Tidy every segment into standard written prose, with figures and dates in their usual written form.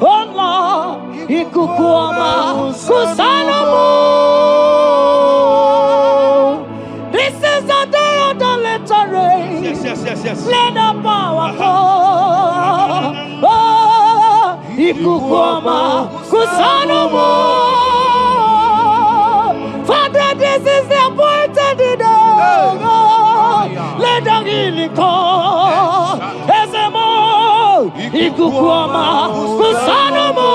Allah, ikukuama kusanomo. This is the day of the latter rain. Yes. Let the power come. Oh, ikukuama kusanomo. Father, this is the appointed day. Let the healing come. Ezemo, ikukuama kusanomo.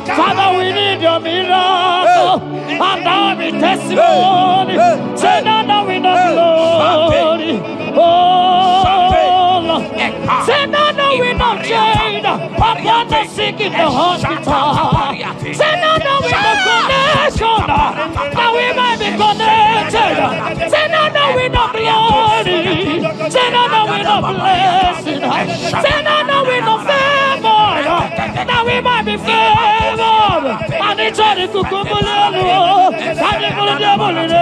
Father, we need your miracle. And now we testimony. Say now we know glory. Oh, Lord. Say now we know chain. Upon the sick in the hospital. Say now we know connection. Now we might be connected. Say now we know glory. Say now we know blessing. Say now we know favor. Now we might be favored. And it's all the kukumulelu. And it's all the diabolelu.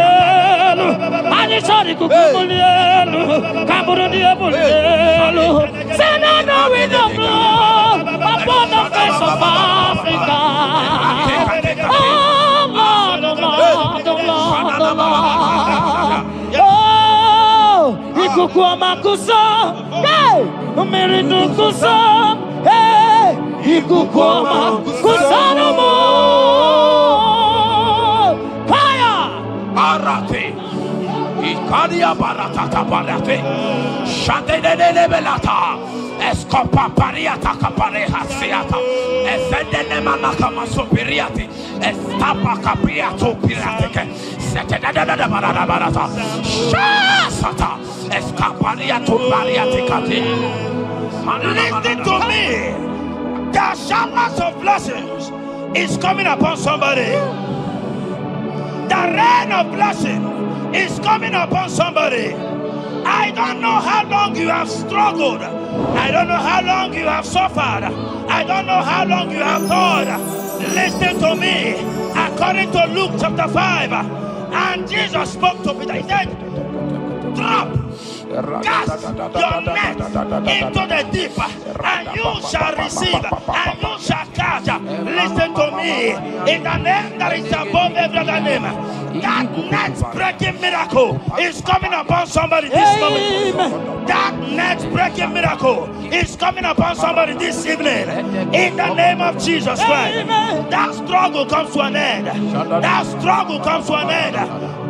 And it's all the kukumulelu. Kaburu diabolelu. Say now we know blood upon the face of Africa. Oh Lord, oh Lord, oh Lord, oh Lord. Oh, ikukuama kusa, hey, umiridu kusa, hey, ikukuama kusa no more. Fire, Arate, Ikadia Baratata Barate, Shadene Belata. Escopa pariata capareja seata, Efendene manacama superiati, Estapa capriato pirate, Setadada barata, Shasata, Escapariato bariaticati. Listen to me. The showers of blessings is coming upon somebody. The rain of blessing is coming upon somebody. I don't know how long you have struggled. I don't know how long you have suffered. I don't know how long you have thought. Listen to me. According to Luke chapter 5, and Jesus spoke to Peter. He said, drop, cast your net into the deep, and you shall receive, and you shall catch. Listen to me. In the name that is above every other name, that net breaking miracle is coming upon somebody this moment. That net breaking miracle is coming upon somebody this evening. In the name of Jesus Christ. That struggle comes to an end. That struggle comes to an end.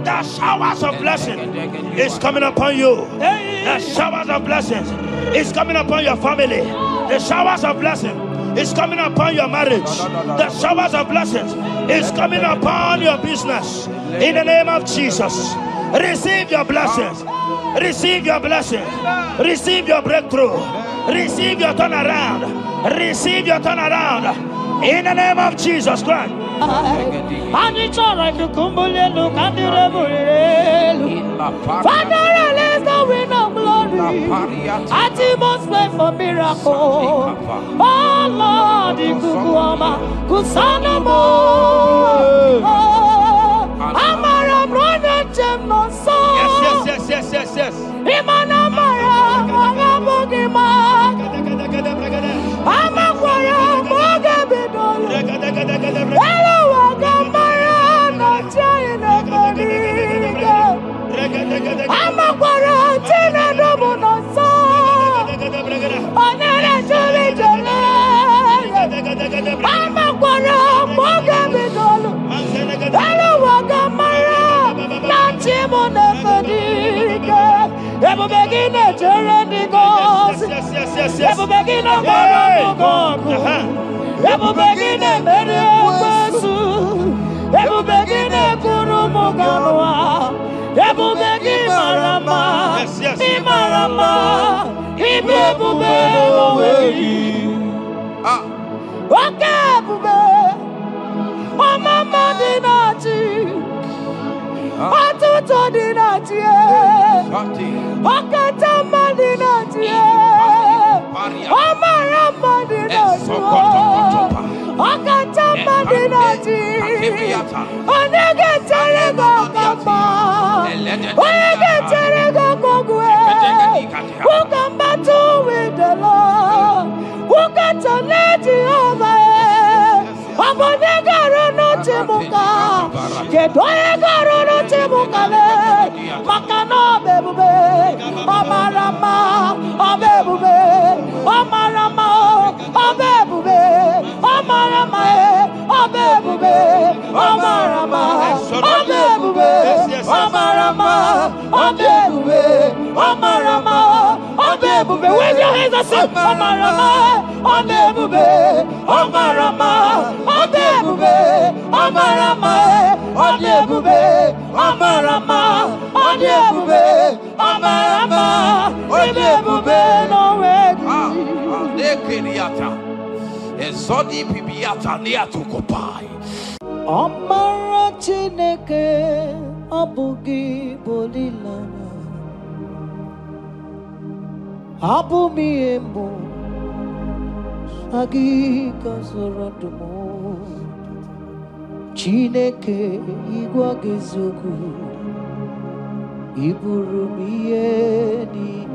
The showers of blessing is coming upon you. The showers of blessings is coming upon your family. The showers of blessing is coming upon your marriage. The showers of blessings is coming upon your business. In the name of Jesus, receive your blessings. Receive your blessings. Receive your breakthrough. Receive your turnaround. Receive your turnaround. In the name of Jesus Christ. And it's all right to kumbulelu kandirabulelu. Father, release the wind of glory. At the most pray for miracle. Oh Lord, ikukuama kusanamo. Amara brother jem no so. Yes. Imana mara magabogima. Amakwara mogabidolo. Hello, wagamara no chayina bodiga. Amakwara tina domo no so. Onere jole jole. Amakwara mogabidolo. Hello, wagamara no chimona bodiga. Ebu begine jere goes. Ebu begine moro gogo. Ebu begine mere besu. Ebu begine kuru muganwa. Ebu begine marama. Imarama. Ibebu beweyi. Oke bube. Mama dinati. Atuto dinati. Okatama dinati. Omarama dinati. Okatama dinati. Onege terego kama. Onege terego kogwe. Who come battle with the Lord? doye garuru chibukale makano bebube omarama obebube omarama obebube omarama obebube omarama obebube omarama obebube omarama obebube with your hands and say omarama obebube omarama obebube omarama obebube omarama obebube omarama obebube no way Ezodi bibiata niatukopai. Amara Chineke abugi bolilana abumi embo agi kasorodumo Chineke igwa gezoku iburumiye nine.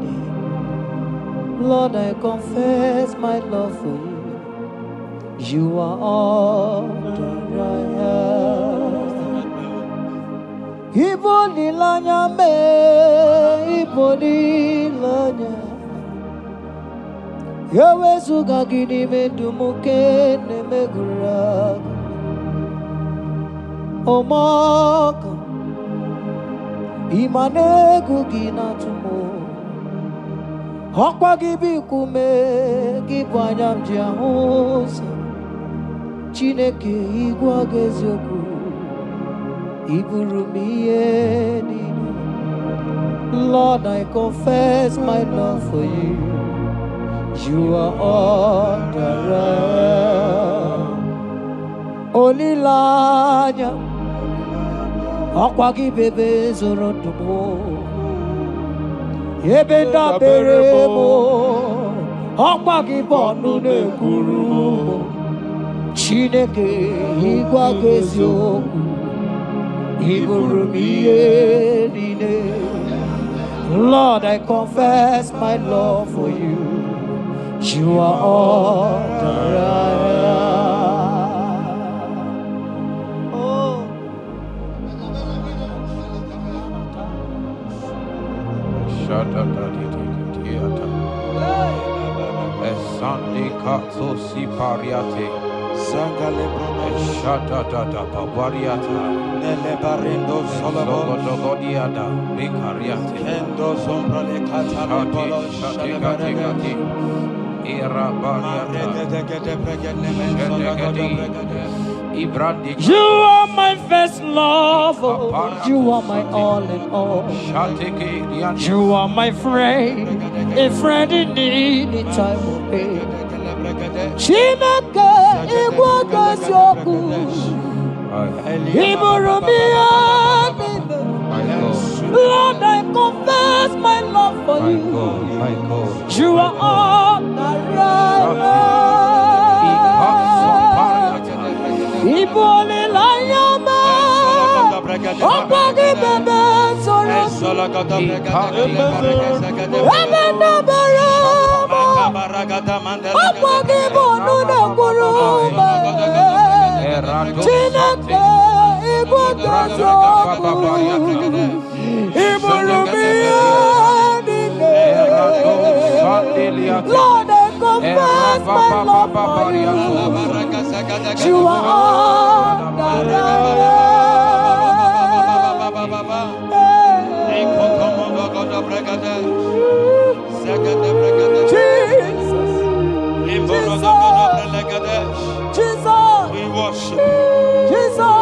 Lord, I confess my love for you. You are all that I have. Ibolilanya me, ibolilanya. Yawezuga gini me dumuke ne megura. Omaka, imane gugina tumo. Hokwa gibi kume, gibanyam jiahosa. Chineke igwa gezoku iburumiye nini. Lord, I confess my love for you. You are all that I am. Olilanya akwagi bebe zorotumo yebenda beremo akwagi bonu ne kuru. Chineke igwa gezoku iburumiye nine. Lord, I confess my love for you. You are all that I am. Oh. Sunday Katso Sipariate Sangale Shata Papariata Nele Barendo Solomon Sogodiada Ricariate Endo Sombra Le Catale Shati Era Bariata You are my first love. You are my all in all. You are my friend, a friend in need in time of pain. Chineke igwa gezoku iburumiye nine. Lord, I confess my love for you. You are all that I am. Ibole layama, okwagi bebe soro, ebena berama, okwagi bonu ne kuruma. Chineke igwa gezoku iburumiye nine. Lord, I confess my love for you. You are all that I Jesus, we worship Jesus,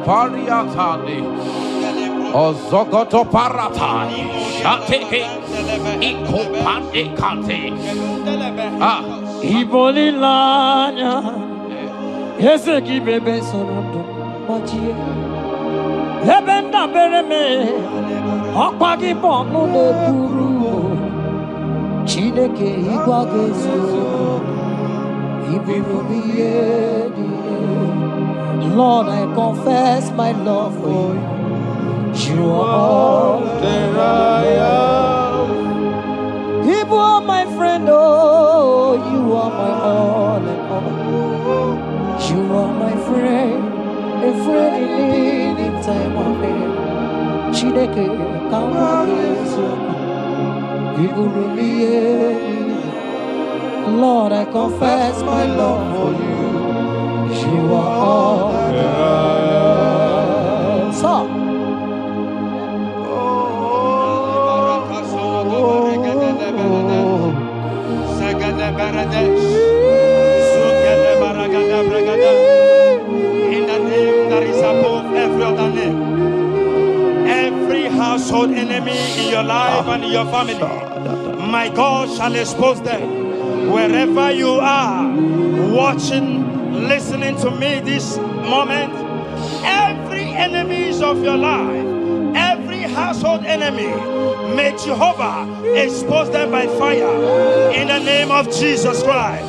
Pariatani Ozogoto Paratai Shateke Ikopande Kante Ibolilanya Yeseki bebe sorondo Majie Ebenda bereme Akwagi bonu ne kuru Chineke igwa gezoku iburumiye nine. Lord, I confess my love for you. You are all that I am. Chineke Lord, I confess my love for you. You are all that. So. In the name that is above every other name, every household enemy in your life and in your family, my God shall expose them. Wherever you are, watching, listening to me this moment, every enemies of your life, every household enemy, may Jehovah expose them by fire in the name of Jesus Christ.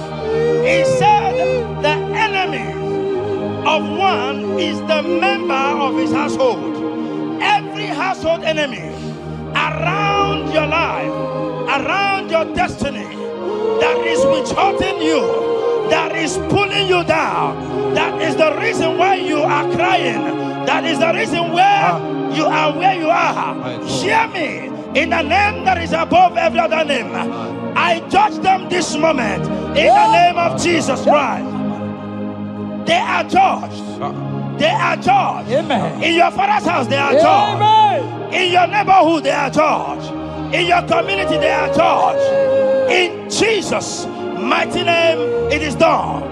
He said the enemy of one is the member of his household. Every household enemy around your life, around your destiny, that is withholding you, that is pulling you down, that is the reason why you are crying, that is the reason where you are where you are. Hear me, in the name that is above every other name, I judge them this moment in the name of Jesus Christ. They are judged. They are judged. Amen. In your father's house, they are judged. Amen. In your neighborhood, they are judged. In your community, they are judged. In Jesus' mighty name, it is done.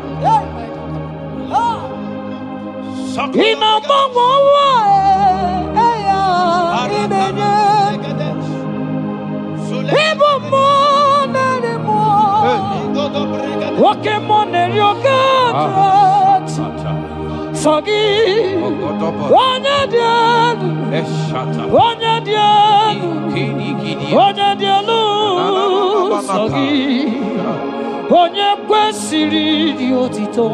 Onye kwesịrị dị otito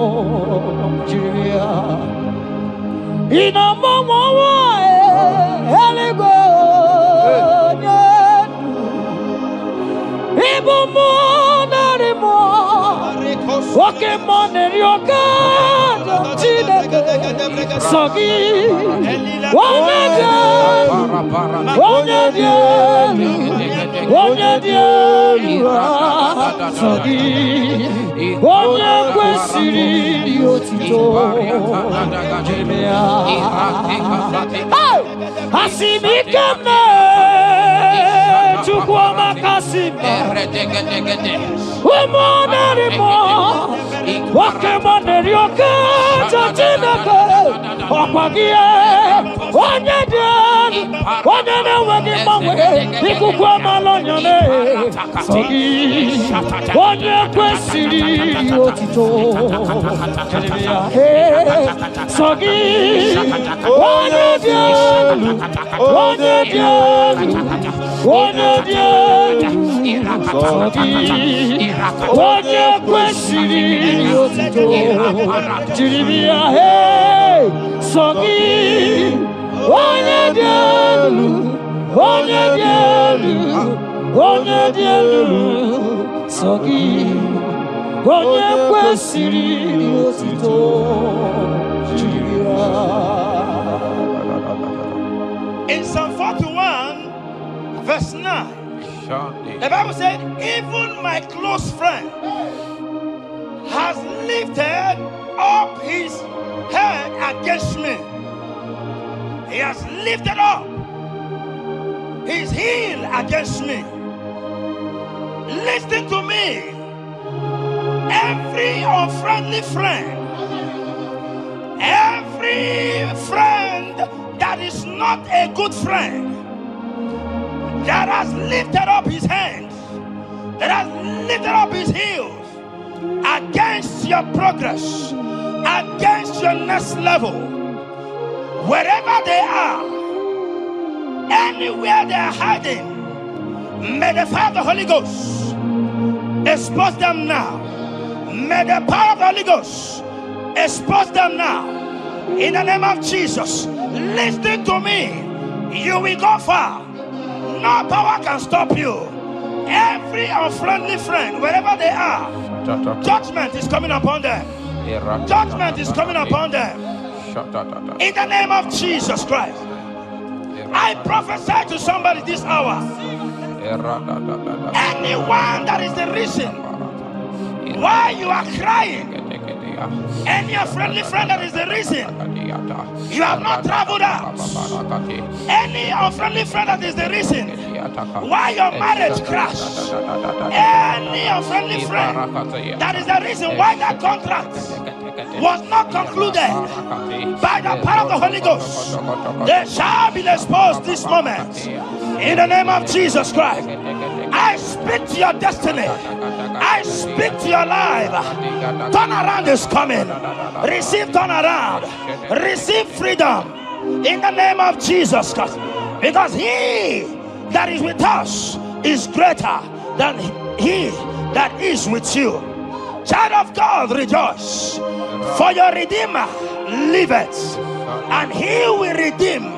jiri ya ịnọmọmọwa eluigwe onye ịbụ mmụọ narị mmụọ nwoke mmụọ na-eri oke Chineke sọ gị onye dị elu onye dị elu onye dị elu sọ gị onye kwesịrị dị otito jiri ya asị m ike m Chukwuma kasime ụmụ narị mmụọ nwoke mmụọ na-eri oke Chineke ọkwa gị onye dị elu onye na-enweghị mgbanwe ikuku amala onyone sọ gị onye kwesịrị otito sọ gị onye dị elu onye dị elu onye dị elu sọ gị onye kwesịrị otito jiri ya sọ gị onye dị elu onye dị elu onye dị elu sọ gị onye kwesịrị otito jiri ya. In Psalm 41 verse 9, the Bible said, even my close friend has lifted up his head against me. He has lifted up his heel against me. Listen to me. Every unfriendly friend, every friend that is not a good friend, that has lifted up his hands, that has lifted up his heels against your progress, against your next level, wherever they are, anywhere they are hiding, may the fire of the Holy Ghost expose them now. May the power of the Holy Ghost expose them now. In the name of Jesus, listen to me. You will go far. No power can stop you. Every unfriendly friend, wherever they are, judgment is coming upon them. Judgment is coming upon them. In the name of Jesus Christ. I prophesy to somebody this hour. Anyone that is the reason why you are crying, any friendly friend that is the reason you have not traveled out, any unfriendly friend that is the reason why your marriage crashed, any unfriendly friend that is the reason why that contract was not concluded by the power of the Holy Ghost, they shall be exposed this moment in the name of Jesus Christ. I speak to your destiny. I speak to your life. Turnaround is coming. Receive turnaround. Receive freedom in the name of Jesus Christ. Because he that is with us is greater than he that is with you. Child of God, rejoice. For your Redeemer liveth, and he will redeem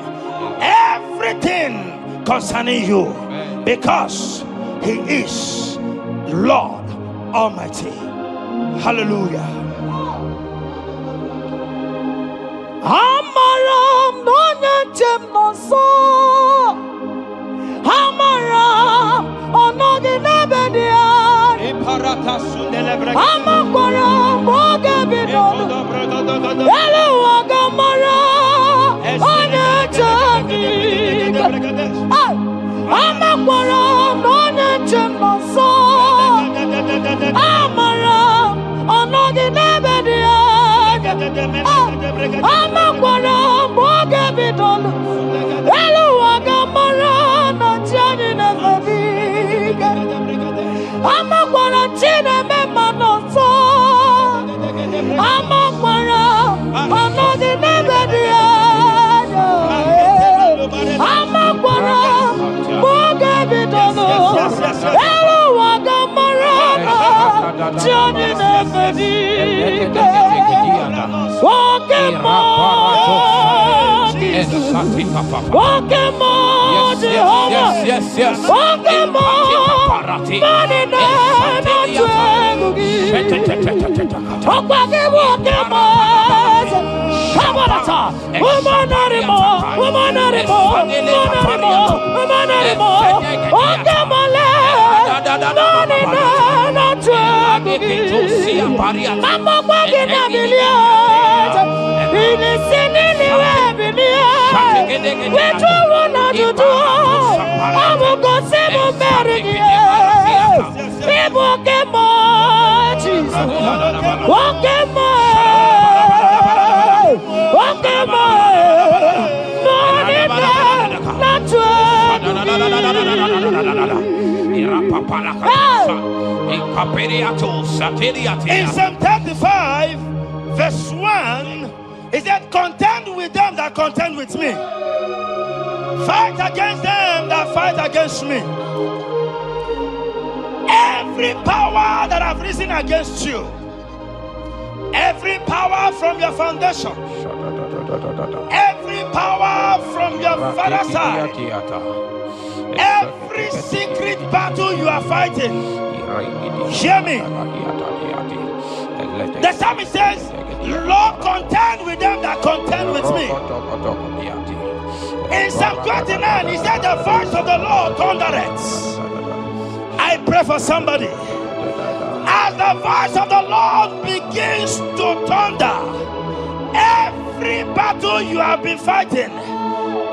everything concerning you, because he is Lord Almighty. Hallelujah. Amaram nonyenchem noso. Amaram onoginebedia. Amaram bogebido. Elu agamara onyenchem. Amaram nonyenchem noso. Amaram onoginebedia. Amaram bogebido. Elu agamara na chani nebedia. Amakwara chineme manoso. Amakwara anodi nebedia. Amakwara boge bidono. Elu wagamara chani nebedia. Walk yes. In Psalm 35, verse 1, it said, contend with them that contend with me. Fight against them that fight against me. Every power that have risen against you, every power from your foundation, every power from your father's side, every secret battle you are fighting, hear me. The psalmist says, Lord, contend with them that contend with me. In Psalm 29, he said, the voice of the Lord thundereth. I pray for somebody. As the voice of the Lord begins to thunder, every battle you have been fighting,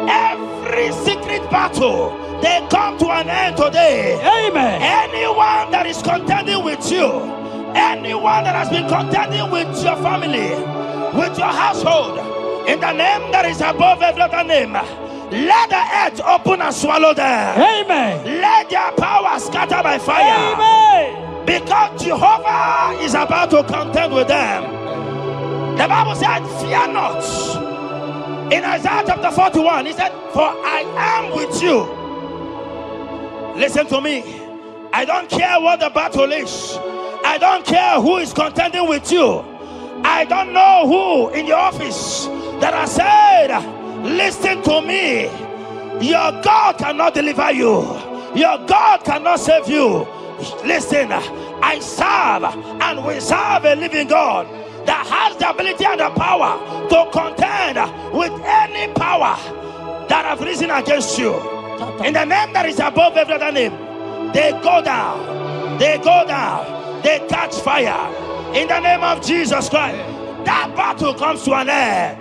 every secret battle, they come to an end today. Amen. Anyone that is contending with you, anyone that has been contending with your family, with your household, in the name that is above every other name, let the earth open and swallow them. Amen. Let their power scatter by fire. Amen. Because Jehovah is about to contend with them. The Bible said, fear not. In Isaiah chapter 41, he said, for I am with you. Listen to me. I don't care what the battle is. I don't care who is contending with you. I don't know who in your office that has said, listen to me. Your God cannot deliver you. Your God cannot save you. Listen, I serve and we serve a living God that has the ability and the power to contend with any power that have risen against you, in the name that is above every other name, they go down, they go down, they catch fire. In the name of Jesus Christ, that battle comes to an end.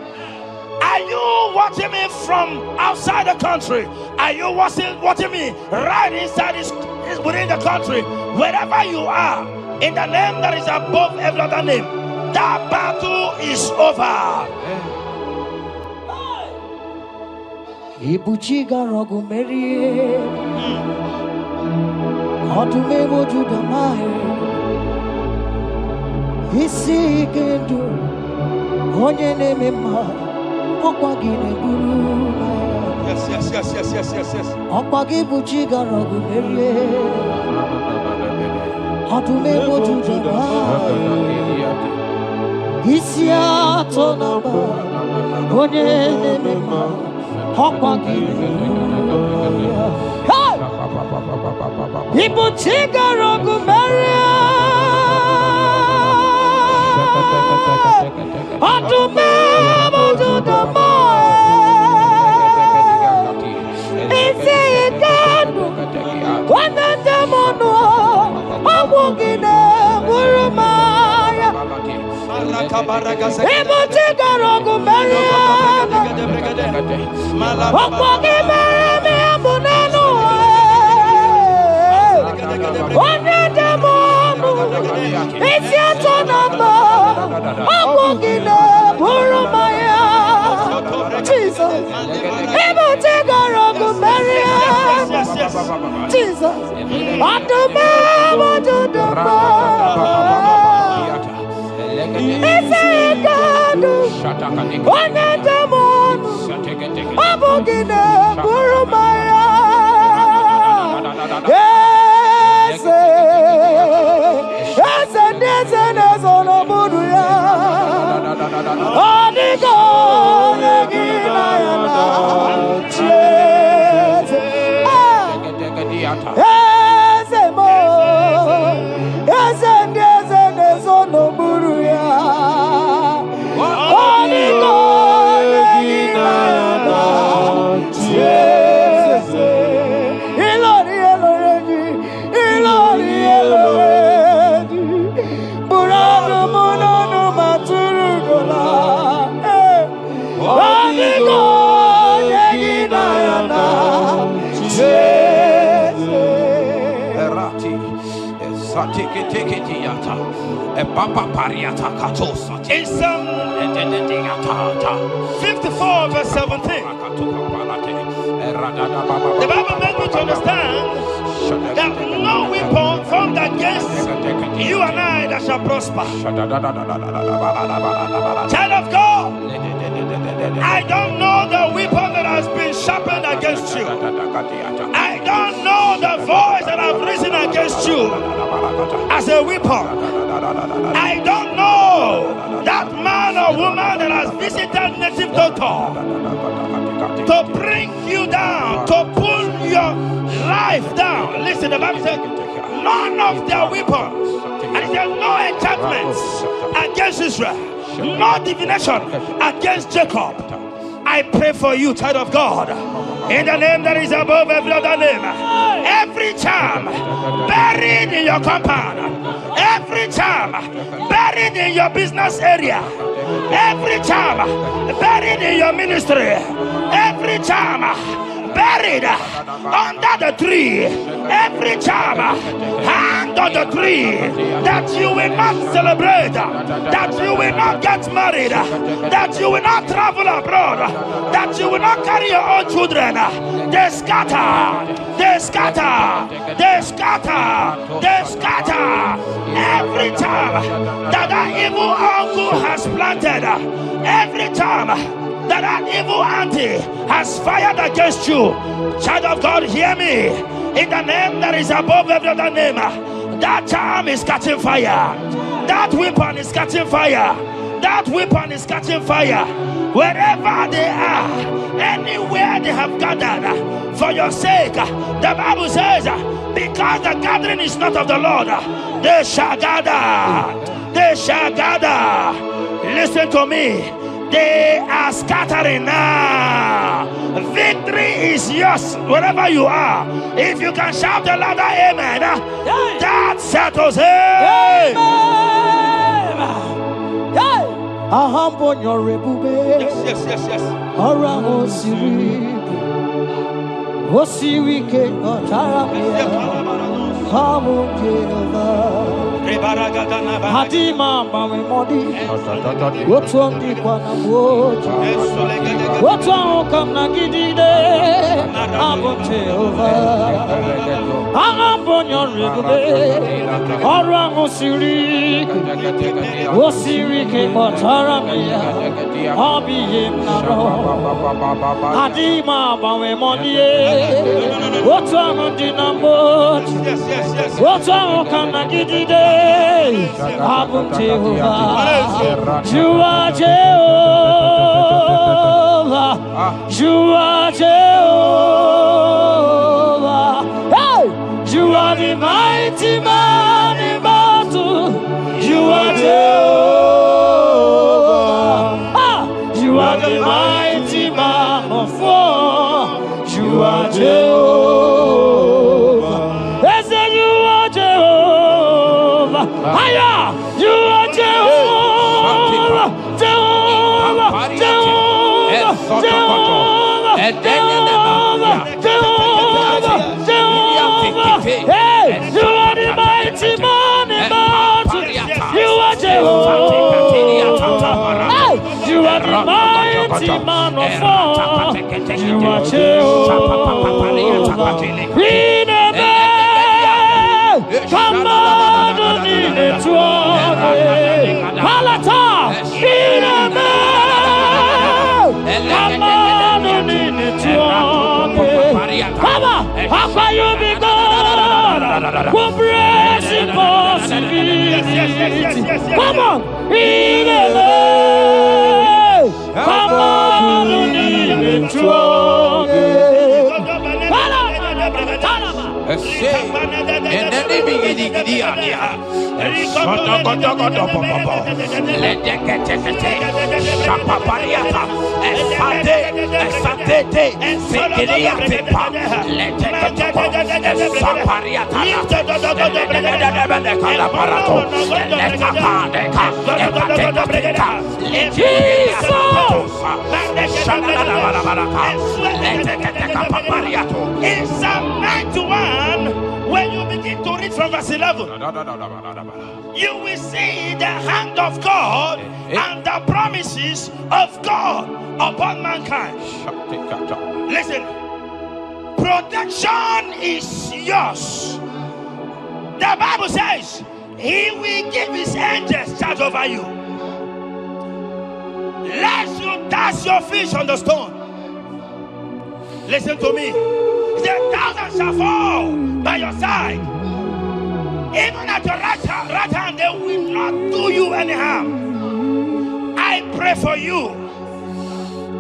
Are you watching me from outside the country? Are you watching me right inside within the country? Wherever you are, in the name that is above every other name, that battle is over. Ibuchiga rogu merie, odume wojuda mai, isi kendu, onye neme ma, okwagi neburu. Yes. Okwagi buchiga rogu merie, odume wojuda mai, isi atonaba, onye neme ma. Ibu chiga rogu meria, adume mojudama, isi ikanu, wanende mono, awogine burumaya. Ibu chiga rogu meria. Okwagi meremi abunenu, onye demonu, isi atonamba, okwagi neburumaya. Jesus, ibu tigarogu meria. Jesus, adume wajuduma, isi ikanu, onye demonu. Abogine Burumaya. Yes, Nezono Buruya. Odigo Neginayana. Yes, Mo. Yes, Nezono Buruya. Odigo. In Psalm 54 verse 17, the Bible makes me to understand that no weapon formed against you and I that shall prosper. Child of God, I don't know the weapon that has been sharpened against you. I don't know the voice that has risen against you as a weapon. I don't know that man or woman that has visited native doctor to bring you down, to pull your life down. Listen, the Bible said, none of their weapons, and it said no enchantments against Israel, no divination against Jacob. I pray for you, child of God, in the name that is above every other name. Every charm buried in your compound, every charm buried in your business area, every charm buried in your ministry, every charm buried under the tree, every charm hang on the tree, that you will not celebrate, that you will not get married, that you will not travel abroad, that you will not carry your own children. They scatter, they scatter, they scatter, they scatter. Every time that evil uncle has planted, every time that evil auntie has fired against you, child of God, hear me. In the name that is above every other name, that charm is catching fire. That weapon is catching fire. That weapon is catching fire. Wherever they are, anywhere they have gathered for your sake, the Bible says, because the gathering is not of the Lord, they shall gather. They shall gather. Listen to me. They are scattering now. Victory is yours wherever you are. If you can shout a louder amen, that settles it. Yes. Hadima mami modi, wotuangi kwa na moja, wotuangu na gidide, abo Jehovah, ahambonyo rebube, orangu siri, wosiri ke matara meya, abiye naro, Hadima mami modi, wotuangu na moja, wotuangu na gidide. Abu Jehovah, you are Jehovah, you are Jehovah. Hey, you are the mighty man in battle. You are Jehovah. You are the mighty man of war. You are Jehovah. Yes, you are Jehovah. Higher, you are Jehovah, Jehovah, Jehovah, Jehovah, Jehovah, Jehovah. Hey, you are the mighty man in battle. You are Jehovah. Hey, you are the mighty man of war. You are Jehovah. We never come on. Palata, Piname, Papa, Papa, you be God, who brings impossibility. Come on, Piname, come on, in Psalm 91, when you begin to read from verse 11, you will see the hand of God and the promises of God upon mankind. Listen, protection is yours. The Bible says He will give His angels charge over you, lest you dash your feet on the stone. Listen to me. The 1,000 shall fall by your side, even at your right hand, they will not do you any harm. I pray for you.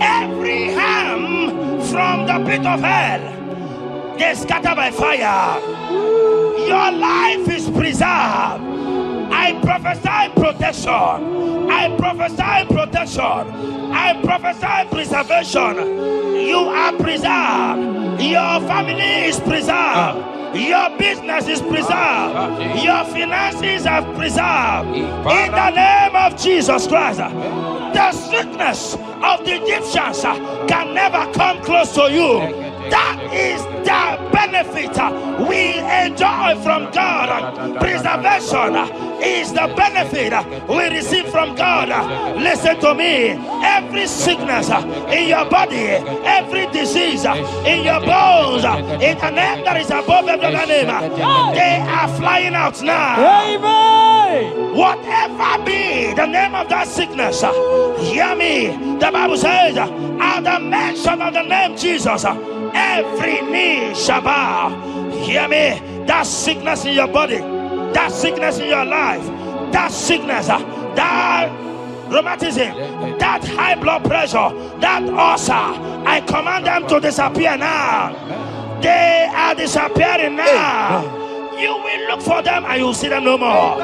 Every harm from the pit of hell, they scatter by fire. Your life is preserved. I prophesy protection. I prophesy protection. I prophesy preservation. You are preserved. Your family is preserved. Your business is preserved. Your finances are preserved. In the name of Jesus Christ. The sickness of the Egyptians can never come close to you. That is the benefit we enjoy from God. Preservation is the benefit we receive from God. Listen to me. Every sickness in your body, every disease in your bones, in the name that is above every other name, they are flying out now. Amen. Whatever be the name of that sickness, hear me. The Bible says, at the mention of the name Jesus, every knee shall bow. Hear me. That sickness in your body, that sickness in your life, that sickness, that rheumatism, that high blood pressure, that ulcer, I command them to disappear now. They are disappearing now. You will look for them and you will see them no more.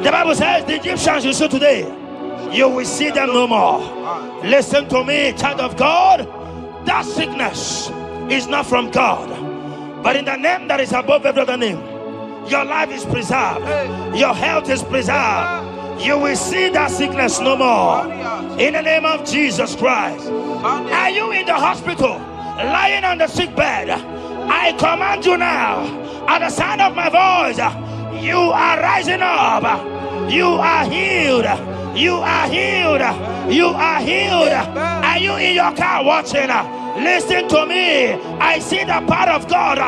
The Bible says the Egyptians you see today, you will see them no more. Listen to me, child of God. That sickness is not from God. But in the name that is above every other name, your life is preserved. Your health is preserved. You will see that sickness no more. In the name of Jesus Christ. Are you in the hospital, lying on the sick bed? I command you now, at the sound of my voice, you are rising up. You are healed. You are healed. You are healed. Are you in your car watching? Listen to me. I see the power of God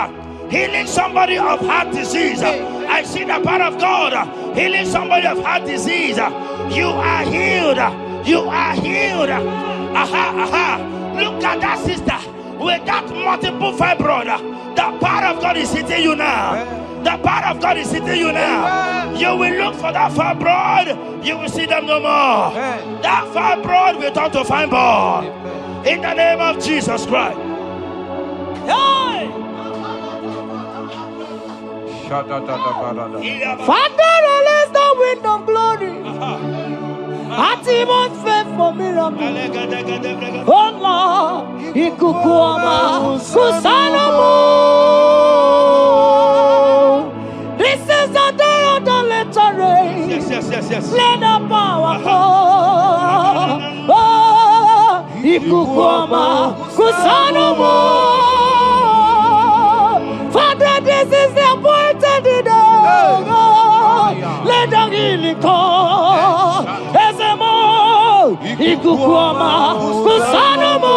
healing somebody of heart disease. I see the power of God healing somebody of heart disease. You are healed. You are healed. Look at that sister with that multiple fibroid. The power of God is hitting you now. The power of God is hitting you now. You will look for that fibroid. You will see them no more. That fibroid will turn to fibroid. In the name of Jesus Christ. Father, release the wind of glory. Atmosphere for miracle. Oh Lord, ikukuama kusanomo. This is the day of the letter rain. Yes. Let the power fall. Oh, ikukuama kusanomo. Father, this is the appointed day. Let the healing come. Ezemo, ikukuama kusanomo.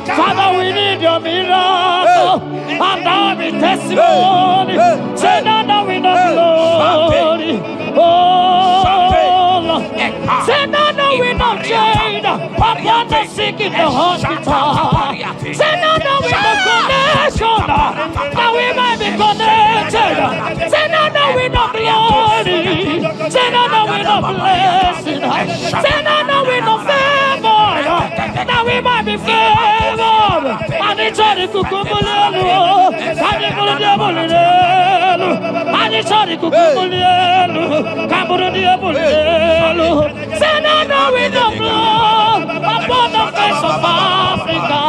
Father, we need your miracle. And now we testimony. Say now we know glory. Oh, Lord. Say now we know change. Upon the sick in the hospital. Say now we know connection. Now we might be connected. Say now we know glory. Say now we know blessing. Say now we know favor. Now we might be favored. And it's all the kukumulelu. And it's all the diabolelu. And it's all the kukumulelu. Kaburu diabolelu. Say now we know blood upon the face of Africa.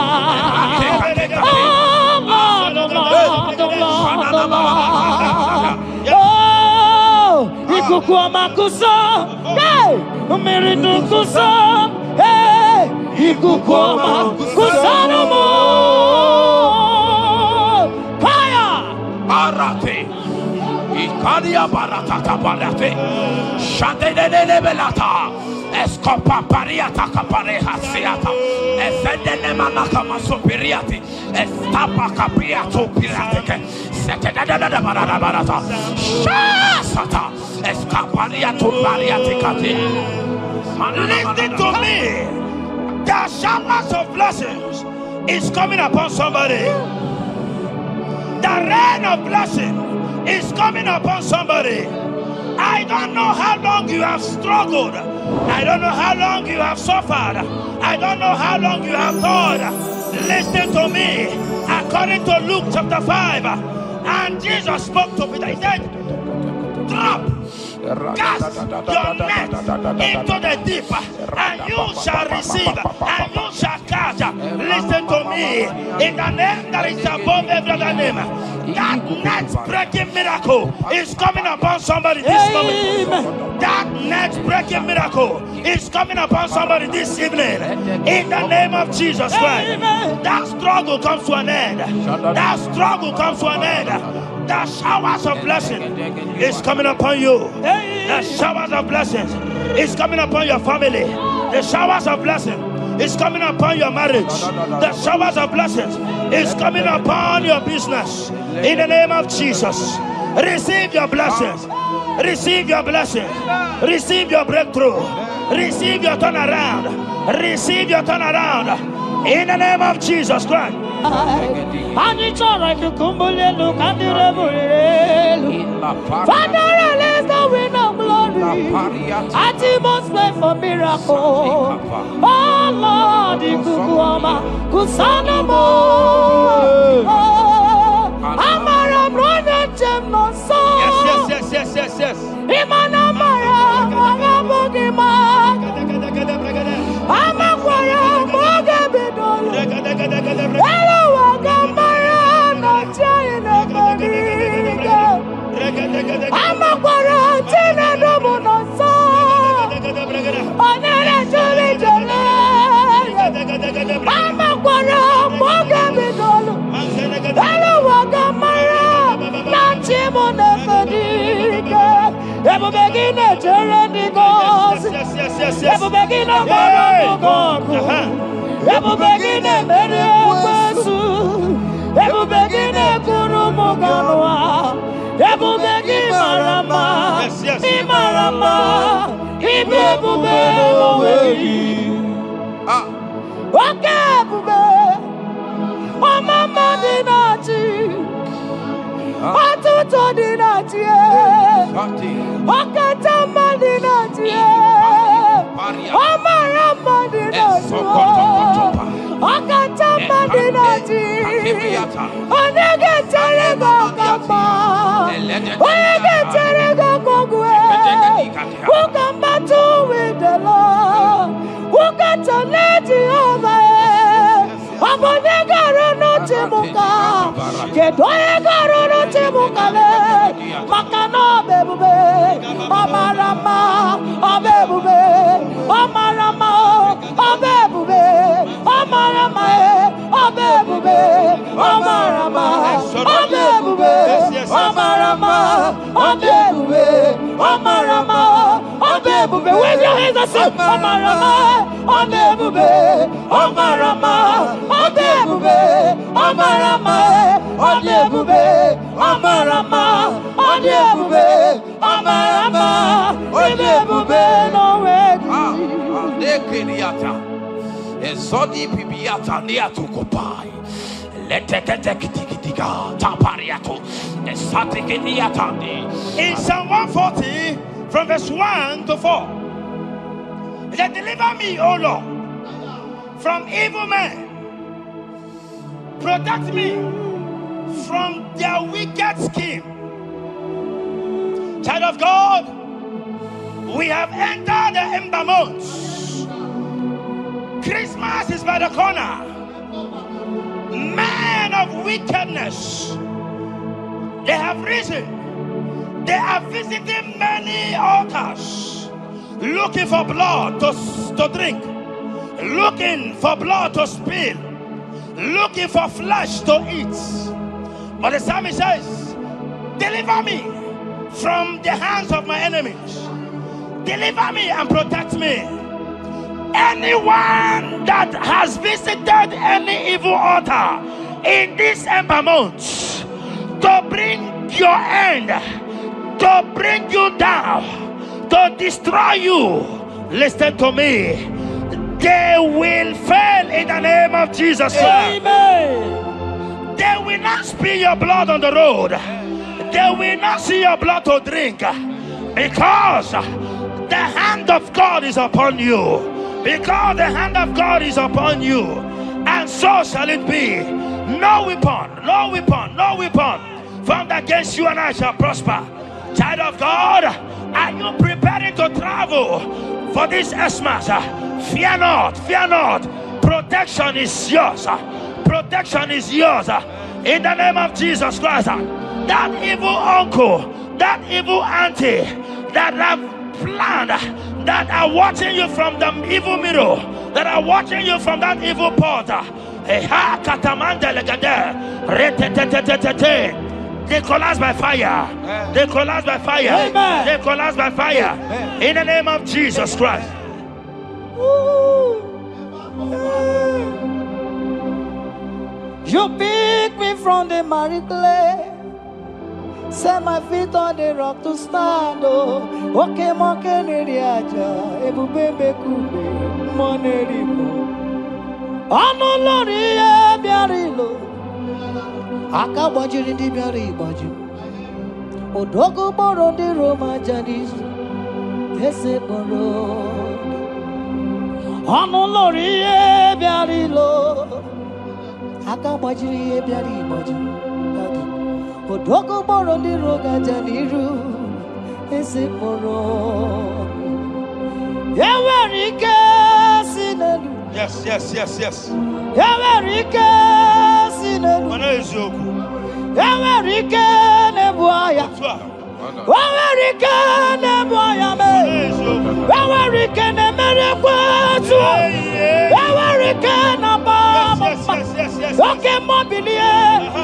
Oh Lord, oh Lord, oh Lord, oh Lord. Oh, ikukuama kusa, hey, umiridu kusa, hey, ikukuama kusa no more. Fire, Arate. Ikadia baratata barate. Shadene belata. Escopa pariata capareha seata. Efendene manaka masopiriati. Estapa capriato pirate. Setedada barata. Shasata. Escapariato bariati cati. Listen to me. The showers of blessings is coming upon somebody. The rain of blessing is coming upon somebody. I don't know how long you have struggled. I don't know how long you have suffered. I don't know how long you have thought. Listen to me. According to Luke chapter 5, and Jesus spoke to Peter. He said, drop, cast your net into the deep, and you shall receive, and you shall catch. Listen to me. In the name that is above every other name, that net breaking miracle is coming upon somebody this moment. That net breaking miracle is coming upon somebody this evening. In the name of Jesus Christ. That struggle comes to an end. That struggle comes to an end. The showers of blessing is coming upon you. The showers of blessings is coming upon your family. The showers of blessing is coming upon your marriage. The showers of blessings is coming upon your business. In the name of Jesus, receive your blessings. Receive your blessings. Receive your breakthrough. Receive your turnaround. Receive your turnaround. In the name of Jesus Christ. Father, release the wind of glory. Atmosphere for miracle. Oh Lord, ikukuama kusanomo. Amara brother no so. Yes. Imana mara magabugima. Amakwara magabidolo. Ebu begin journey goes. Ebu begin a God. Ebu begin a Meriasu. Ebu begin a Guru Moganwa. Ebu begin Marama. Imarama. Ibebu Bewe. Okay, Bube. Oh, Mama Dinati. Atuto Dinati. Okatama Dinati. Oh, Marama Dinati. Okatama Dinati. Onegeterego Kama. Onegeterego Kogwe. Who come back to with the Lord? Who got to let you over? Abonegaro no Timuka. Kedoegaro no Timukale. Makano bebube. Omarama. Obebube. Omarama. Obebube. Omarama. Obebube. Omarama. Obebube. Omarama. Obebube. Omarama. Obebube. Wave your hands and say Omarama. Obebube. Omarama. Obebube. Omarama. Obebube. Omarama. Obebube. Omarama. Obebube. No way. Nekeriata. Ezodi pibiata niatu kopai. Leteketekitikitika tapariato. Esatikiniatandi. In Psalm 140, from verse 1 to 4, it said, deliver me, O Lord, from evil men. Protect me from their wicked scheme. Child of God, we have entered the ember months. Christmas is by the corner. Men of wickedness, they have risen. They are visiting many altars, looking for blood to drink, looking for blood to spill, looking for flesh to eat. But the psalmist says, deliver me from the hands of my enemies. Deliver me and protect me. Anyone that has visited any evil altar in this ember month to bring your end, to bring you down, to destroy you, listen to me, they will fail in the name of Jesus. Amen. They will not spill your blood on the road. They will not see your blood to drink, because the hand of God is upon you. Because the hand of God is upon you, and so shall it be. No weapon, no weapon, no weapon formed against you and I shall prosper. Child of God, are you preparing to travel for this Xmas? Fear not, fear not. Protection is yours. Protection is yours. In the name of Jesus Christ. That evil uncle, that evil auntie that have planned, that are watching you from the evil mirror, that are watching you from that evil portal, they collapse by fire. They collapse by fire. Amen. They collapse by fire. In the name of Jesus Christ. You pick me from the miry clay, set my feet on the rock to stand. Oh, okay, monkey neriaja, ebubebe kube, monerimo. Anolori e biarilo, akabajiri di biari baju. Odogo boro di Roma jadis, ese boro. Anolori e biarilo, akabajiri e biari baju. Odogo boro di roga janiru, ese boro. Yawerike sinelu. Yes, yes, yes, yes. Yawerike sinelu. Yawerike nebuaya. Yawerike nebuaya me. Yawerike ne merekwetu. Yawerike na baba. Okay, mobilie,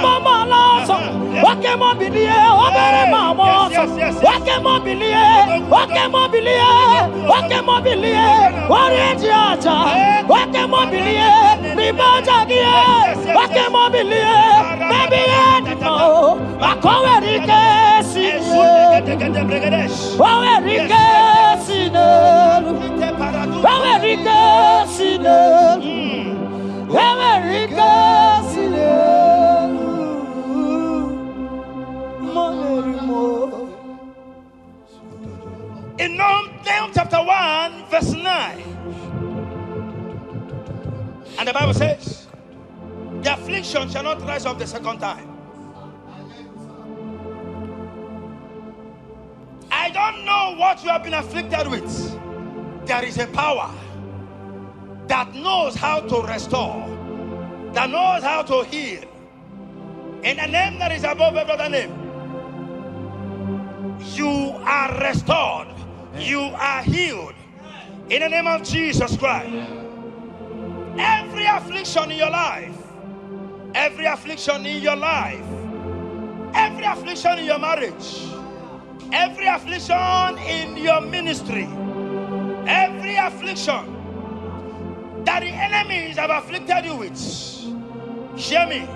mama laso. Okay, mobilie, obere mama. Okay, mobilie, Wake mobilie, wake mobilie, warrior aja. Wake mobilie, bibaja gie. Wake mobilie, baby edimo. Wakowerike sine. Wawerike sine. Wawerike sine. Wawerike sine. In Nahum chapter 1, verse 9. And the Bible says, the affliction shall not rise up the second time. I don't know what you have been afflicted with. There is a power that knows how to restore, that knows how to heal. In a name that is above every other name, you are restored. You are healed in the name of Jesus Christ. Every affliction in your life, every affliction in your life, every affliction in your marriage, every affliction in your ministry, every affliction that the enemies have afflicted you with, hear me,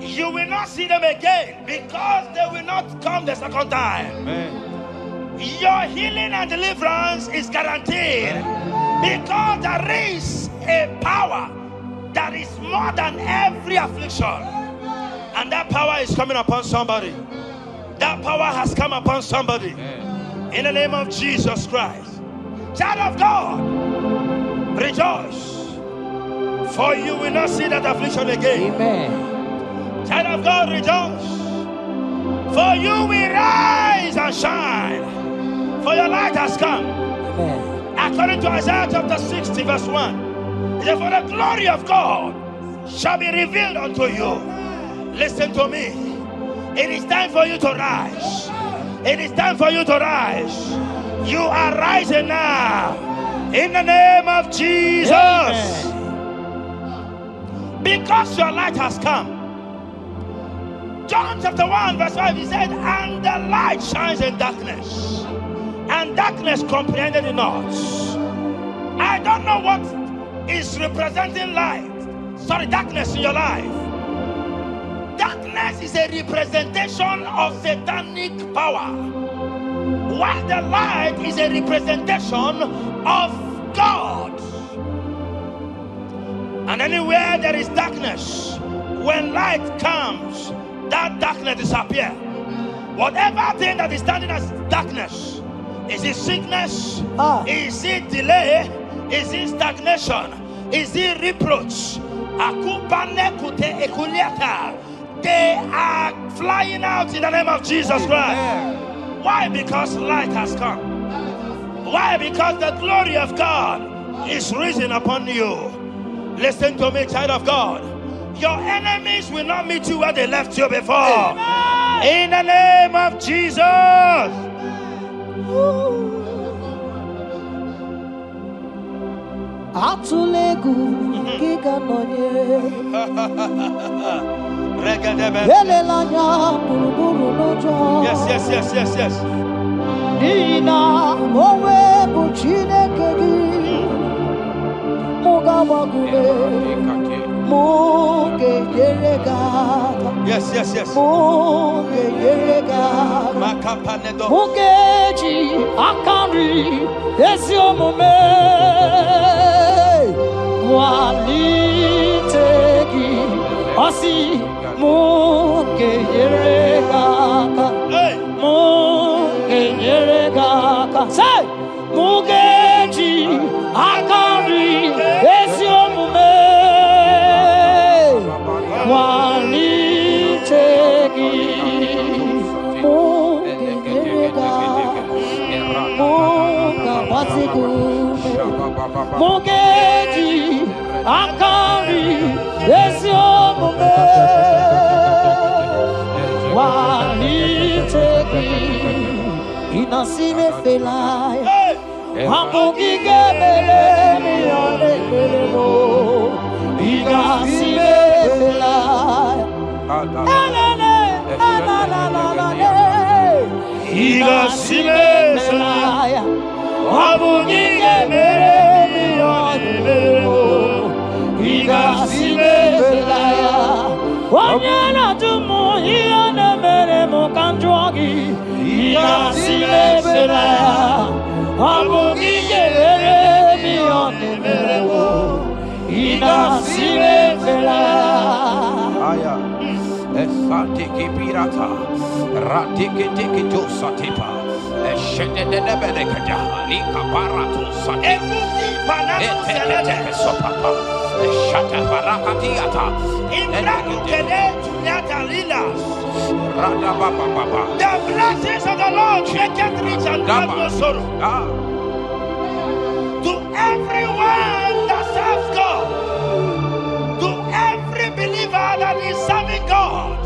you will not see them again because they will not come the second time. Amen. Your healing and deliverance is guaranteed because there is a power that is more than every affliction, and that power is coming upon somebody. That power has come upon somebody in the name of Jesus Christ. Child of God, rejoice, for you will not see that affliction again. Amen. Child of God, rejoice, for you will rise and shine. For your light has come. Amen. According to Isaiah chapter 60 verse 1, it says, for the glory of God shall be revealed unto you. Listen to me. It is time for you to rise. It is time for you to rise. You are rising now. In the name of Jesus. Amen. Because your light has come. John chapter 1 verse 5, he said, and the light shines in darkness, and darkness comprehended it not. I don't know what is representing light. Sorry, darkness in your life. Darkness is a representation of satanic power, while the light is a representation of God. And anywhere there is darkness, when light comes, that darkness disappears. Whatever thing that is standing as darkness, is it sickness? Is it delay? Is it stagnation? Is it reproach? They are flying out in the name of Jesus Christ. Why? Because light has come. Why? Because the glory of God is risen upon you. Listen to me, child of God. Your enemies will not meet you where they left you before. In the name of Jesus. Atulegu giga nonye Yes. Nina mowe buchineke gi Mugawagule Muge yerega. Yes. Muge yerega. Mugeji akari esiomume walitegi osi muge yerega. Muge yerega. Say mugeji akari esiomume walitegi Mugeji akari esiomume walitegi inasime felai Hamugige bele mione belemo inasime felai inasime Abugiye mere yo Iga sile belaya Wanyana tumu Iane mere mokanjwagi Iga sile belaya Abugiye mere yo Iga sile belaya Esatiki pirata, ratiki tiki to satipa, eshende de berekada, lika barato satipa, eteke sopapa, eshata barakatiata, rada baba. The blessings of the Lord maketh rich and add no sorrow. To everyone that serves God, to every believer that is serving God,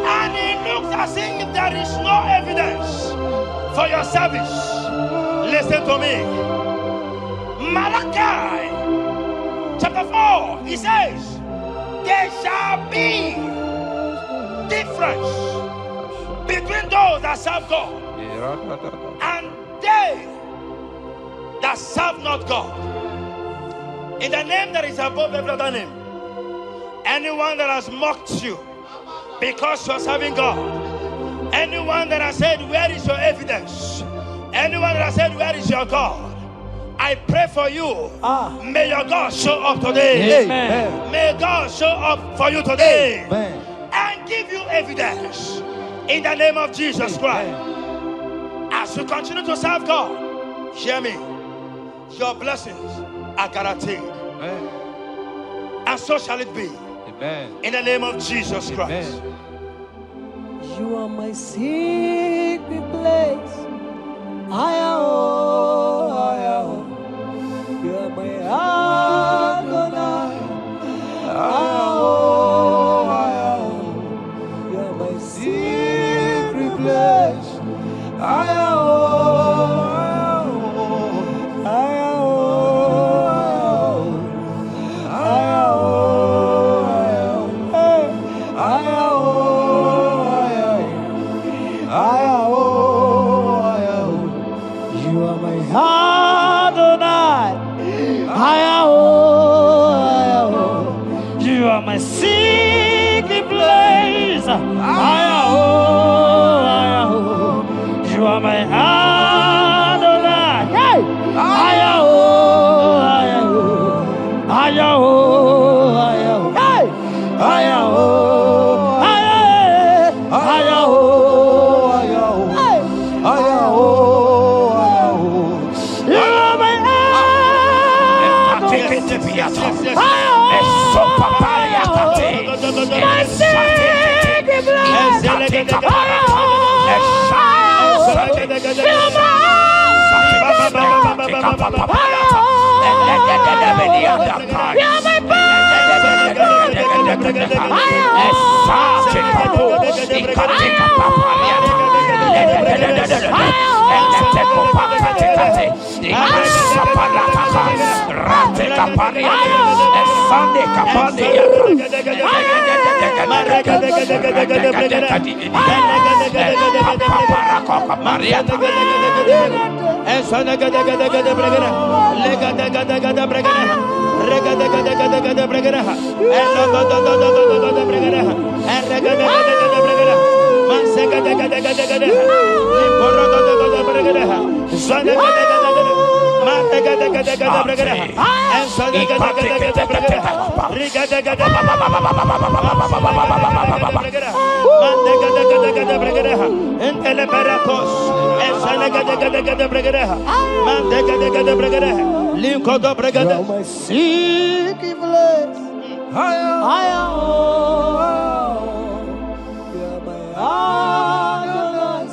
and it looks as if there is no evidence for your service. Listen to me. Malachi chapter 4, he says, there shall be difference between those that serve God and they that serve not God. In the name that is above every other name, anyone that has mocked you because you are serving God, anyone that has said, where is your evidence? Anyone that has said, where is your God? I pray for you. May your God show up today. Amen. May God show up for you today. Amen. And give you evidence in the name of Jesus Christ. As you continue to serve God, hear me, your blessings are guaranteed. Amen. And so shall it be. Amen. In the name of Jesus Christ. Amen. You are my secret place. You are my Adonai. You are my secret place. You are my secret place. You are my Adonai. My secret place.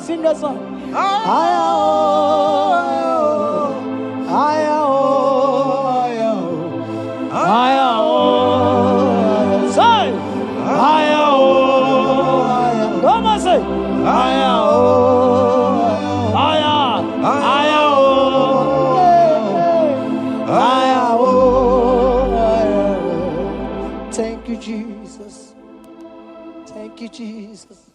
Sing that song. Thank you, Jesus. Thank you, Jesus.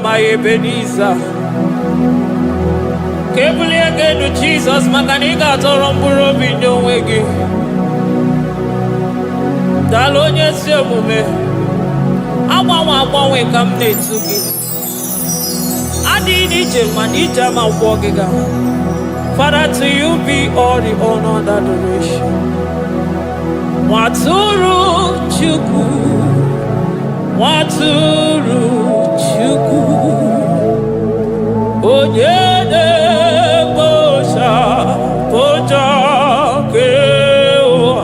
My Ebenezer. Kebuli again to Jesus, Makaniga Toromburo Bindo Wegi. Dalonya Semume. Awa we come to give. Adi Nija ma Wogiga. Father, to you be all the honor and adoration. Waturu Chuku. Waturu Chuku Onyede Bosha Boja Kewa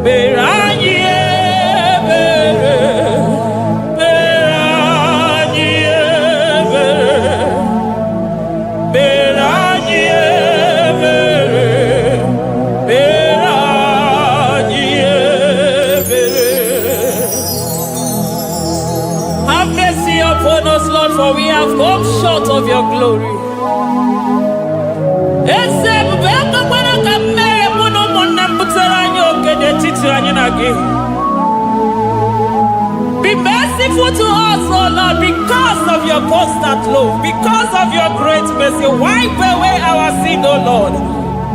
Beranye Bere Beranye Bere Beranye Bere Beranye Bere. Have mercy upon us, Lord, for we have come short of your glory. Be merciful to us, oh Lord, because of your constant love, because of your great mercy. Wipe away our sin, oh Lord.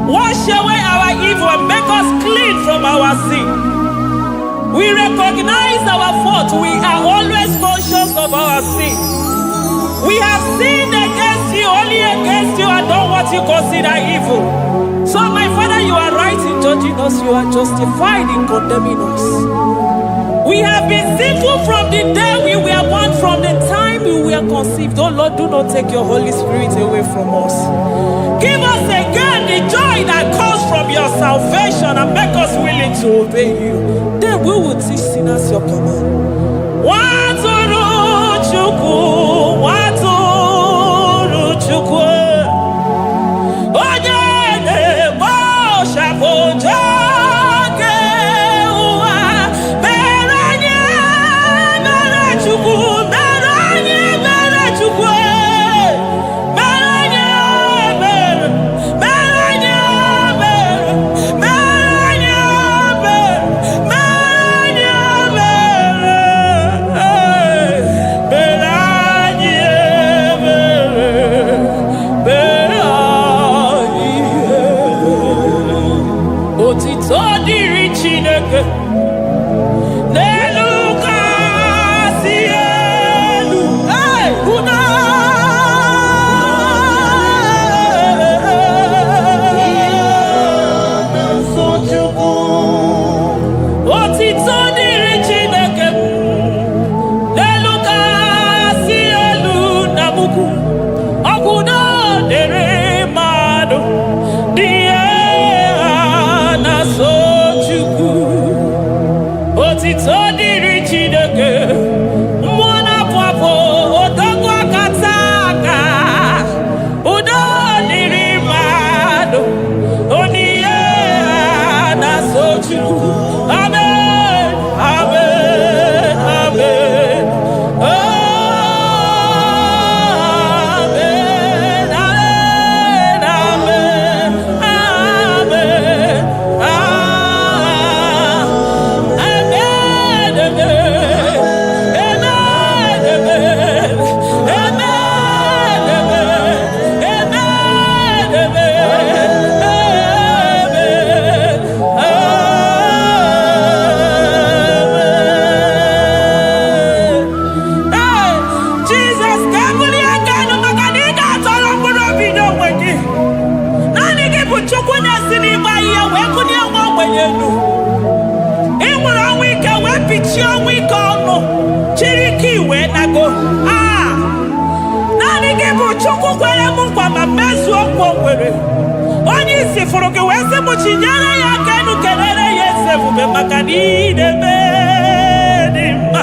Wash away our evil and make us clean from our sin. We recognize our fault. We are always conscious of our sin. We have sinned against you, only against you, and done what you consider evil. So, my Father, you are right in judging us. You are justified in condemning us. We have been sinful from the day we were born, from the time we were conceived. Oh Lord, do not take your Holy Spirit away from us. Give us again the joy that comes from your salvation and make us willing to obey you. Then we will teach sinners your command. Waturu Chuku, Waturu Chuku. Onyede Bosha Boja. ike iwe nago. Naanị gị bụ Chukwu kwere m nkwa ma mezuo nkwa o kwere. Onye isi fụrụ gị wee sị m chinyere ya aka enu kelere ya eze ebube maka na ị na-eme dị mma.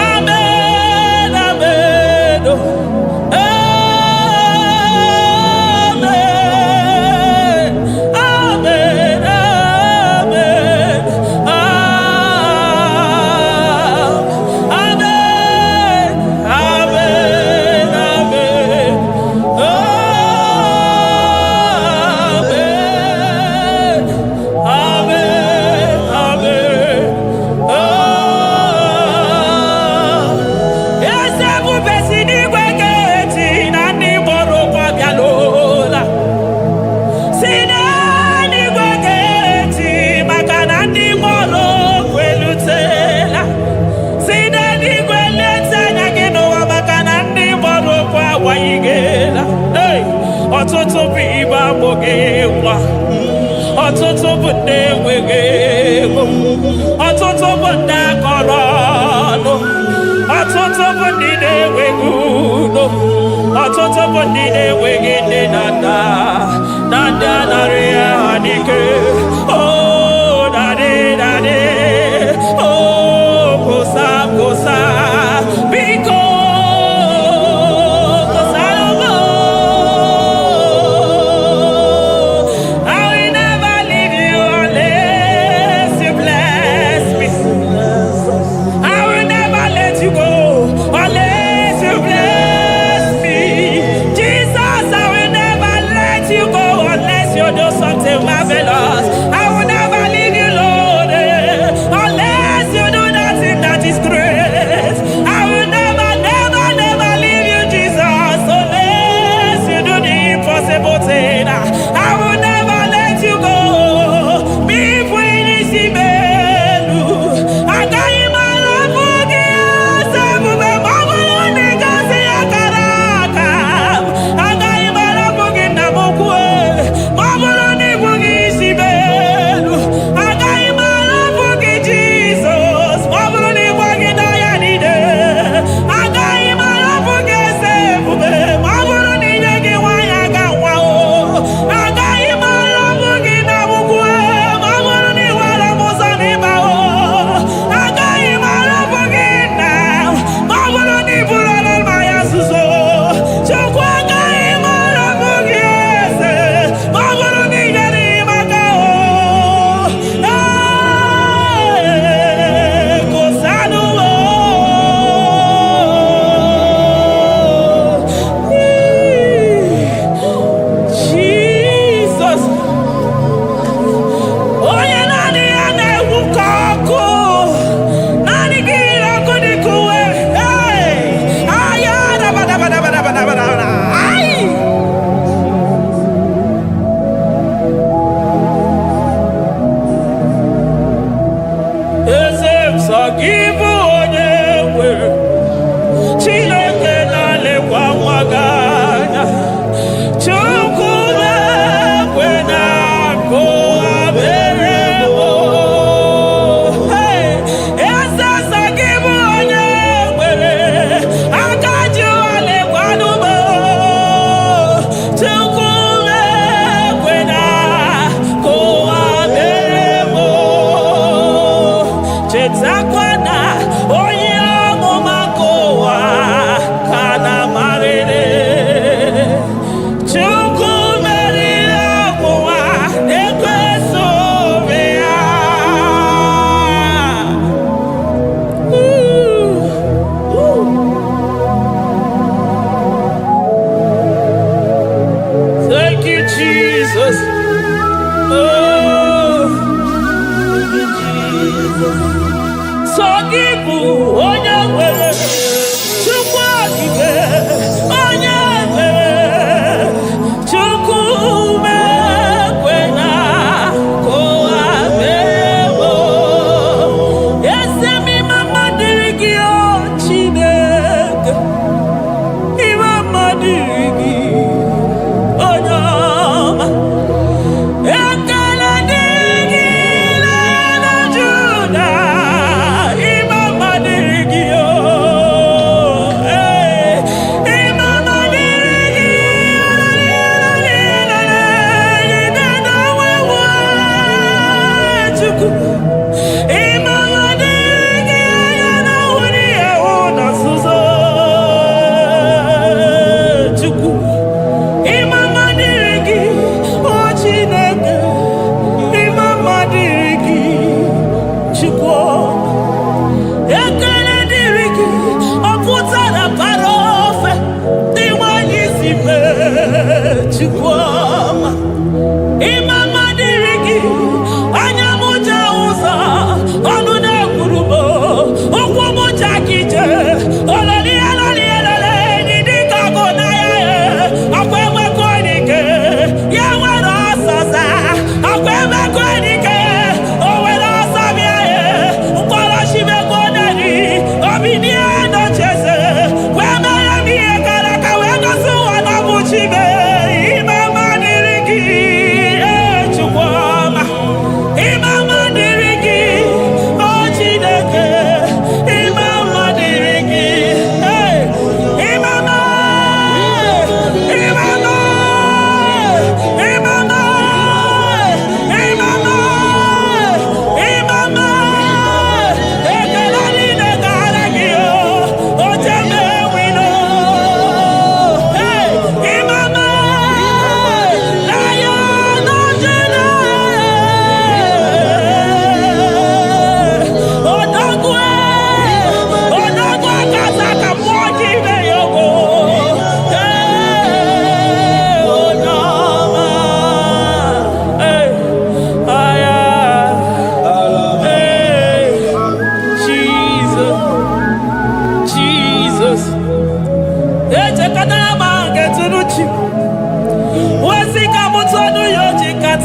Amen, amen, oh. Amen, amen, amen, amen, amen, amen, ọtụtụ bụ ibe agbụghị nwa, ọtụtụ bụ ndị enweghị ego, ọtụtụ bụ ndị akọrọ ọnụ, ọtụtụ bụ ndị na-enweghị udo, ọtụtụ bụ ndị na-enweghị nne na nna, na ndị anarị ya n'ike. Oh, daddy, daddy, oh, kosa, kosa, biko. Marvelous.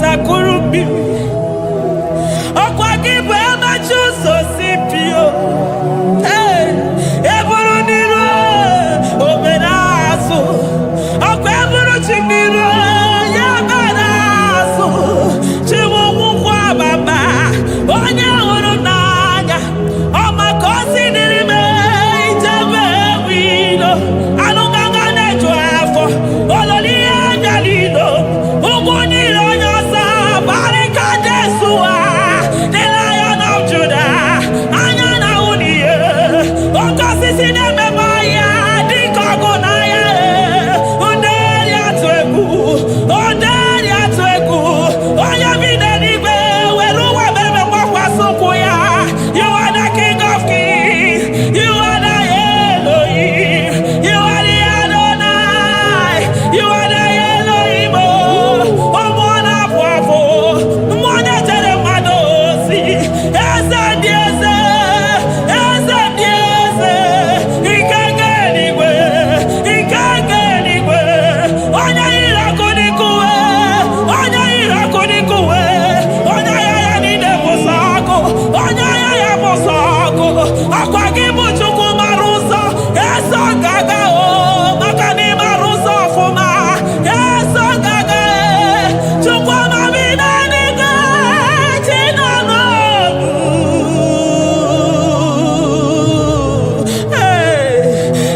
atakurubi okwa gibu amachu so sipio eburu niru oberasu okwa eburu chiniru ya barasu chimu kwa baba onye huru n'anya ọmakosi diri me ijebe wido anụgaga na-eju afọ ololi ya galilo ụgbọ niile onye ọsọ barika Jesua the Lion of Judah anya na uniye oke osisi na-ememe ya dịka ọgụ na ya nderi atụ egwu onderi atụ egwu onye bi n'eluigwe were ụwa meme gbakwasị ụkwụ ya. You are the King of Kings, you are the Elohim, you are the Adonai, you are the Elohim. Omwana pwafo, mwana tere madosi, eze dieze, ikenge eluigwe, onye ire ọkụ n'ikuwe, onye ire ọkụ n'ikuwe, onye agha ya niile bụsọ ọkụ, onye agha ya bụsọ ọkụ, ọkwa gị bụ Chukwu mara ụzọ, eso gaga o, maka na ị mara ụzọ ọfụma, eso gaga Chukwu amami na n'igwe, chi nọ n'ọnụ.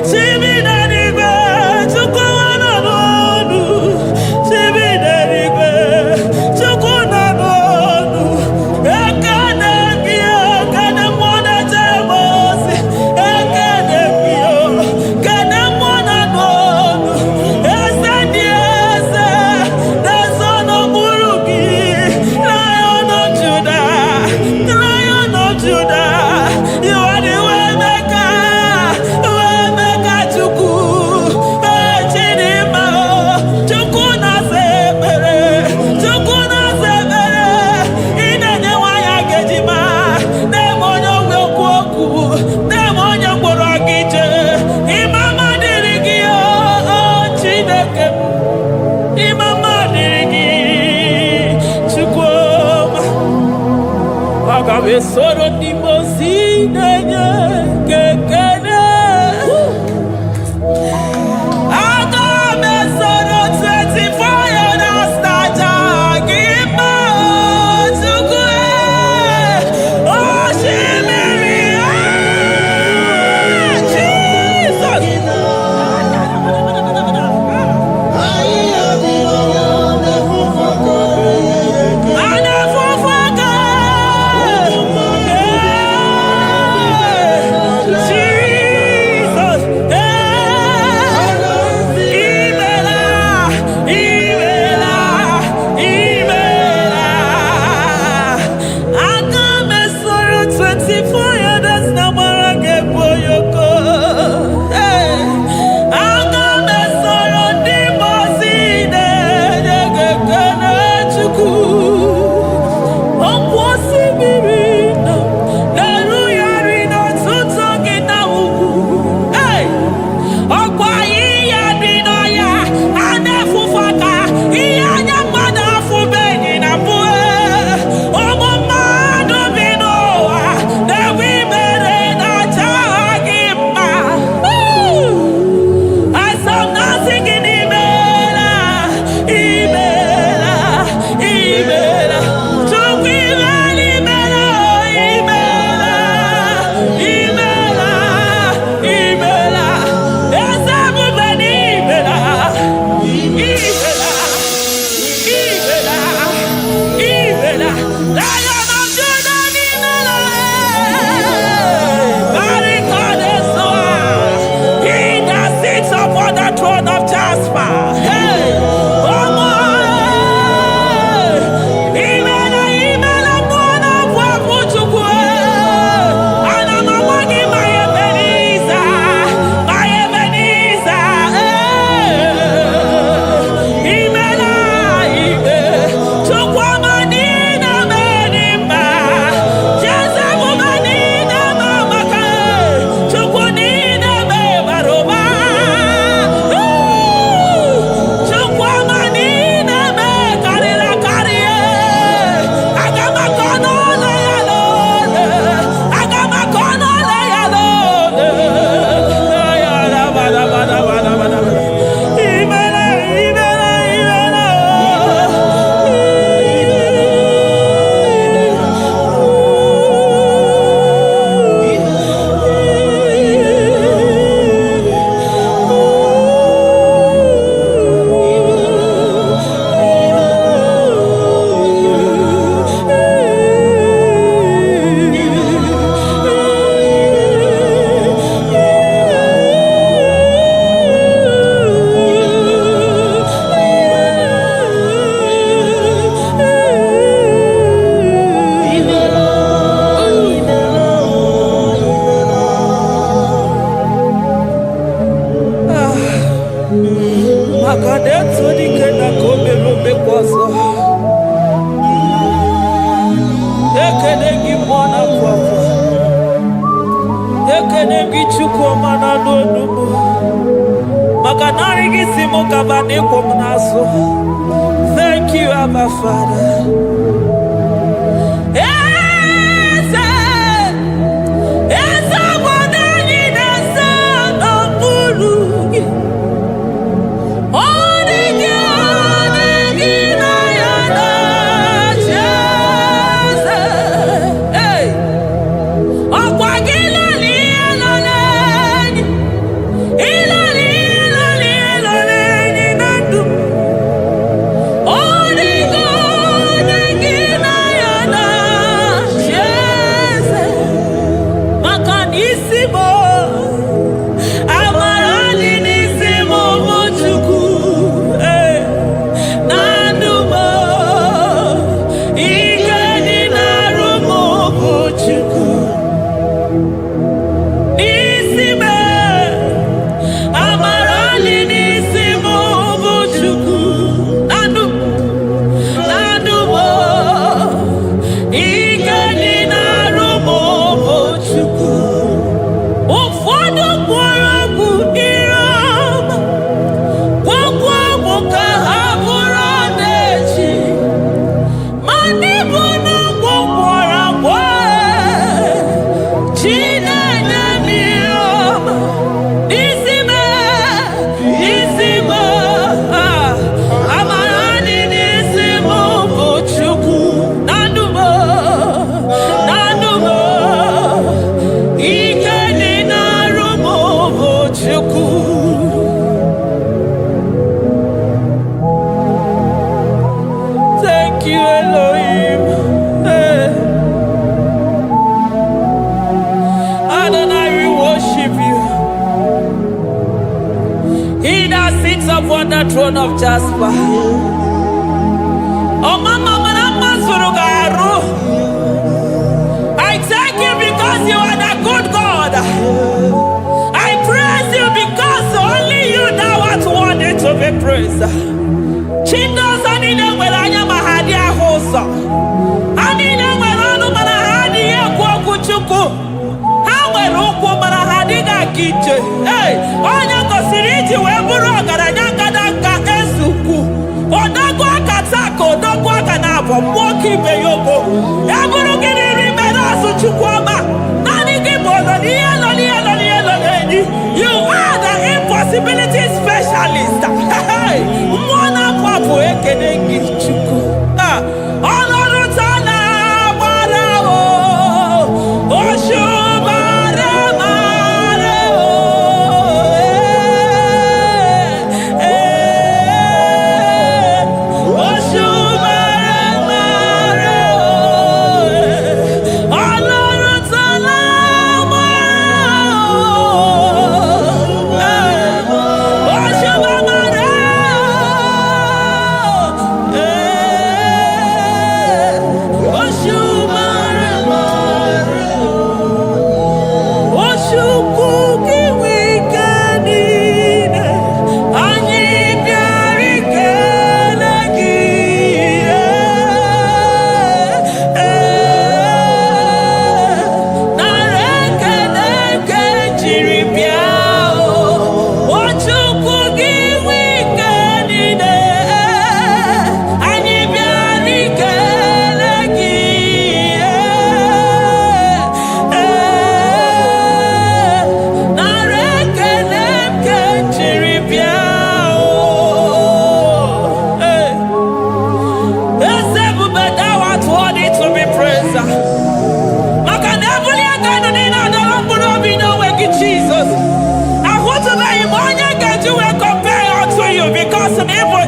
Chi bi n'eluigwe, Chukwu nọ n'ọnụ, chi bi n'eluigwe, Chukwu nọ n'ọnụ. Ekene gị, ekene mmụọ na-echere m ozi, ekene gị, ekene mmụọ nọ n'ọnụ. Eze ndị eze, na-eso n'okpuru gị, Lion of Judah, Lion of Judah, you are the way maker, Chukwu, Chidimma, Chukwu na-asa ekpere, Chukwu na-asa ekpere, ị na-enye nwanyị agejima, na-eme onye ogwe okwu okwu, na-eme onye mkpọrọ gị jee, ịmama dịrị gị Chineke m, ịmama dịrị gị Chukwu ọma. Aga m esoro ndị mozi na-enye gị ekele. Aga m esoro 24 elders na-aja gị mma Chukwu osimiri Jesus. Ana fufu aka Thank you, Abba Father. Upon the throne of Jasper. Oh, Mama, I thank you because you are the good God. I praise you because only you now are worthy to be praised. Chindos anile welanya mahadi ahosa. Anile welanu mahadi ekwo kuchuku. Hawe roku mahadi ga kije. Hey, onya kosiriji weburu ogaranya kadanga esuku. Odagwa katako, odagwa kanabo, mwoki beyobo. Eburu gini rimena suchukwama. Nani gibono you are the impossibility specialist. Hey, mwana papu ekene gichuku. Olorun tana barao. Oshubare mareo. Oshubare mareo. Olorun tana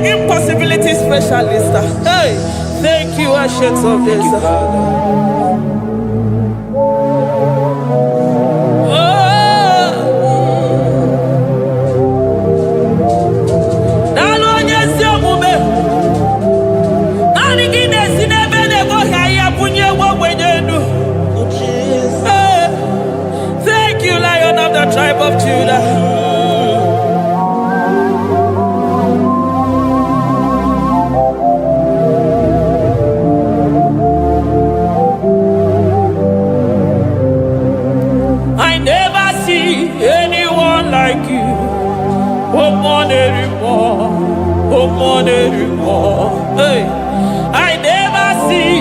impossibility specialist. Hey, thank you, Ancient of Days. Thank you, Lion of the tribe of Judah. see anyone like you. Oh, more anymore. Oh, more anymore. Hey, I never see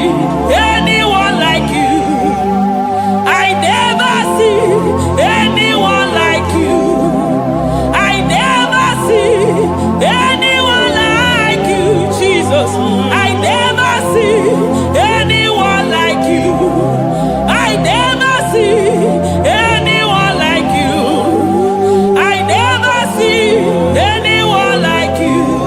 anyone like you. I never see anyone like you. I never see anyone like you, Jesus. I never see anyone like you. I never see anyone like you. I never see anyone like you.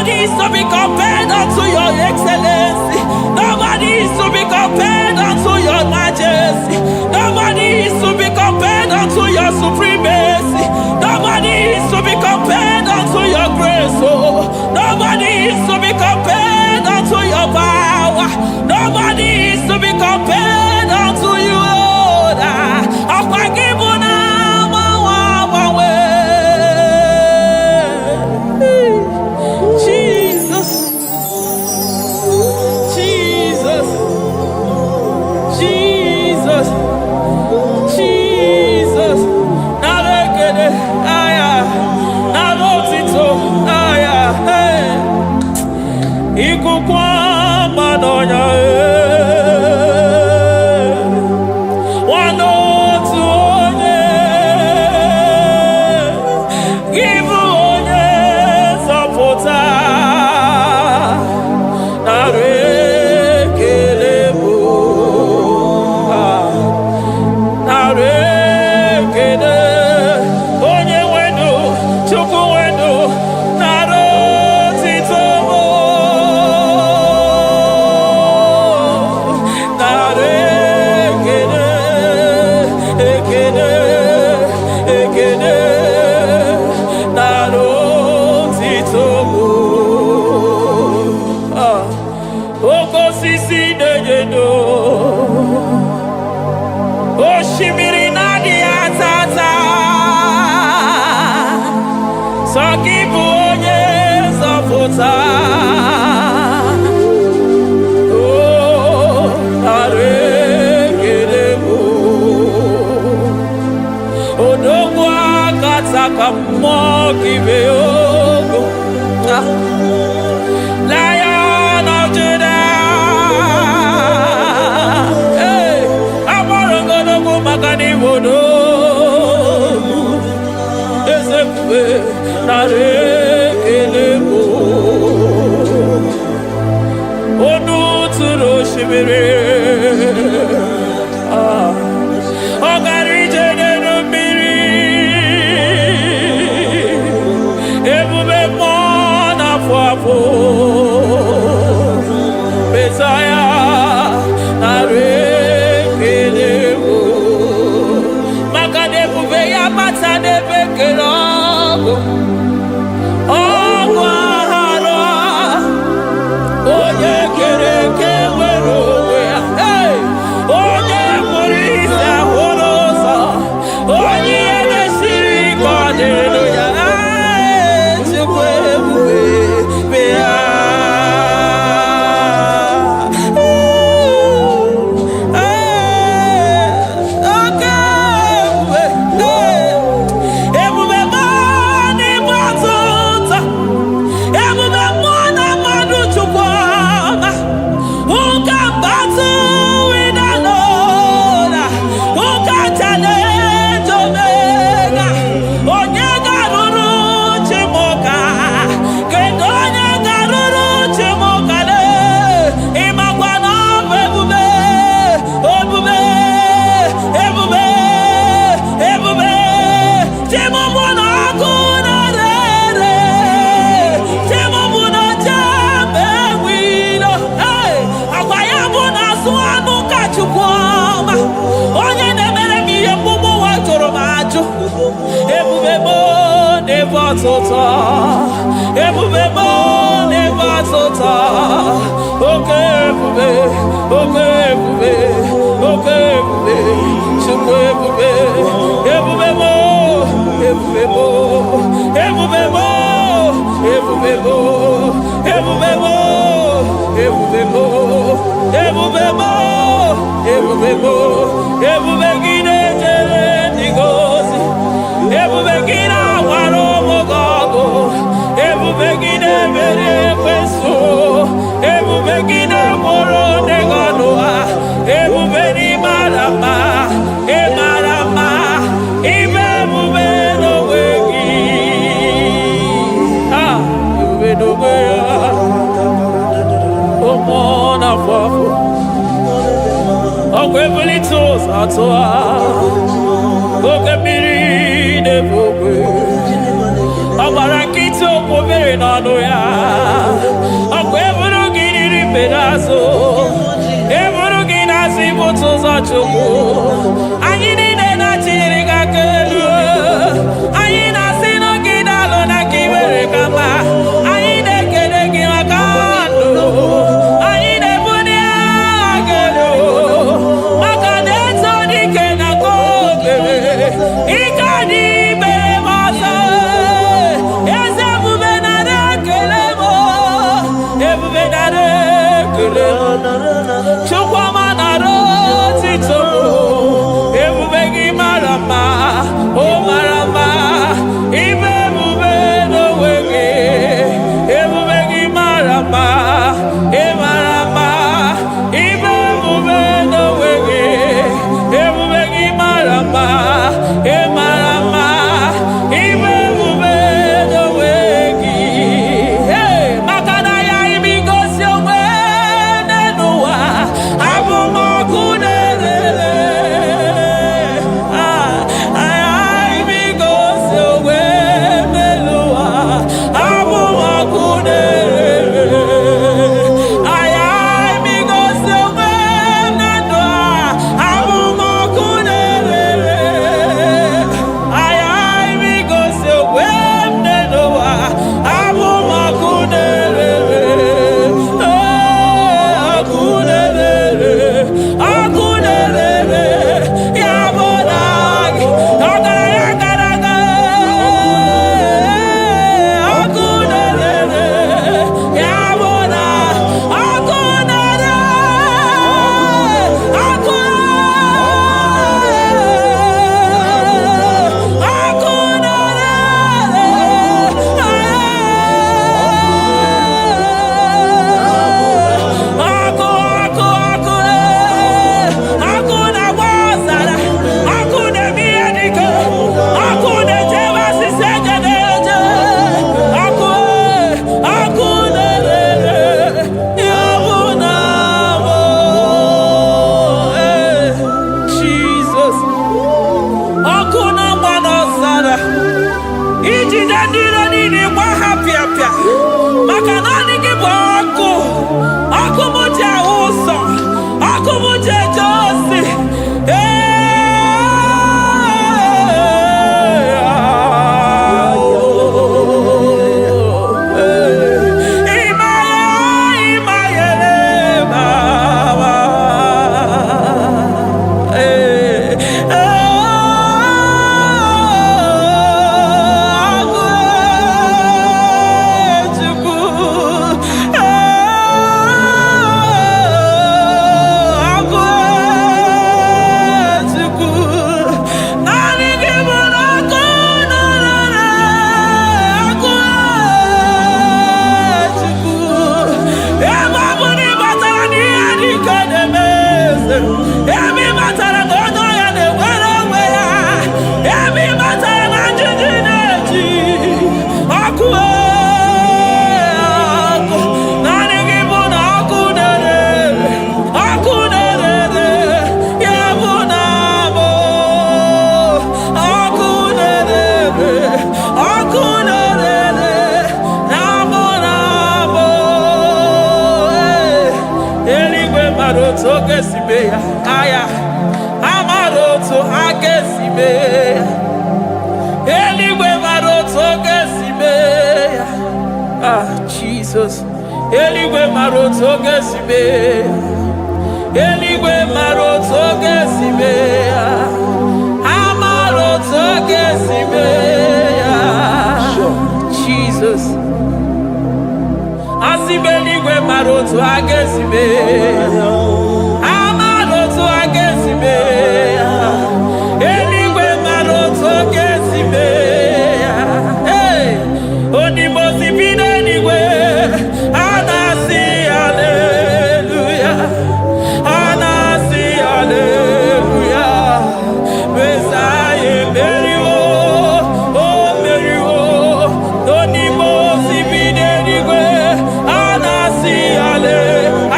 Nobody is to be compared unto your excellency. Nobody is to be compared unto your majesty. Nobody is to be compared unto your supremacy. Nobody is to be compared unto your grace. Oh, nobody is to be compared unto your power. Nobody is to be compared unto you, Lord. Jesus, Jesus, Jesus, Jesus. Nalekede, aya, nalotito, aya, hey. Ikukwa madonya, Lion of Judah, hey, Amarongo Magani Wodo, Ezekiel, Narekelebo, Onu Turo Shibiri, Ogari Jene Miri, Ebube Mona Fwapo, Messiah, Narekelebo, Makadebu Beya Mata de Bekelogo, Ogwahara, Oye Kereke Werowe, hey, Oye Murisa Horosa, Oye Nesiri Hallelujah, ọgbara nkịtị okwu mere n'ọnụ ya ọkwa eburu gị riri mbere azụ eburu gị na-asị bụtụ ụzọ Chukwu anyị niile na-achịrị gị aka elu anyị na-asị n'oge na-alụ na ka i mere ka mma anyị na-ekele gị maka ndụ anyị na-ebuli agha elu maka na eto dike na ka o mere ike anyị mere m ọzọ eze ebube nara ekele m ebube nara ekele m Chukwuma nara otito m ebube gị mara mma o mara mma ibe ebube n'onwe gị ebube gị mara mma ị mara mma ibe ebube n'onwe gị ebube gị mara mma ị mara mma ibe ebube n'onwe gị maka na ya ibigosi onwe n'ụwa abụ m ọkụ na-erere ibigosi onwe n'ụwa abụ m ọkụ na-erere ibigosi onwe na ndụ abụ m ọkụ na-erere ibigosi onwe n'ụwa abụ m ọkụ na-erere ọkụ na-erere ọkụ na-erere ya bụ na gị ọgaranya gara aga ọkụ na-erere ya bụ na ọkụ na-erere ọkụ ọkụ na-agba ọzara ọkụ na-eme ihe dike ọkụ na-ejebe asịsị eje na-eje ọkụ na-erere ya bụ na bụ Jizọs ọkụ na-agba n'ọzara ijide ndị iro niile gba ha pịapịa maka na ọ dị gị bụ ọkụ m ji ahụ ụzọ ọkụ m ji eje ozi ebe matara na onye ọya na-enwere onwe ya ebe matara na njiji na-eji ọkụ ọkụ naanị gị bụ na ọkụ na-erere ya bụ na bụ ọkụ na-erere ọkụ na-erere na bụ na bụ eluigwe mara otu oge si mee ya aya amara otu aka esi mee ya eluigwe mara otu oge si mee ya Jizọs eluigwe mara otu oge si mee ya eluigwe mara otu oge si mee ya amara otu oge si mee ya Jizọs asị m eluigwe mara otu aka esi mee ya amara otu aka esi mee ya eluigwe mara otu aka esi mee ya onimosi bi n'eluigwe a na-asị haleluya a na-asị haleluya Mesaya emeriwo o meriwo onimosi bi n'eluigwe a na-asị haleluya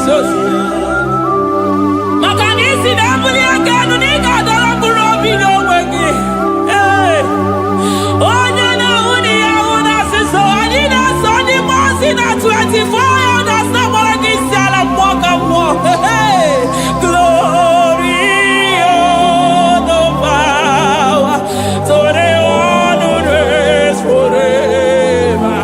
Jesus. Makanisi na mbuli akenu ni kadara burobi no wegi. Onye na uni ya una siso ani na soni mosi na 24 elders na mwagi siala mwaka mwo. Glory, honor, power, to the one who reigns forever.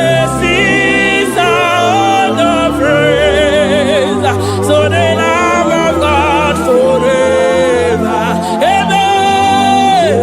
Blessings are the praise, so the Lamb of God forever. Amen.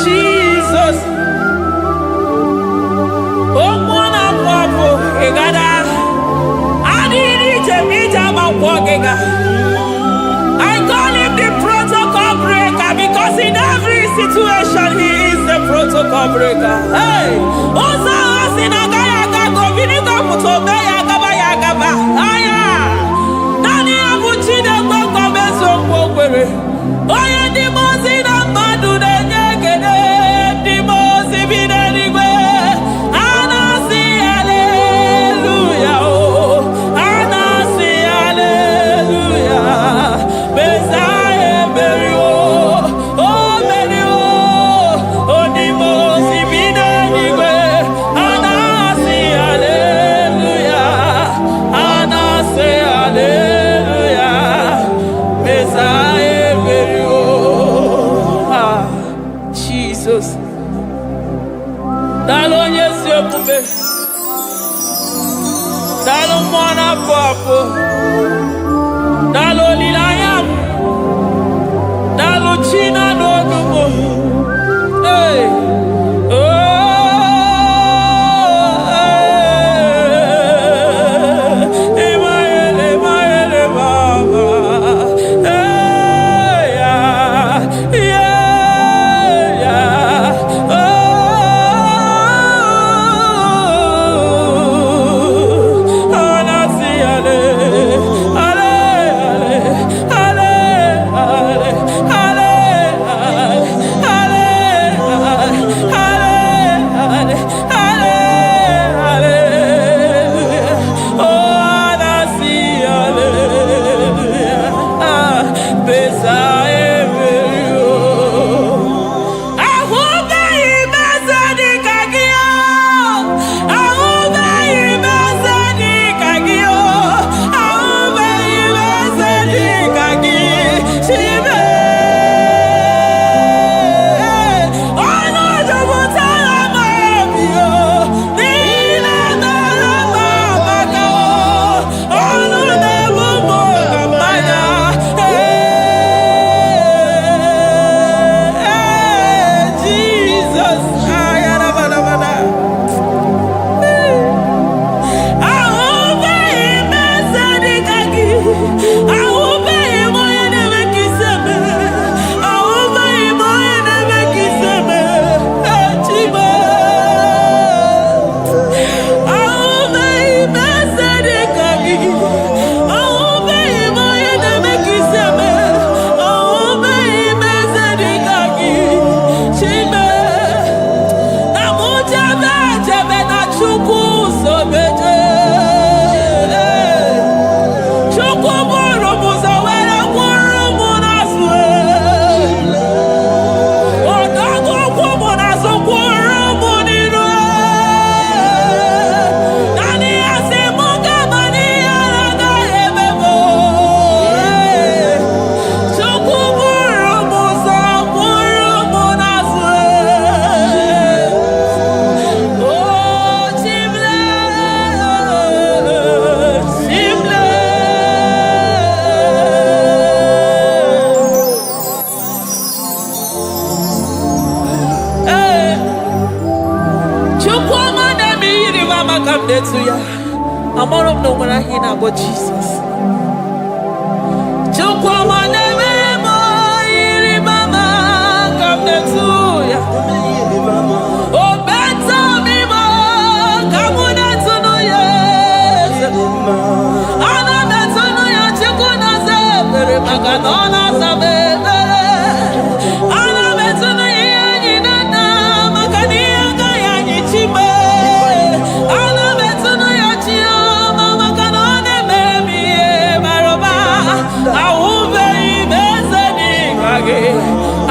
Jesus. Oh, mwana kwapo egada. Adiri jemija makwogega. I call him the protocol breaker because in every situation he is the protocol breaker. Hey, osa osinagaya gago vinigo mutobe yagaba yagaba. Aya, nani abuchide kwakwa meso mwokwere. Oye di mozi na madu denyegede. Di mozi bidenigwe. Anasi hallelujah. Oh, anasi hallelujah. Besaye berio. Oh berio. Oh di mozi bidenigwe. Anasi hallelujah. Anasi hallelujah. Besaye berio. Ah, Jesus. Dalo nyesi okube. Dalo mwana papo. Dalo lilayam. Dalo china nogumo. Hey. Oh. Emaele baba. Hey. Yeah. Oh. Anasi ale. to ya. I'm all of no when I hear about Jesus. Chukwama neme mo iri mama come to ya. Oh better me mo come to no yes. Ana better no ya chukuna se pere maganona sabe. Ana better no ya ni na magania ga ya ni chibe. Ana better no ya chia mama kanone baby maroba. Ahube ibezani kage.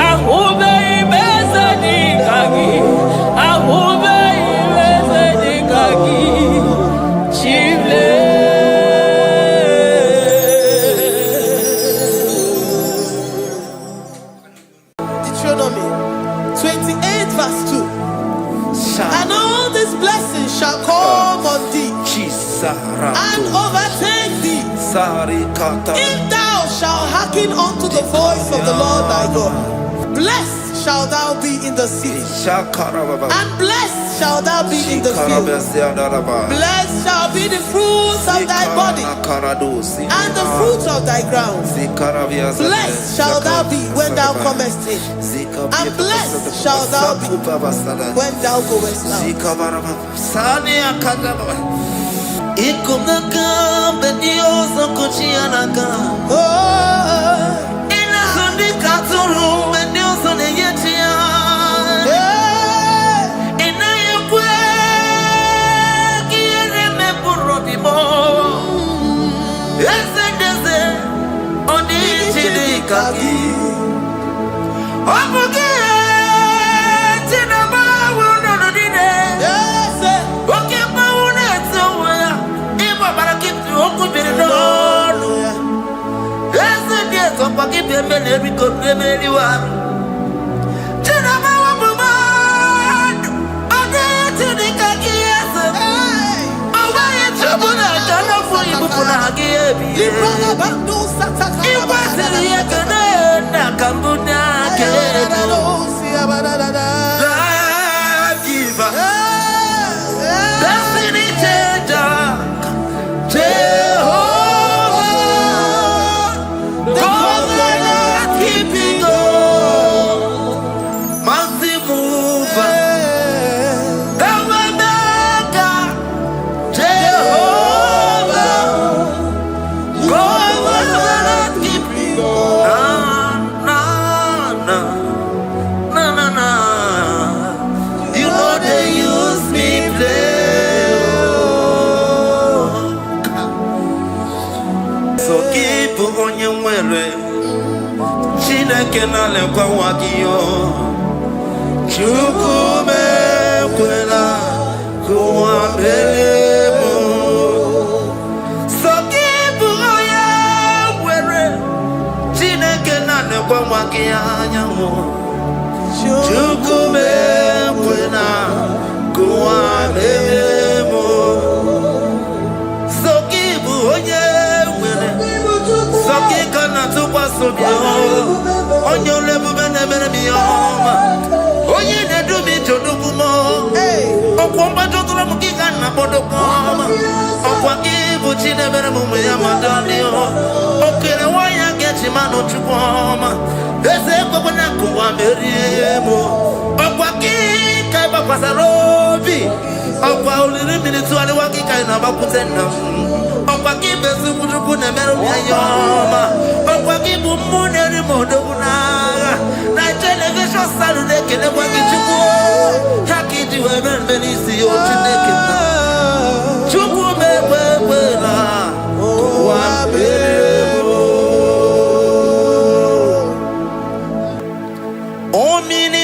Ahube ibezani kage. Ahube ibezani kage. Chile. Deuteronomy 28 verse 2. And all these blessings shall come on thee and overtake thee if thou shalt hearken unto the voice of the Lord thy God. Blessed shalt thou be in the city, and blessed shalt thou be in the field. Blessed shall be the fruits of thy body, and the fruits of thy ground. Blessed shalt thou be when thou comest in, and blessed shalt thou be when thou goest out.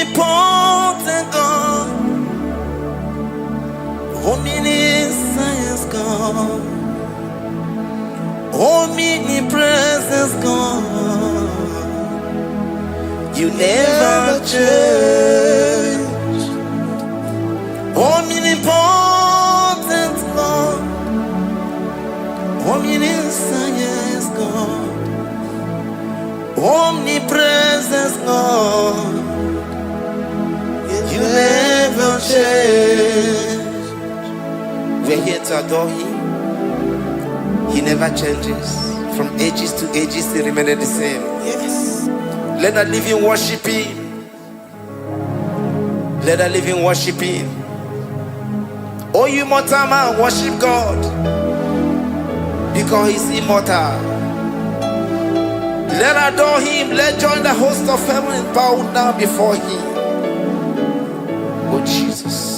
Omnipotent God, omniscience God, omnipresence God, you never change. Omnipotent God, omniscience God, omnipresence God, you never change. When here to adore him. He never changes. From ages to ages, he remains the same. Yes. Let the living worship him. Let the living worship him. Oh, you mortal man, worship God, because he's immortal. Let adore him. Let join the host of heaven and bow down before him. Oh, Jesus.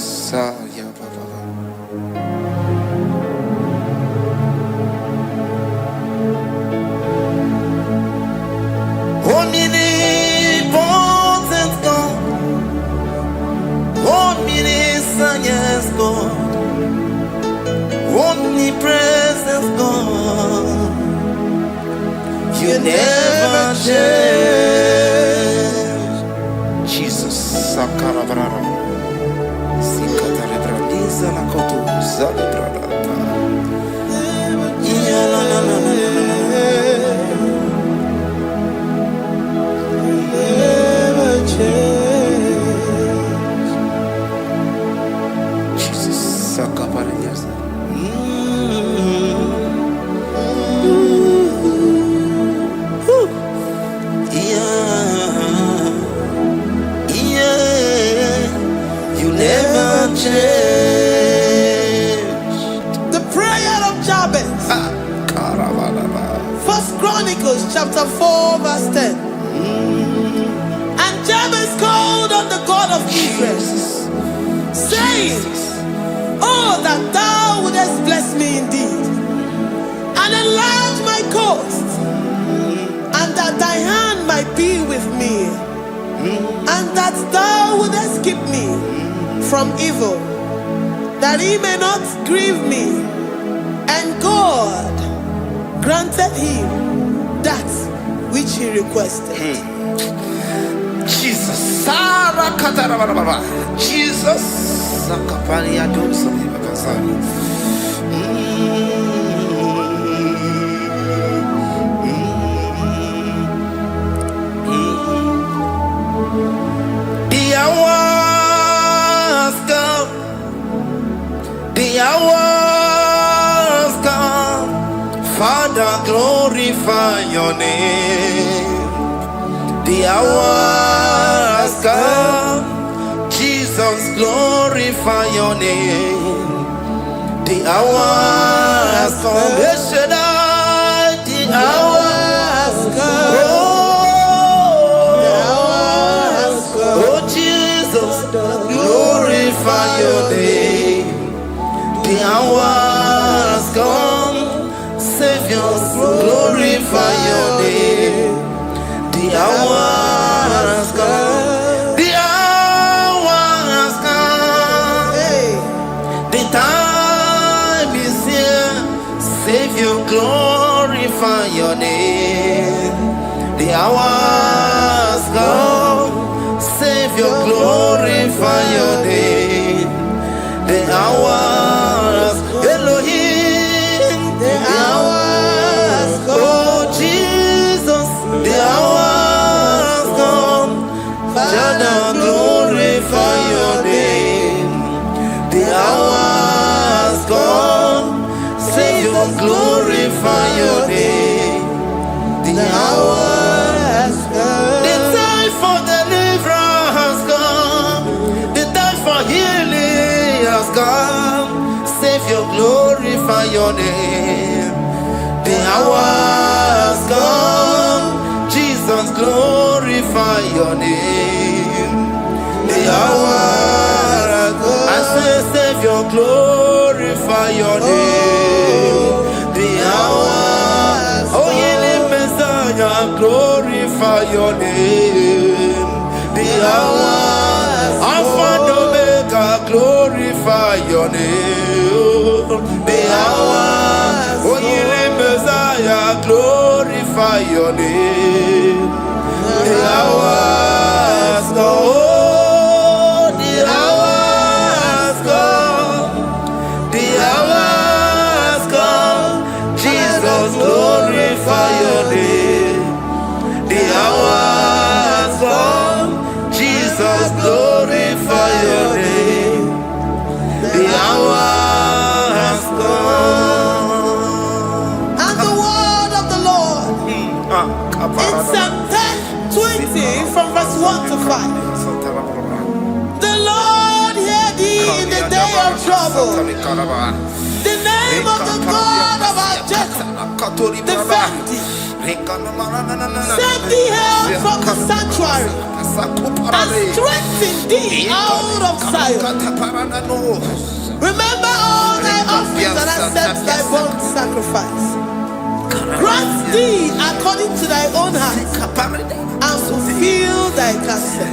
Omnipotent God, omniscient God, omnipresent God, you never change. Jesus, Sakarabrara, Sikataribradiza Nakotu, Zalibrada, Jesus, Sakaparias. You never change. The prayer of Jabez. First Chronicles chapter 4 verse 10. And Jabez called on the God of Israel, saying, oh, that thou wouldest bless me indeed, and enlarge my coast, and that thy hand might be with me, and that thou wouldest keep me from evil, that he may not grieve me. And God granted him that which he requested. Jesus, Sarah Katarababa, Jesus, Sakaparia Dosa, the hours come, the hours come, Father, glorify your name. The hours come, Jesus, glorify your name. The hours come, Yeshua, the hours come. Oh, Jesus, glorify your name. The hours come, Savior, glorify your name. The hours come, the hours come, the time is here, Savior, glorify your name. The hours come, Savior, glorify your name. The hours, Elohim, the hours, oh Jesus, the hours come, Father, glorify your name. The hours come, Savior, glorify your name. The hours come, the time for deliverance has come, the time for healing has come, Savior, glorify your name. The hours come, Jesus, glorify your name. The hours come, I say, Savior, glorify your name. The hours, oh, healing Messiah, glorify your name. The hours, Alpha and Omega, glorify your name. The hours, oh, healing Messiah, glorify your name. The hours come, oh, the hours come, the hours come, Jesus, glorify your name. The hours come, Jesus, glorify your name. The hours 1 to 5. The Lord hear thee in the day of trouble. The name of the God of our Jacob defend thee. Send thee help from the sanctuary and strengthen thee out of Zion. Remember all thy offerings and accept thy burnt sacrifice. Grant thee according to thy own heart and fulfill thy counsel.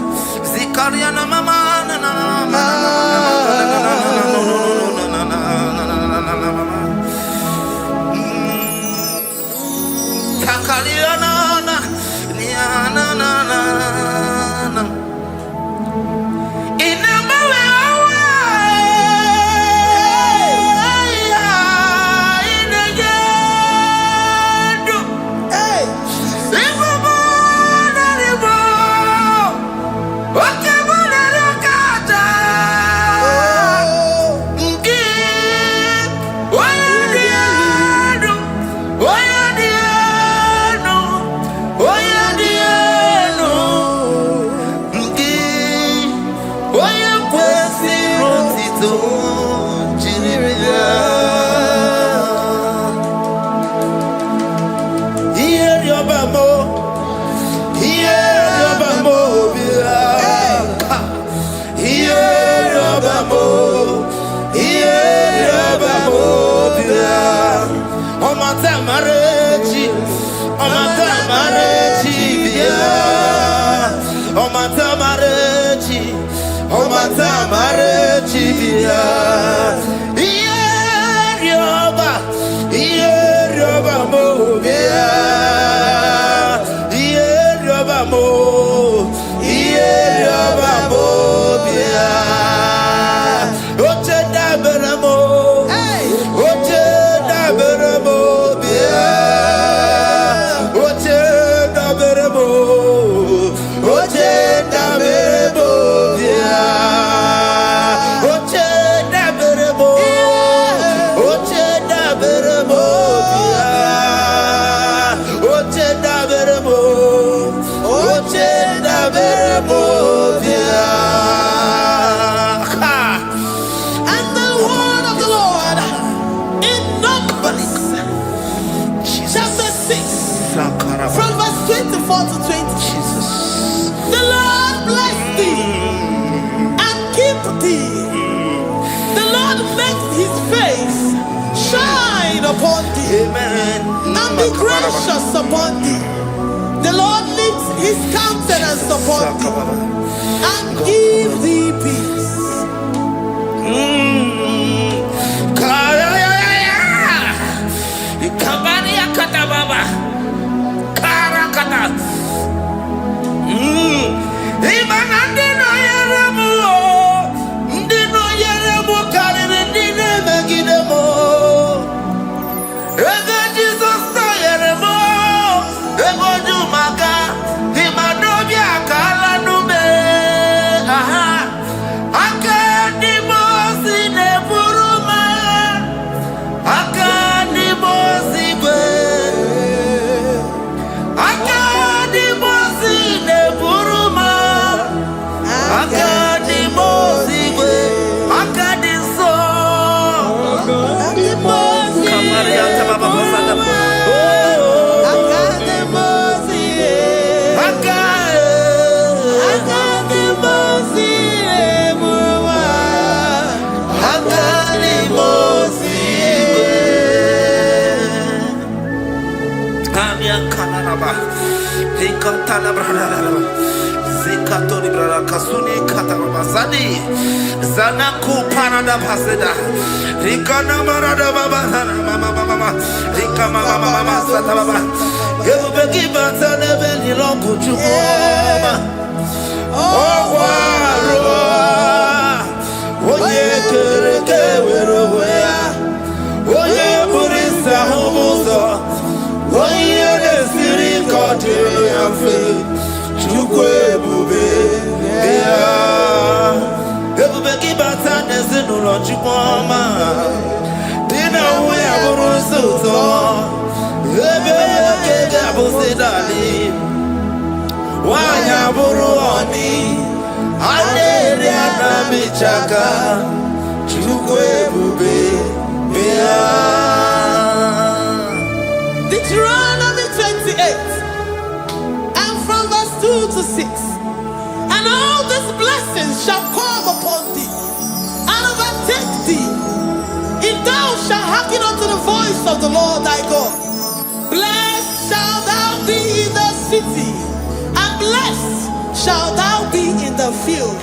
And be gracious upon thee. The Lord lifts his countenance upon thee and give thee peace. Zanaku Panada Paseda Rikana Marada Baba Mama Rika Mama Satababa Yubeki Batana Beni Loku Chuma Oye Kereke Weroya Oye Burisa Homosa Oye Siri Kote Yafe Chukwe Bube Everybody batana zinuro chukoma Dina we aburusuto Ebe kega busidali wanya buruoni adere anamichaka chukwe bube bia. Deuteronomy 28 and from verse 2 to 6. And all these blessings shall come upon thee and overtake thee, if thou shalt hearken unto the voice of the Lord thy God. Blessed shalt thou be in the city, and blessed shalt thou be in the field.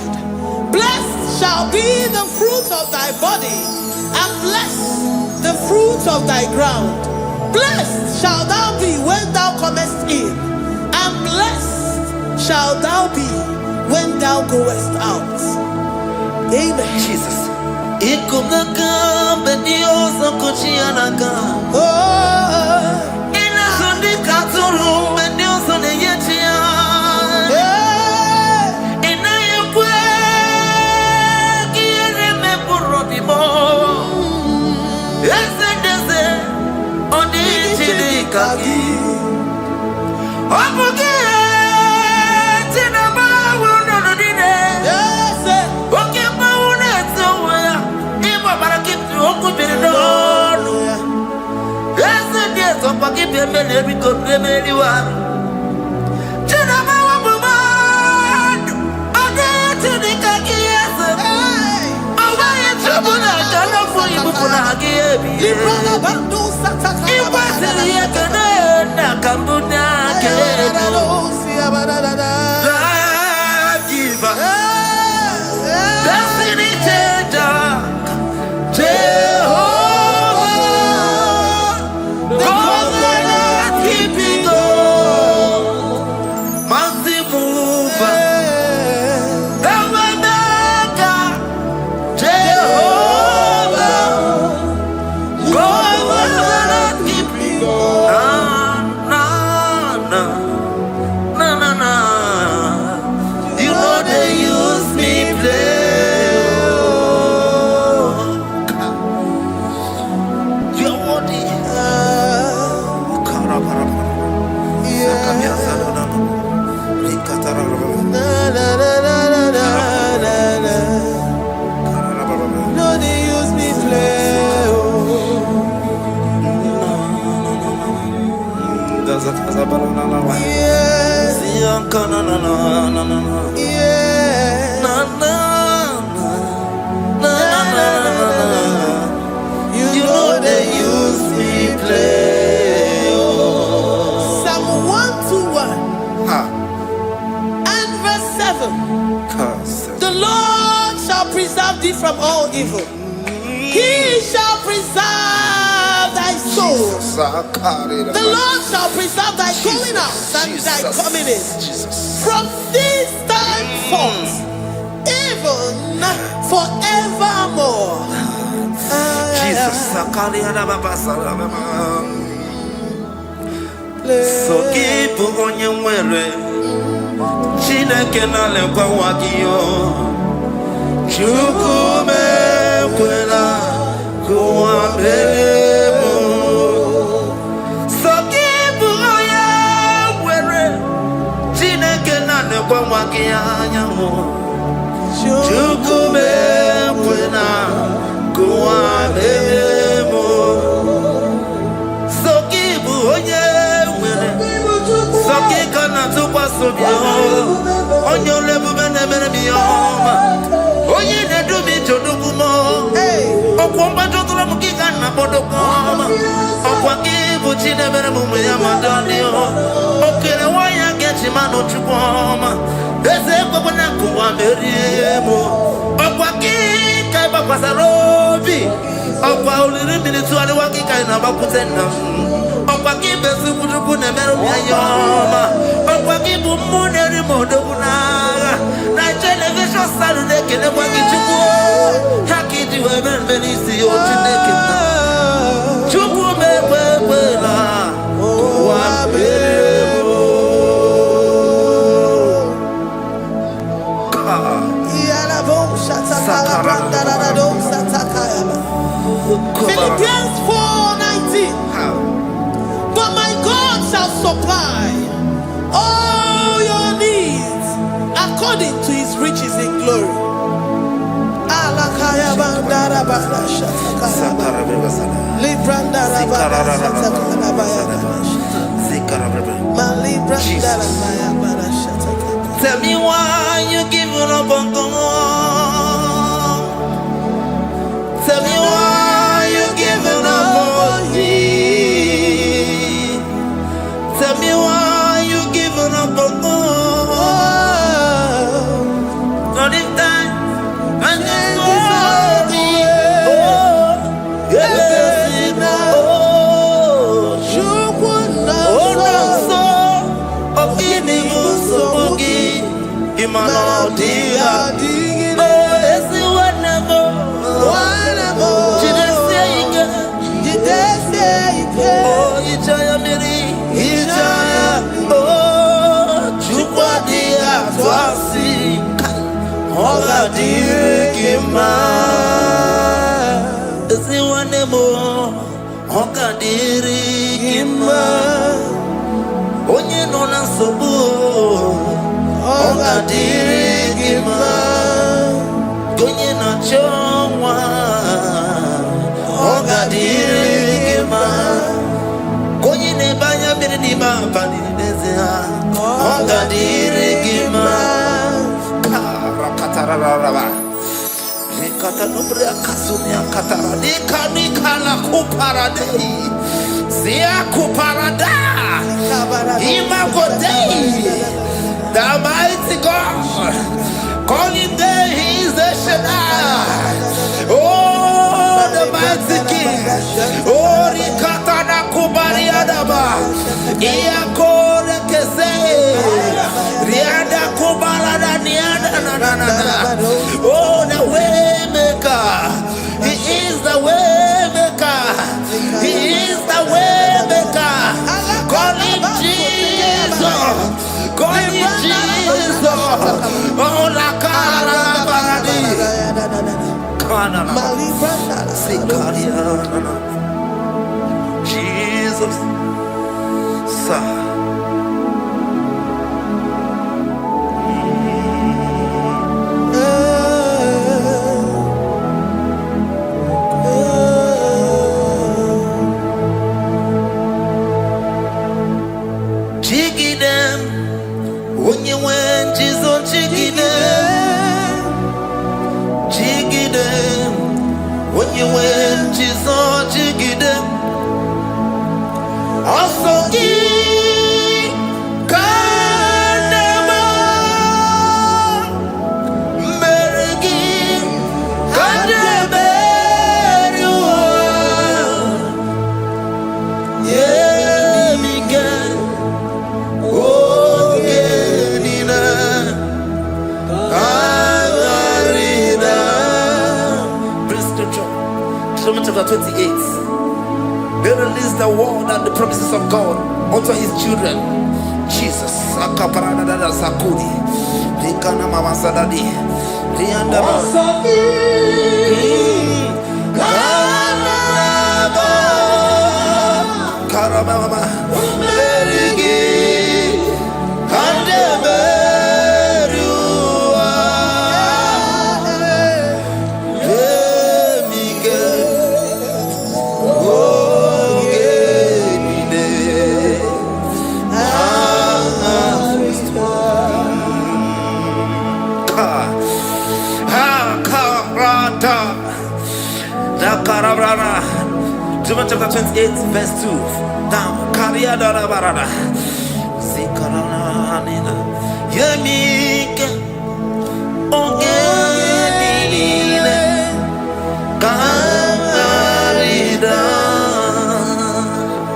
Blessed shall be the fruit of thy body, and blessed the fruit of thy ground. Blessed shalt thou be when thou comest in, and blessed shalt thou be when thou goest out. Amen. Jesus. Ikumaka bediosa kuchianaka. Oh, Ina sundi katuru bediosa neyetia. Ina yekwe kiere me burodimo. Ese deze odi chidi kagi. Obuge tina bawu no dine. yes, Oke bawu na tsoya. Iba barakitu okubiri no. Ese deze opaki pemele biko pemeli wa. Tina bawu bumadu. Ode chidi kagi ese. Owa yechubuna kana furi bukuna hagi ebi. Ibrana bandu sataka. Iba siri yekene na kambuna kedo. Giver, destiny changer, Jehovah, covenant keeping God, mighty mover, the maker, Jehovah, covenant keeping God. Na. You know they use me play. You're worthy. No, they use me play. Yes, You know they use me play. Psalm 121 and verse 7. The Lord shall preserve thee from all evil. He shall preserve thy soul. The Lord shall preserve thy going out and thy coming in. From this time forth, even forevermore. So keep on your way. Chineke na lekwa wakio. Chukume kwela kuwa mbelemo. So keep on your way. Chineke na lekwa wakia mo. Chukume kwela kuwa mbelemo. So keep on your way. So keep on tukwa sobio. Onyo lebu bene bene miyoma. Oye ne du mi jodugu mo. Okwamba jotula mukika na bodokoma. Okwakibu chine bene mumu ya madani o. Okere waya gechi mano chukoma. Eze kwa na kuwa meriemo. Okwakika iba kwa sarobi. Okwa uliri militu ali wakika inabakutenda. Okwakibe sibudugu ne meru miyoma. Okwakibu muneri modogunaga. Na television salude kele wakichuku. Hakiti webe melisi ochineke. Chuku mebebela. Wabemo. Philippians 4:19. But my God shall supply all your needs according to his riches in glory. Alakaya bandara bada shatakara. Librandara bada shatakara baya. Malibrandara baya shatakara. Tell me why you giving up on God. Tell me why you giving up on me. Tell me why you giving up on God. Not in time and then sorry. Oh, yeah. Onye no na nsogbu Oga dịrị gị mma Onye na-achọ nwa Oga dịrị gị mma Onye na-ebe anya mmiri n'ime abalị n'eze ha Oga dịrị gị mma Rakatarararaba Rekata nubre akasuni akatara Nika la kuparadei Zia kuparada Imagodei The mighty God, calling there, He is the Shaddai. Oh, the mighty King. Oh, Rikatana Kubariadaba. Iakore Kese. Riada Kubarada Niana. Oh, the way maker. He is the way maker. He is the way maker. Call him Jesus. Call him Jesus. Oh, la cara baradi. Kana. Jesus. Sir. Chapter 28. They release the word and the promises of God unto his children. Jesus. Sakudi. Rikana mama sadadi. Rianda Karababa. John chapter 28, verse 2. Down. Kariada barada. Zikarana nina. Yemika. Ongenile. Karida.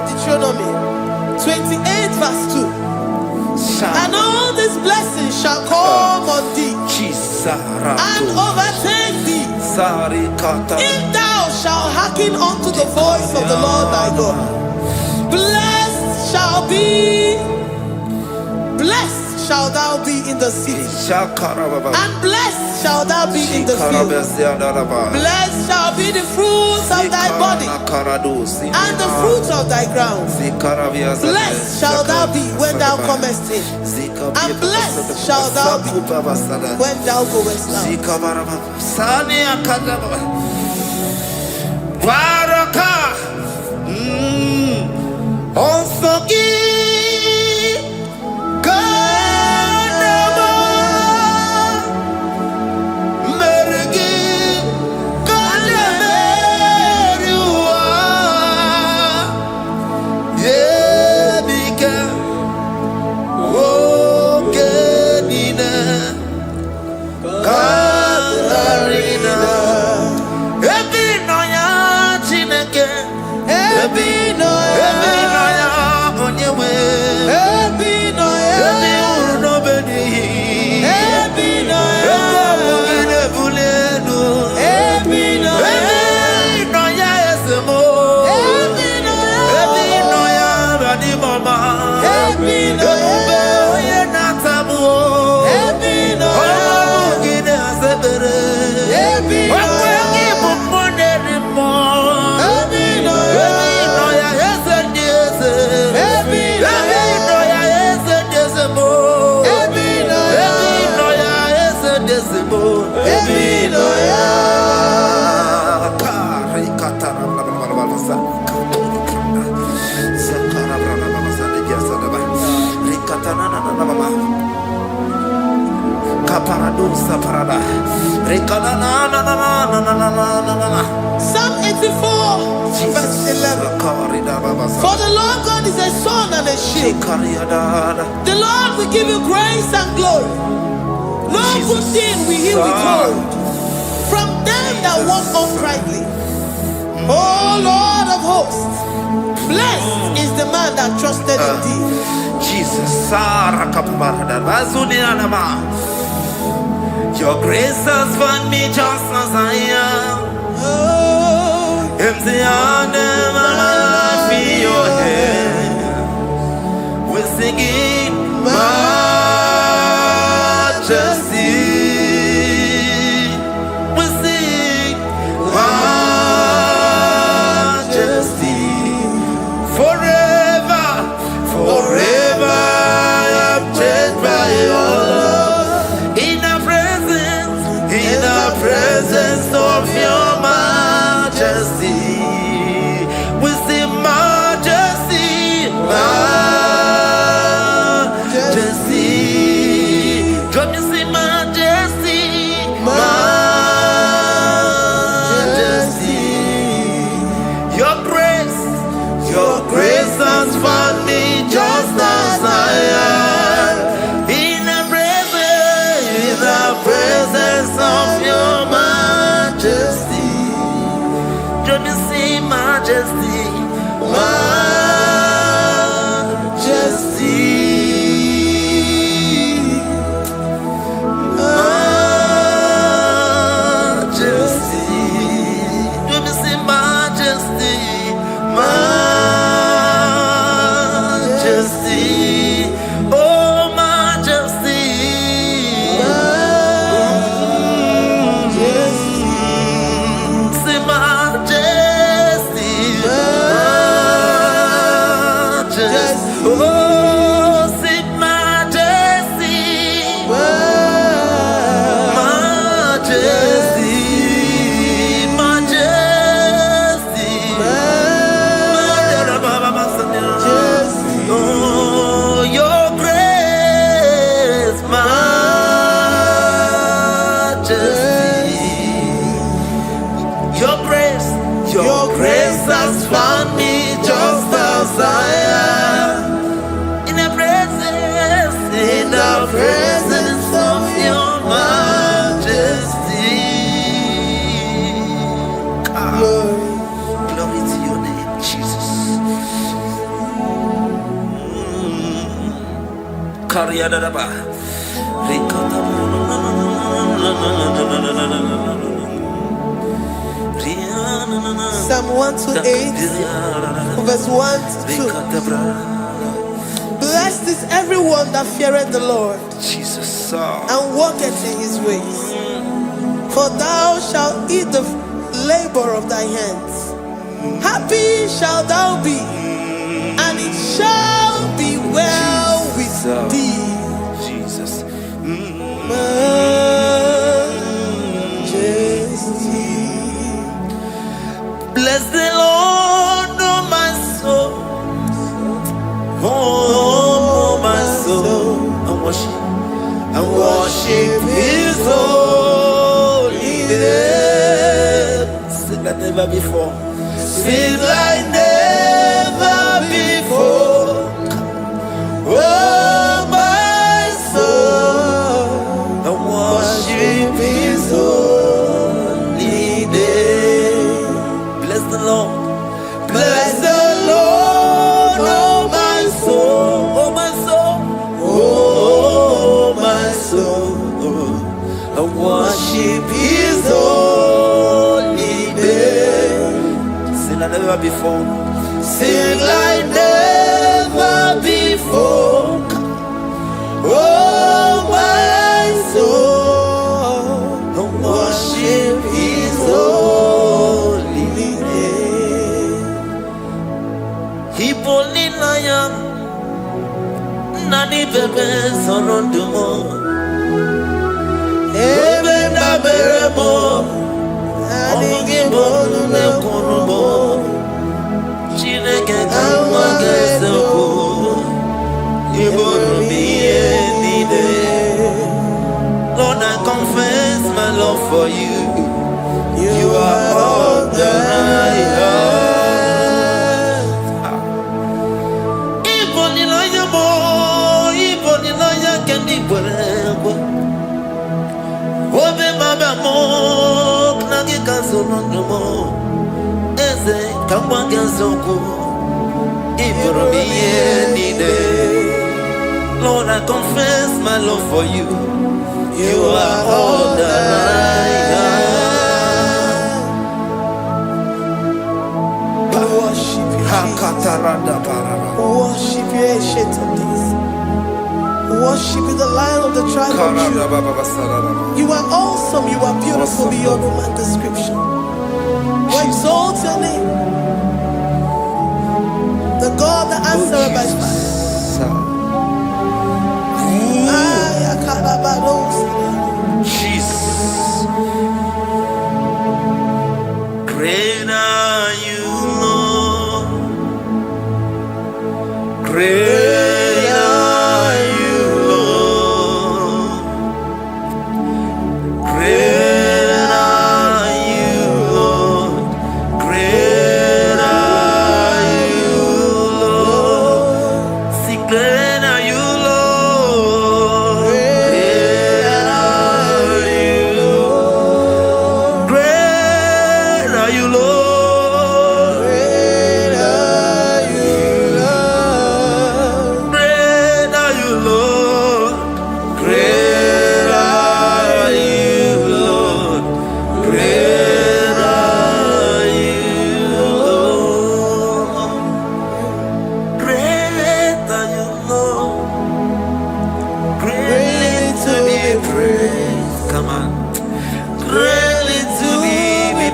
Deuteronomy 28, verse 2. And all these blessings shall come on thee and overtake thee if thou shalt hearken unto the voice of the Lord thy Blessed shall shall thou be in the city, and blessed shall thou be in the field. Blessed shall be the fruits of thy body, and the fruits of thy ground. Blessed shall thou be when thou comest in, and blessed shall thou be when thou goest out. Psalm 84, verse 11. For the Lord God is a sun and a shield. The Lord will give you grace and glory. No good thing will he withhold from them that walk uprightly. O Lord of hosts, blessed is the man that trusted in thee. Jesus, your grace has found me just as I am. Empty handed, I feel your hand. We're singing majesty. We sing majesty. Forever, forever I'm changed by your love. In the presence of your majesty, we see majesty, majesty. Come you see majesty, majesty. Your grace has found me just as I am. In the presence of your majesty, let me see majesty, majesty, majesty. Let me see majesty, majesty. Oh, majesty. Your grace has found me just as I am. In the presence of your majesty. Glory to your name, Jesus. Psalm 128, verse 1 to 2. Blessed is everyone everyone that feareth the Lord Jesus. and walketh in his ways. For thou shalt eat the labor of thy hands. Happy shalt thou be, and it shall be well with thee. Jesus. Majesty. Bless the Lord, oh my soul. Oh, my soul. And worship his holy name. Sing like never before. Sing like never before. Oh, my soul. And worship his holy name. Bless the Lord. Bless the Lord, oh my soul, oh my soul, oh my soul, and worship his holy name. Sing like never before. Sing like never before. Oh my soul, and worship his holy name. Hipoli nayam nani bebe sorondumo ebe na beremo omugi bolu ne kunumo chineke kanwa gesoko ibolu miye nide. Lord, I confess my love for you. You are all that I have. Obe mama mo knagi kazono mo eze kangwa gazoko ibro miye nide. Lord, I confess my love for you. You are all that I have. Worship you, Jesus. Worship you, ancient of days. Worship you, the Lion of the tribe of Judah. You are awesome, you are beautiful beyond human description. We exalt your name, the God that answered by fire. Jesus. Great are you, Lord. Great are you, Lord. Great are you, Lord. Great are you, Lord. See, great are you, Lord. Great are you, Lord. Great are you, Lord. Great are you, Lord. Great are you, Lord. Great are you, Lord. Great are you, Lord. Great are you, Lord. Greatly to be praised. Come on. Greatly to be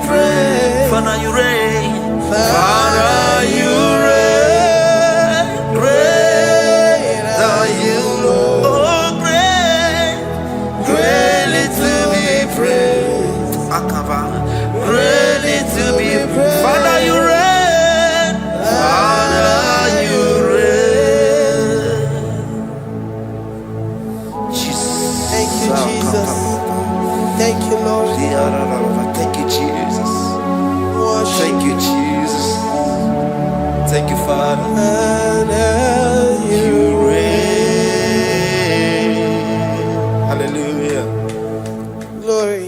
praised. Father, you reign. Father, you reign. Great are you, Lord. Oh, great. Greatly to be praised. Akava. Greatly to be praised. Father, you reign. Father, you reign. Jesus. Thank you, Jesus. Thank you, Lord. Thank you, Jesus. Worship Thank you, Jesus. Thank you, Father. You reign. Hallelujah. glory.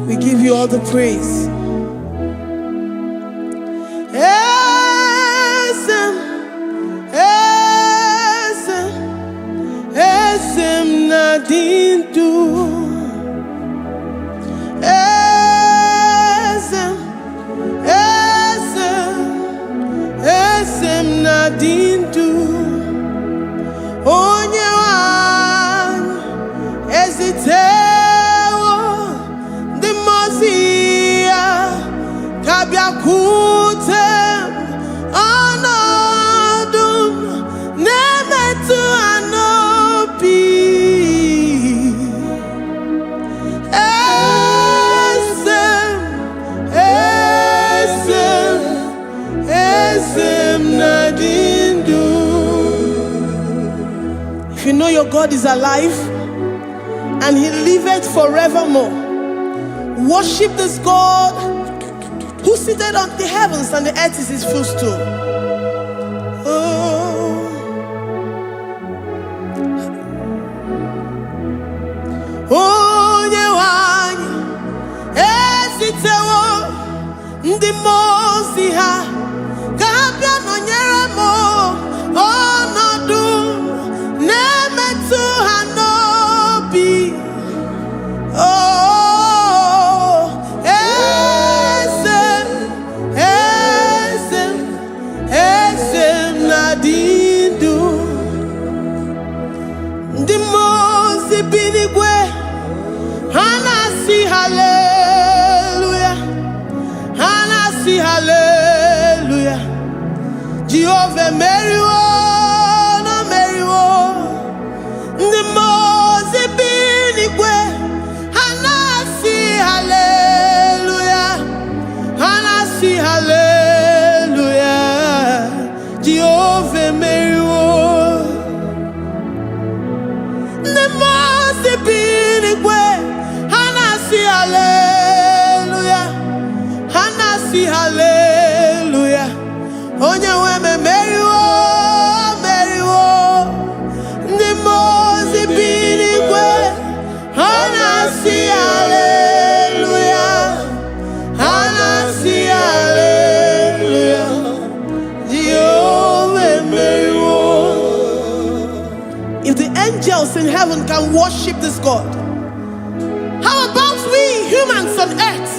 We give you all the praise. Esem, esem, esem nadindu. Esem, esem, esem nadindu. know your God is alive and he liveth forevermore. Worship this God who seated on the heavens and the earth is his footstool. Oh, Nyewani, esitewo ndi mozi ha kabia no nyeremo onodu nemetu hanobi. Oh, esem nadindu ndi mozi binigwe. Hanasi hallelujah, Hanasi hallelujah. Jehovah Mary no Mary the Mose binigwe. Hanasi hallelujah, Hanasi hallelujah. Jehovah Mary the Mose binigwe. Hallelujah, Hanasi hallelujah. Onye weme Mary the Mose binigwe. Hanasi hallelujah, Hanasi hallelujah. Jehovah Mary. If the angels in heaven can worship this God, how about we humans on earth?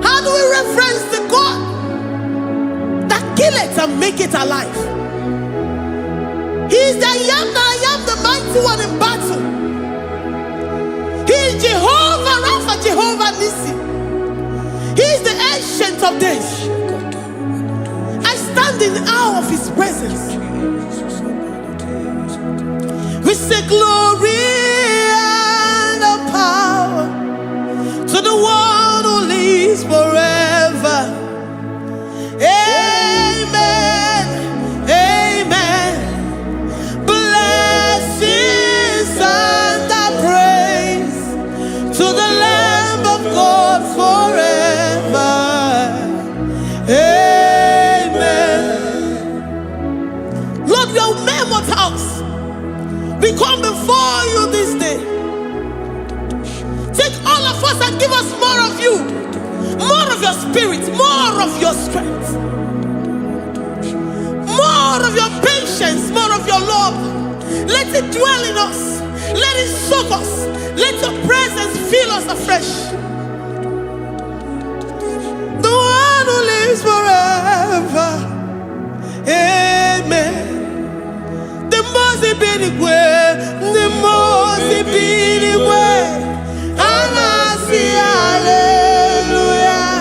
How do we reference the God that killeth and make it alive? He is the I am, the mighty one in battle. He is Jehovah Rapha, Jehovah Nissi. He is the ancient of days. I stand in awe of his presence. We say glory to the one who lives forever. Amen, amen. Blessings and praise to the Lamb of God forever. Amen. Lord, we are mere mortals. We come before you this day. Take all of us and give us more of you, more of your spirit, more of your strength, more of your patience, more of your love. Let it dwell in us. Let it soak us. Let your presence fill us afresh. The one who lives forever. Amen. The Mose binigwe, the Mose binigwe. Hanasi hallelujah,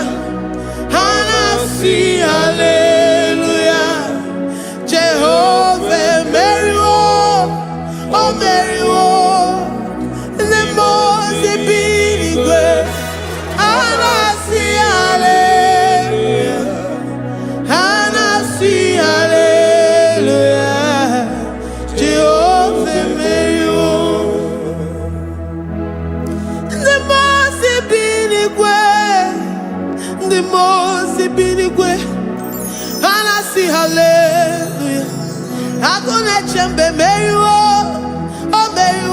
Hanasi hallelujah. Jehovah Mary oh Mary the Mose binigwe. Hanasi hallelujah, Hanasi hallelujah. Jehovah Mary the Mose binigwe. Hanasi hallelujah. Agone chembe Mary oh Mary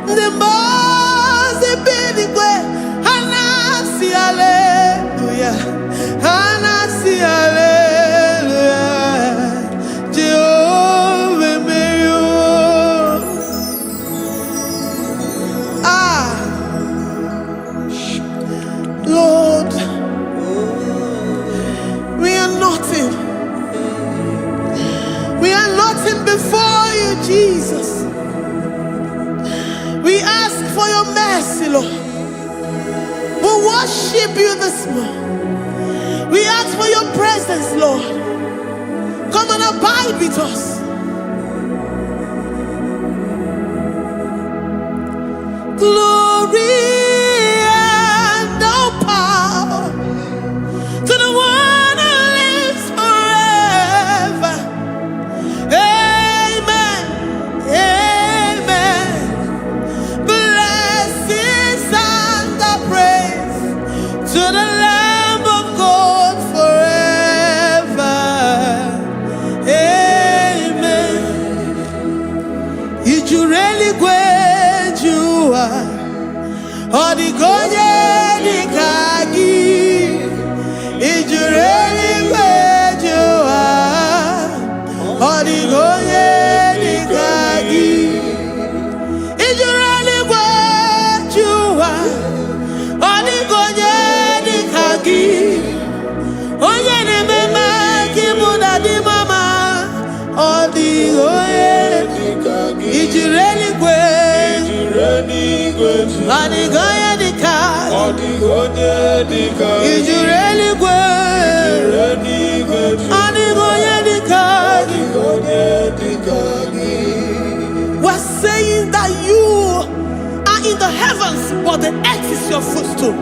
the Mose binigwe. Hanasi hallelujah, Hanasi hallelujah. Jehovah Mary. Lord, we are nothing. We are nothing before you, Jesus. We ask for your mercy, Lord. We worship you this morning. We ask for your presence, Lord. Come and abide with us. Glory and all power to the one who lives forever. Amen. Odigonye dikagi ijureli gwejuwa. Odigonye dikagi ijureli gwejuwa. Odigonye dikagi onye nemema kimuda di mama. Odigonye dikagi ijureli gwejuwa. Odigonye dikagi ijureli gwejuwa. Odigonye dikagi. We're saying that you are in the heavens, but the earth is your footstool.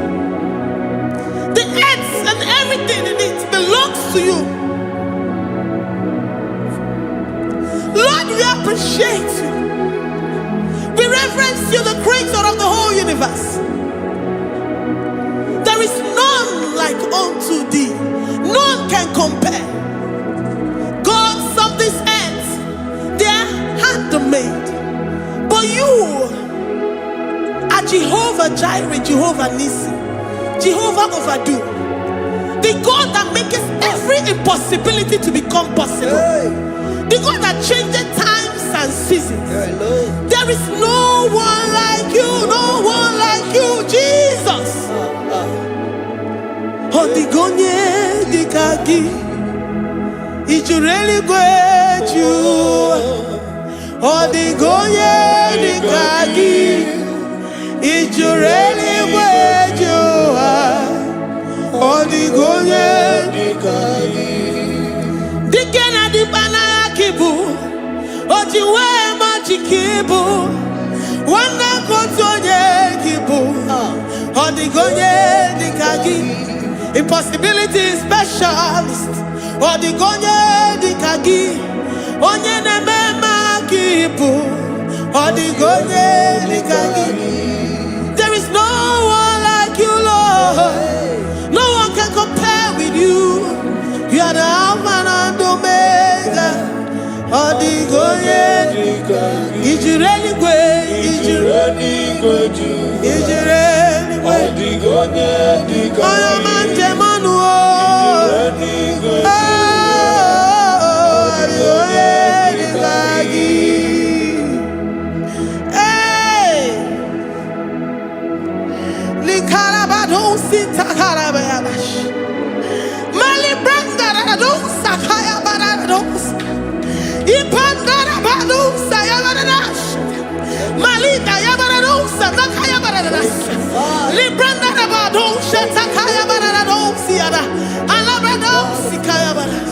The earth and everything in it belongs to you. Lord, we appreciate you. We reverence you, the creator of the whole universe. There is none like unto thee. None can compare. Gods of this earth, they are handmade. But you are Jehovah Jireh, Jehovah Nissi, Jehovah Overdo, the God that makes every impossibility to become possible. The God that changes times and seasons. There is no one like you, no one like you, Jesus. Odigonye dikagi ijureli gwejuwa. Odigonye dikagi ijureli gwejuwa. Odigonye dikagi dikena dibana kibu ojiwe majikibu wana kotonye kibu. Odigonye dikagi impossibility specialist. Odigonye dikagi onye nemema kibu. Odigonye dikagi. There is no one like you, Lord. No one can compare with you. You are the Alpha and Omega. Odigonye dikagi ijureli gwe ijureli gwe Odigonye dikagi oyamanje manu ijureli gwe Odigonye dikagi. Hey, likarabado sitakarabayabash mali branda rados sakaya barados ipandara bados sayabarash malida yabarados sakaya baradas libranda rabados sakaya barados yada alabrados sikaya baradas.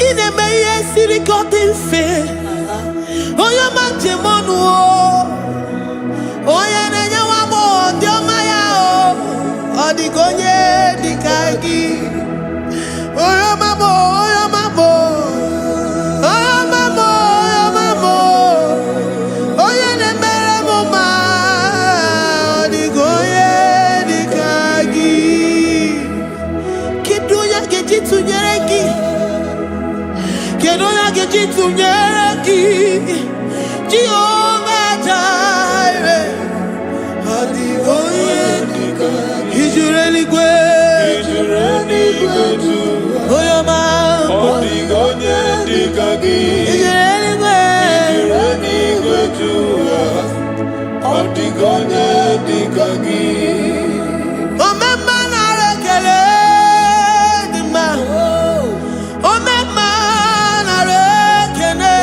Ine meye sirikotin fe oya manjemonu oya nenya wamo diomaya Odigonye dikagi oya mamo oya mamo oya mamo oya mamo oya nemere mama. Odigonye dikagi kiduya gejitu nyereki kiduya gejitu nyereki Jehovah Jireh. Odigonye dikagi ijureli gwe oyama. Odigonye dikagi ijureli gwe Odigonye dikagi omema na rekele dima omema na rekele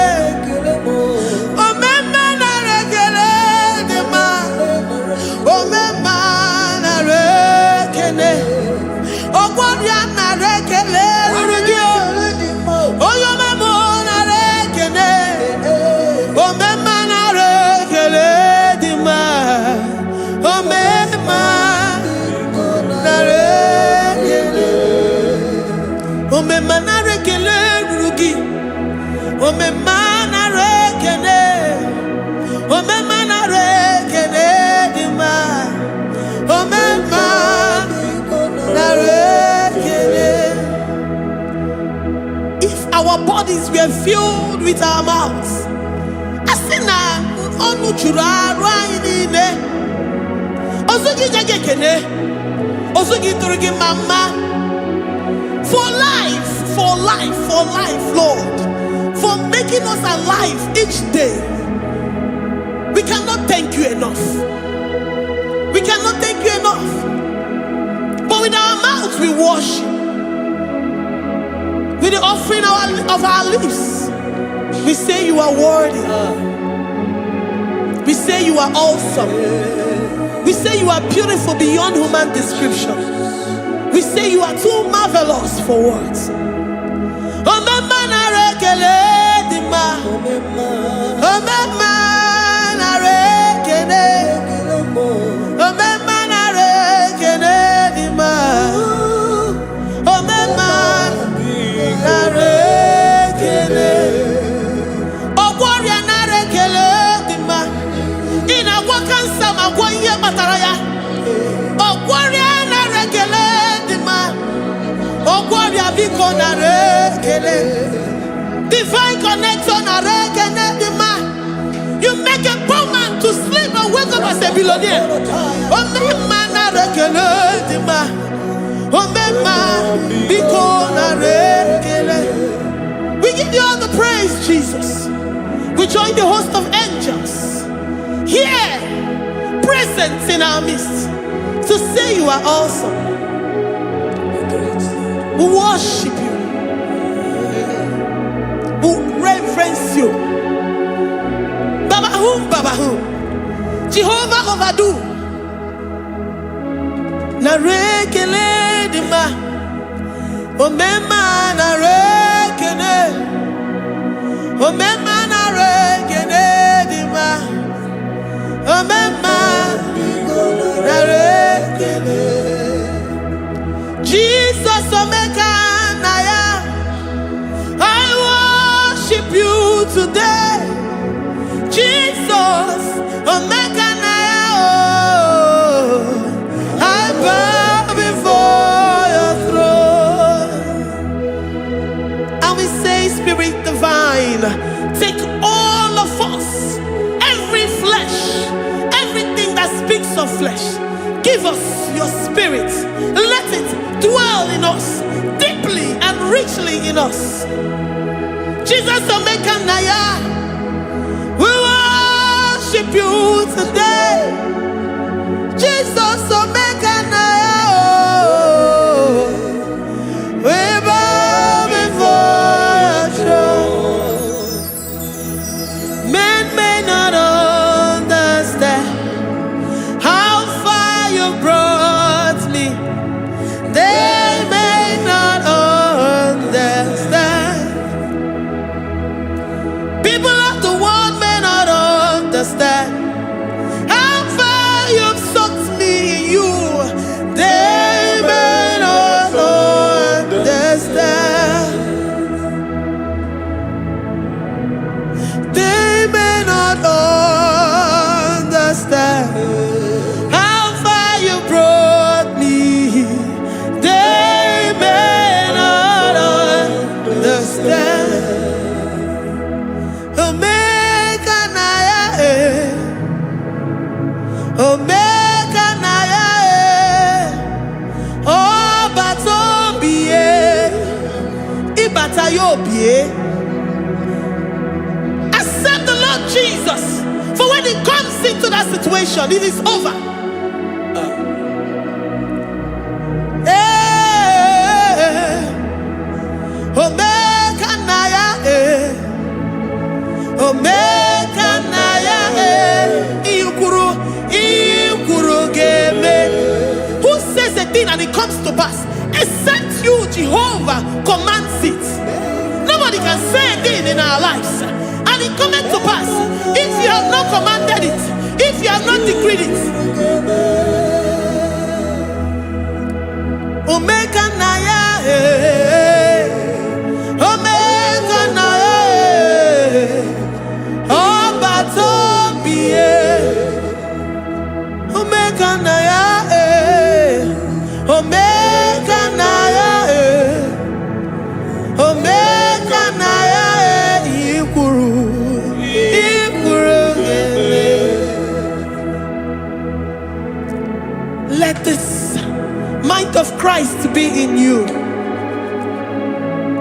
omema na rekele dima omema na rekele ogwaria na rekele rugio oyoma mo na rekele omema na rekele dima omema na rekele omema na rekele rugi omema na rekele omema na rekele dima omema na rekele. If our bodies were filled with our mouths, asina onu juru arụ anyị niile. Ozu gị nye gị ekene. Ozu gị tụrụ gị mama. For life, Lord. For making us alive each day. We cannot thank you enough. We cannot thank you enough. But with our mouths we worship. With the offering of our lips, we say you are worthy. We say you are awesome. We say you are beautiful beyond human description. We say you are too marvelous for words. Divine connection, you make a poor man to sleep and wake up as a billionaire. We give you all the praise, Jesus. We join the host of angels here, present in our midst, to say you are awesome. We worship you. We reverence you. Babahum. Jehovah overdo. Narekele dima. Omema narekele. Omema narekele dima. Omema narekele. Jesus Omega Naya, I worship you today. Jesus Omega Naya, oh, I bow before your throne. And we say, Spirit Divine, take all of us, every flesh, everything that speaks of flesh. Give us your spirit. Let it dwell in us, deeply and richly in us. Jesus Omeka Naya, we worship you today. Jesus Omeka Naya, oh, we bow before your throne. Men may not understand how far you brought me. They may not understand. People of the world may not understand how far you've sucked me in you. They may not understand. They may not understand how far you brought me. They may not understand. Omega Naya, Omega Naya, oh Batobie, Ibatayobie. Accept the Lord Jesus, for when He comes into that situation, it is over. Omega Naya, Omega Naya, Ikuru Game. Who says a thing and it comes to pass? Except you, Jehovah, commands it. Nobody can say a thing in our lives and it comes to pass if you have not commanded it, if you have not decreed it. Omega Naya, Omega Naya, oh Batobie, Omega Naya, Omega Naya, Omega Naya, Ikuru Game. Christ to be in you.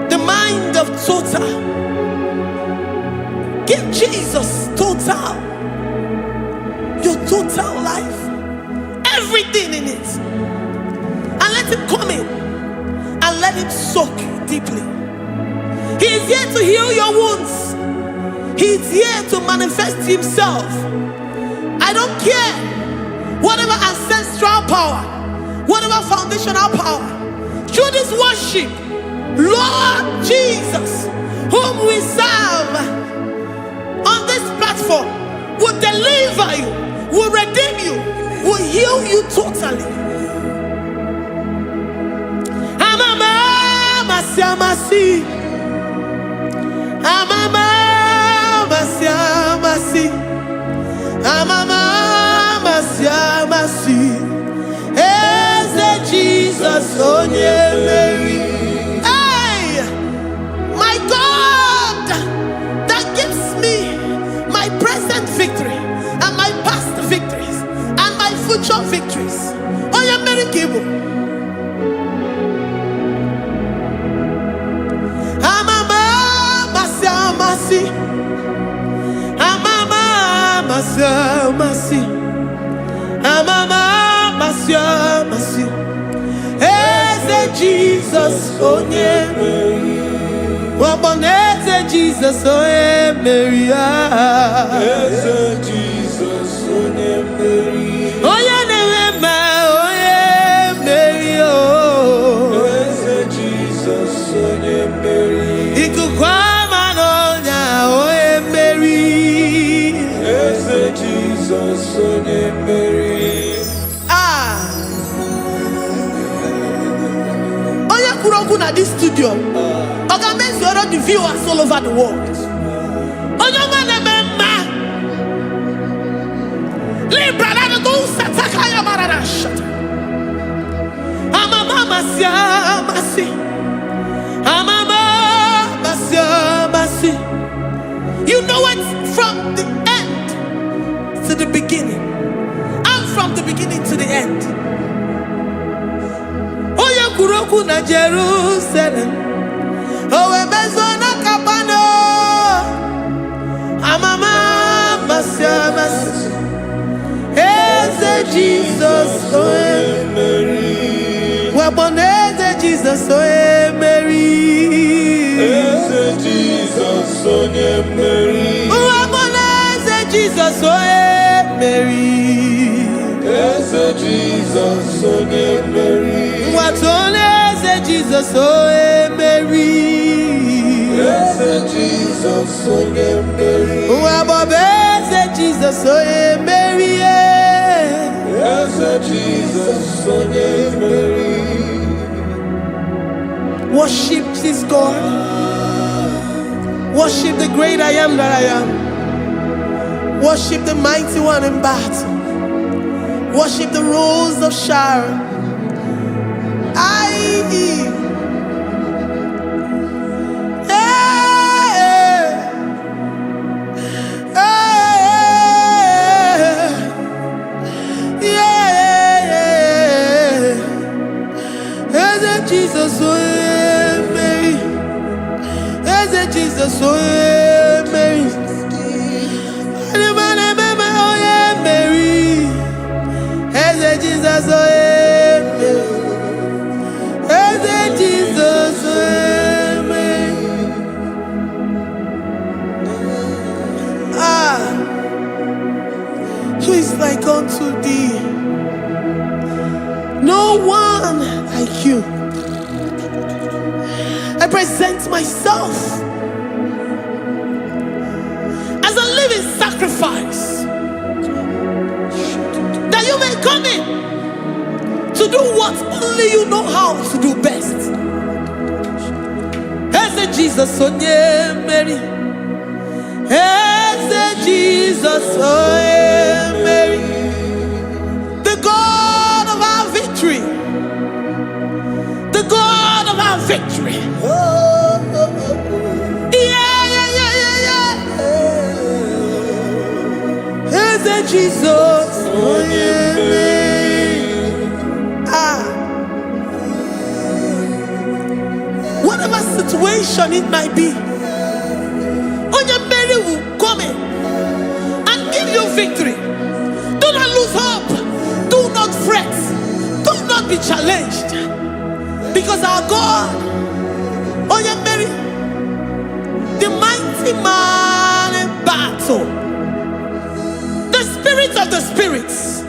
The mind of total. Give Jesus total. Your total life. Everything in it. And let him come in. And let him soak deeply. He is here to heal your wounds. He is here to manifest himself. I don't care whatever ancestral power, whatever foundational power, through this worship, Lord Jesus, whom we serve on this platform, will deliver you, will redeem you, will heal you totally. Amasi, Eze Jesus, onye Mary. Hey, my God, that gives me my present victory and my past victories and my future victories. Onye Mary Kibu. Masi. Eze Jesus, onye Mary. Waboneze Jesus, onye Mary. Eze Jesus, onye Mary. Onye Nehema, onye Mary. Eze Jesus, onye Mary. Ikukwama n'onya, onye Mary. Eze Jesus, onye Mary. At this studio, organize the viewers all over the world. You know it from the end to the beginning, and from the beginning to the end. Kuroku na Jerusalem, owe bezona kapano, amama masiamas. Eze Jesus, oe Mary. Waboneze Jesus, oe Mary. Eze Jesus, oe Mary. Waboneze Jesus, oe Mary. Eze Jesus, oe Mary. Watoleze Jesus, oe Mary. Eze Jesus, oe Mary. Wabobeze Jesus, oe Mary. Eze Jesus, oe Mary. Worship this God. Worship the great I am that I am. Worship the mighty one in battle. Worship the rose of Sharon. Jesus, oh Mary. Eze Jesus, oh Mary. Mary. Eze Jesus, oh Jesus, who is like unto thee? No one like you. I present myself as a living sacrifice, that you may come in to do what only you know how to do best. Eze Jesus, oh Mary. Eze Jesus, oh Mary. The God of our victory. The God of our victory. Eze Jesus, oh Mary. situation it might be, Mary will come in and give you victory. Do not lose hope. Do not fret. Do not be challenged. Because our God, Mary, the mighty man in battle, the spirit of the spirits,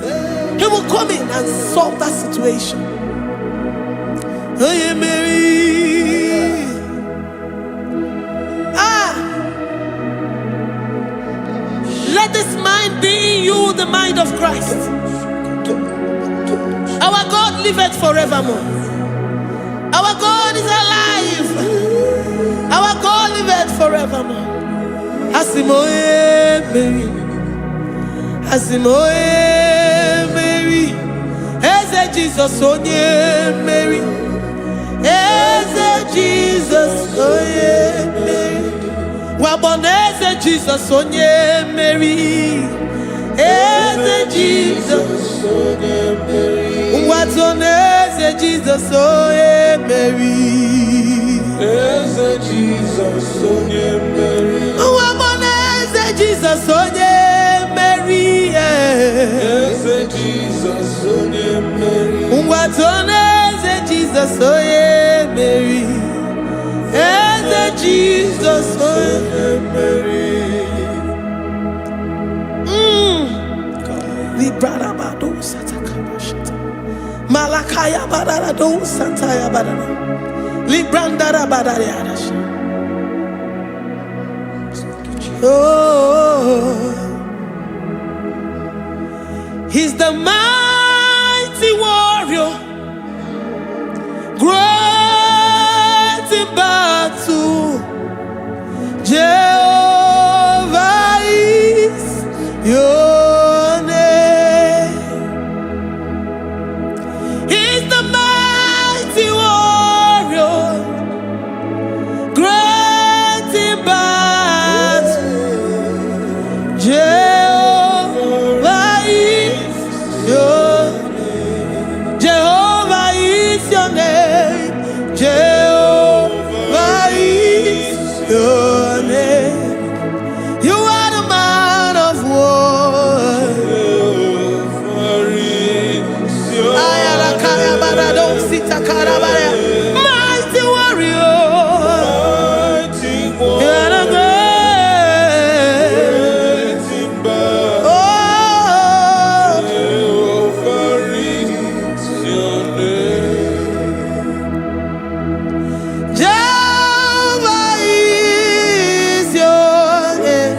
he will come in and solve that situation. Mary. Let this mind be in you, the mind of Christ. Our God liveth forevermore. Our God is alive. Our God liveth forevermore. Asimoe Mary. Asimoe Mary. Eze Jesus onye Mary. Eze Jesus onye Mary. Waboneze Jesus onye Mary. Eze Jesus onye Mary. Watoneze Jesus onye Mary. Eze Jesus onye Mary. Waboneze Jesus onye Mary. Eze Jesus onye Mary. Watoneze Jesus onye Mary. Eze Jesus onye Mary. Librada bado sataka shata. Malakaya badara do sataya badara. Libranda badara yadash. Oh, he's the mighty warrior, great in battle. Jehovah is your name. He's the mighty warrior, great in battle. Jehovah is your name. Jehovah is your name. Jehovah is your name. You are the man of war. Mighty warrior. You are the great. Oh, Jehovah is your name.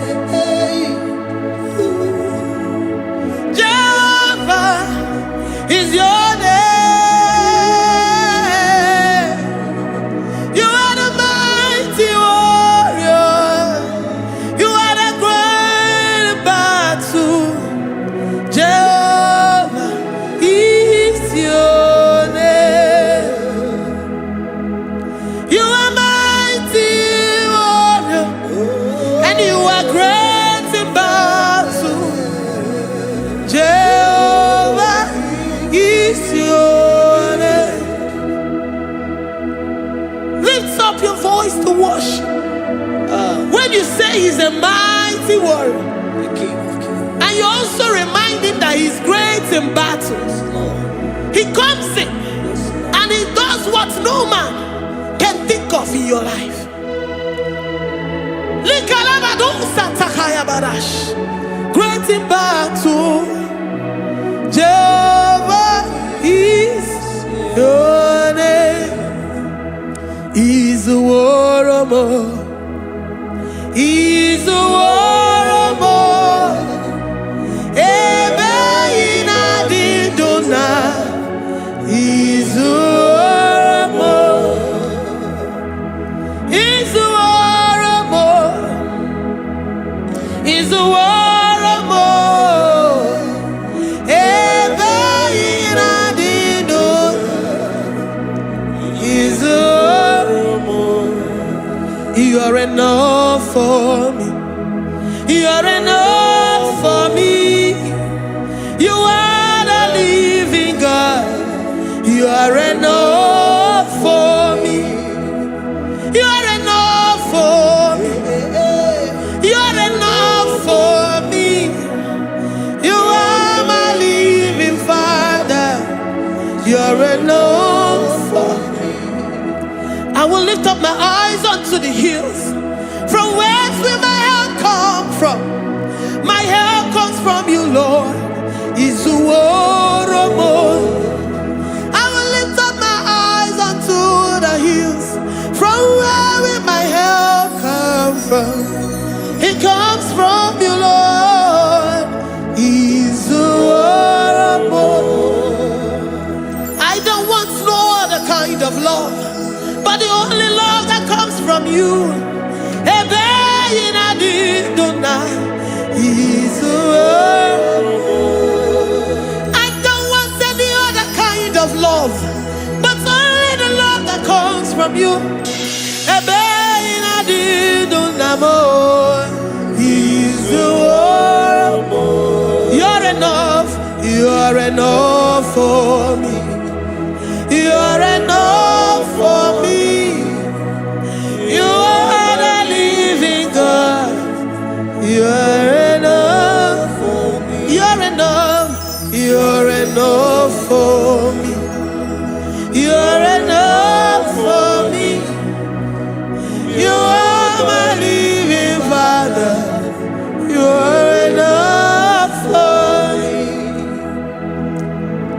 Jehovah is your name. You are the mighty warrior. You are the great battle. Jehovah is your name. You are mighty warrior, and you are great in battle. Jehovah is your name. Lift up your voice to worship. When you say he's a mighty warrior, and you also remind him that he's great in battles, he comes in and he does what no man can think of in your life. Great in battle, Jehovah is your name. He's a warrior. He's a warrior. Ebe ina di dona. He's a warrior. He's a warrior. He's a warrior. Ebe ina di dona. He's a warrior. You are enough for me. You are enough for me. You are the living God. You are enough for me. You are for me. You're enough for me. You are my living Father. You're enough for me. I will lift up my eyes unto the hills. From whence will my help come from? My help comes from you, Lord. Is the word of God. I will lift up my eyes unto the hills. From where will my help come from? It comes from you, Lord. Is the word of God. I don't want no other kind of love, but the only love that comes from you. Is the word. I don't want any other kind of love, but only the love that comes from you. Is the word. You're enough. You're enough for me. You're enough for me. You are the living God. You're enough for me. You're enough. You're enough for me. You're enough for me. You are my living Father. You're enough for me.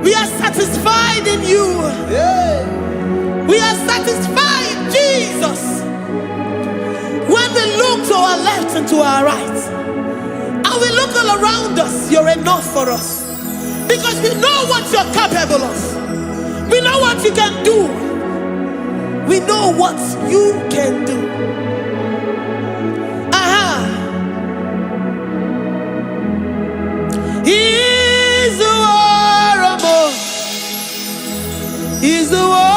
We are satisfied in you. We are satisfied in Jesus. When we look to our left and to our right, and we look all around us, you're enough for us. Because we know what you're capable of. We know what you can do. We know what you can do. He's the war of more. He's the war.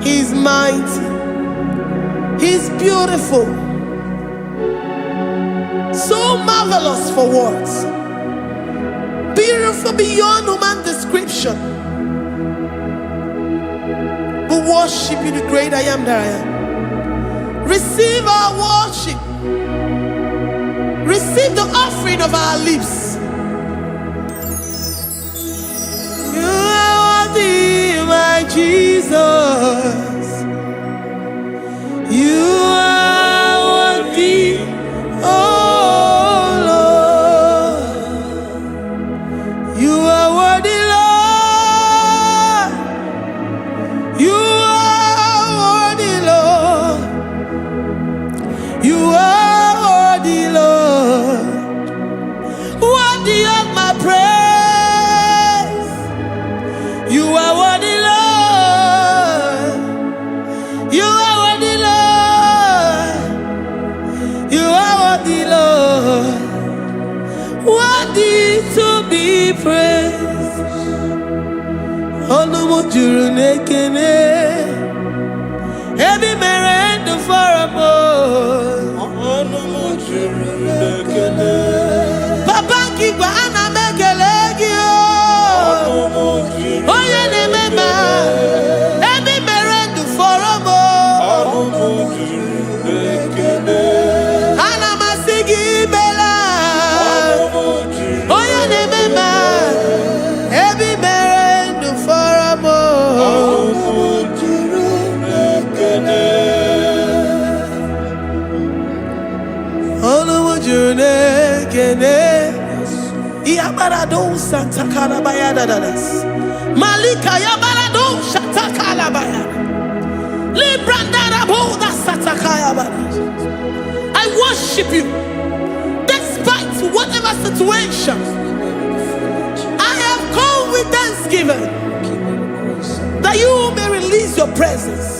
He's mighty. He's beautiful. So marvelous for words. Beautiful beyond human description. We worship you, the great I am that I am. Receive our worship. Receive the offering of our lips. You are worthy, my Jesus. You are worthy, oh Lord. You are worthy, Lord. You are worthy, Lord. You are worthy, Lord. Worthy of my praise. You are worthy, Lord. You are worthy, Lord. You are worthy, Lord. Worthy to be praised. Onu juru nekene. Ebi mere ndu faramo. Onu juru nekene. Papa kigwa ana mekele gi o. Oye ne mema. Ebi mere ndu faramo. Onu juru nekene. Ana masigi bela. Oye ne mema. Ebi mere ndu faramo. Onu juru nekene. Onu juru jurune kene. Iabarado Santa Calabaya dadas. Malika yabarado Shata Calabaya. Librandara boda Satakaya badas. I worship you despite whatever situation. I have come with thanksgiving that you may release your presence.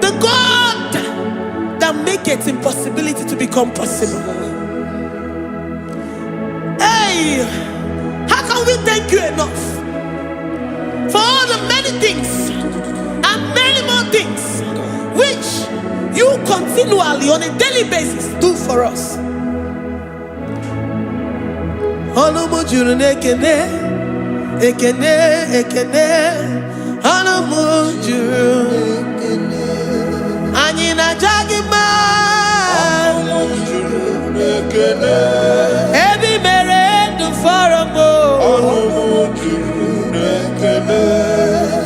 The God that makes impossibility to become possible. Hey, how can we thank you enough for all the many things and many more things which you continually on a daily basis do for us? Ekene, ekene, anamujuru. Anyina jagima, ebi mere du faramo.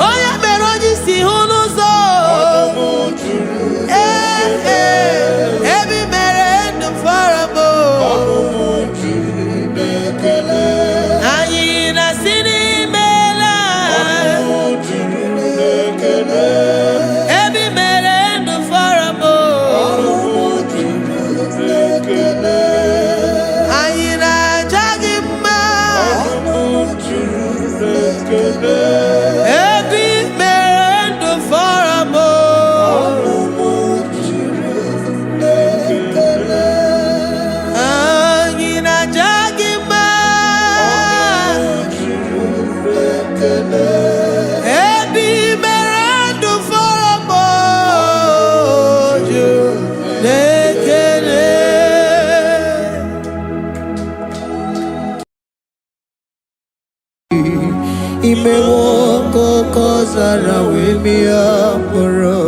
Oya meroji si hunuzo. Ebi mere du faramo. Anyina sini. Imewoko kozara wemia poro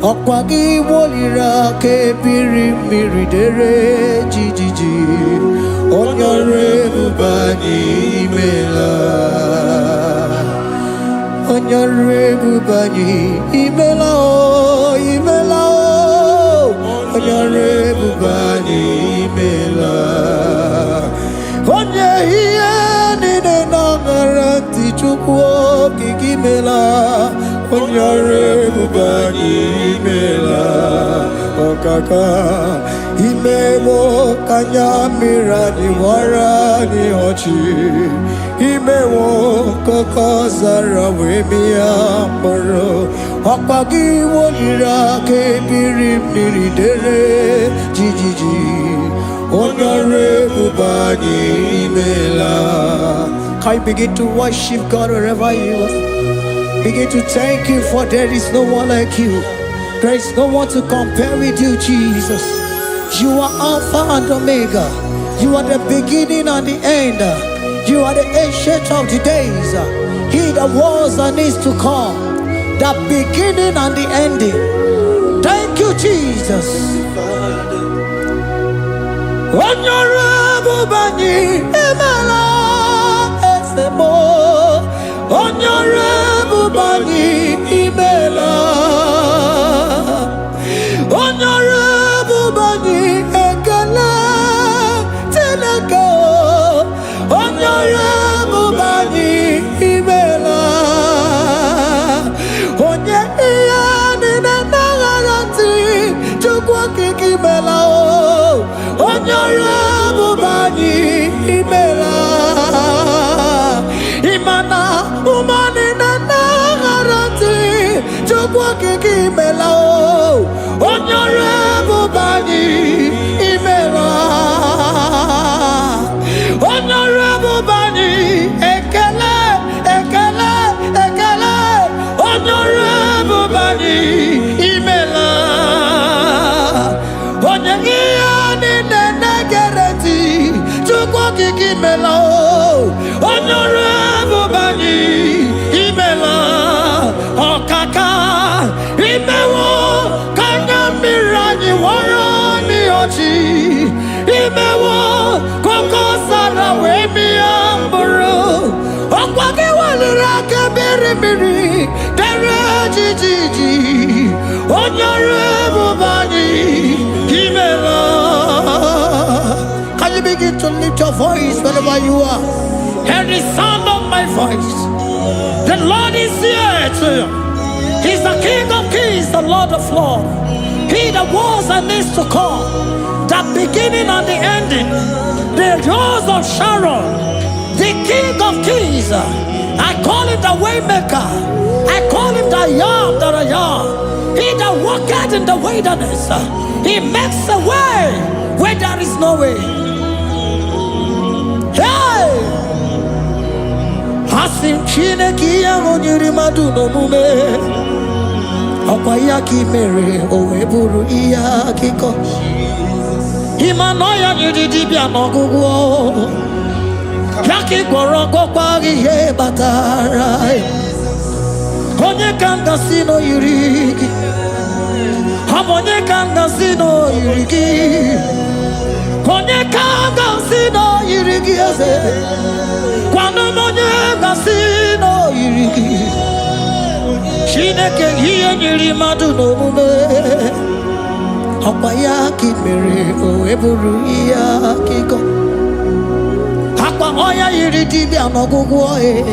Okwagi wolira ke biri miridere jijiji Onyore bubani imela Onyore bubani imela o imela o Onyore bubani imela Onye hiye nine nangaranti chukwo kikimela Onyore bubani imela Okaka Imewo kanyamira ni wara ni ochi Imewo koko zara wemia poro Okpagi wolira ke biri miridere jijiji Onyore bubani imela. Can you begin to worship God wherever you are? Begin to thank Him, for there is no one like you. There is no one to compare with you, Jesus. You are Alpha and Omega. You are the beginning and the end. You are the ancient of the days. He that was and is to come. The beginning and the ending. Thank you, Jesus. Honorable Bani Emela Esemo. Honorable Bani Emela. Honorable Bani Ekala Tenaka. Honorable Bani Emela. Onye iyani na nagarati chukwa kikimela o. Honorable Bani Emela. Imana umani na nagarati chukwa kikimela o. Honorable Bani Emela. Honorable Bani Ekele Ekele Ekele. Honorable Bani Emela. Onyegiyani nenegereti chukwa kikimela o. Honorable Bani Emela. Okaka imewo kanya mirani warani ochi. Imewo koko sara wemi amburu. Okwake walira kebiri miri dere jijiji. Honorable Bani Emela. Can you begin to lift your voice wherever you are? Hear the sound of my voice. The Lord is here to you. He's the King of Kings, the Lord of Lords. He that was and is to come, the beginning and the ending, the rose of Sharon, the King of Kings. I call him the Waymaker. I call him the Yam that I am. He that walketh in the wilderness, he makes a way where there is no way. Hey! Hasim Chineke ya onyiri madu no mume. Okwa ya ki mere owe buru iya kiko. Imano ya nyiri dibia no gugu. Yaki gworo gokwa ihe batara. Onye kanga sino yiri. Onye kanga sino yiri. Onye kanga sino yiri eze. Kwano onye kanga sino yiri. Chineke hiye nyiri madu no mume. Okwa ya ki mere o eburu iya kiko. Akwa oya yiri dibia no gugu oe.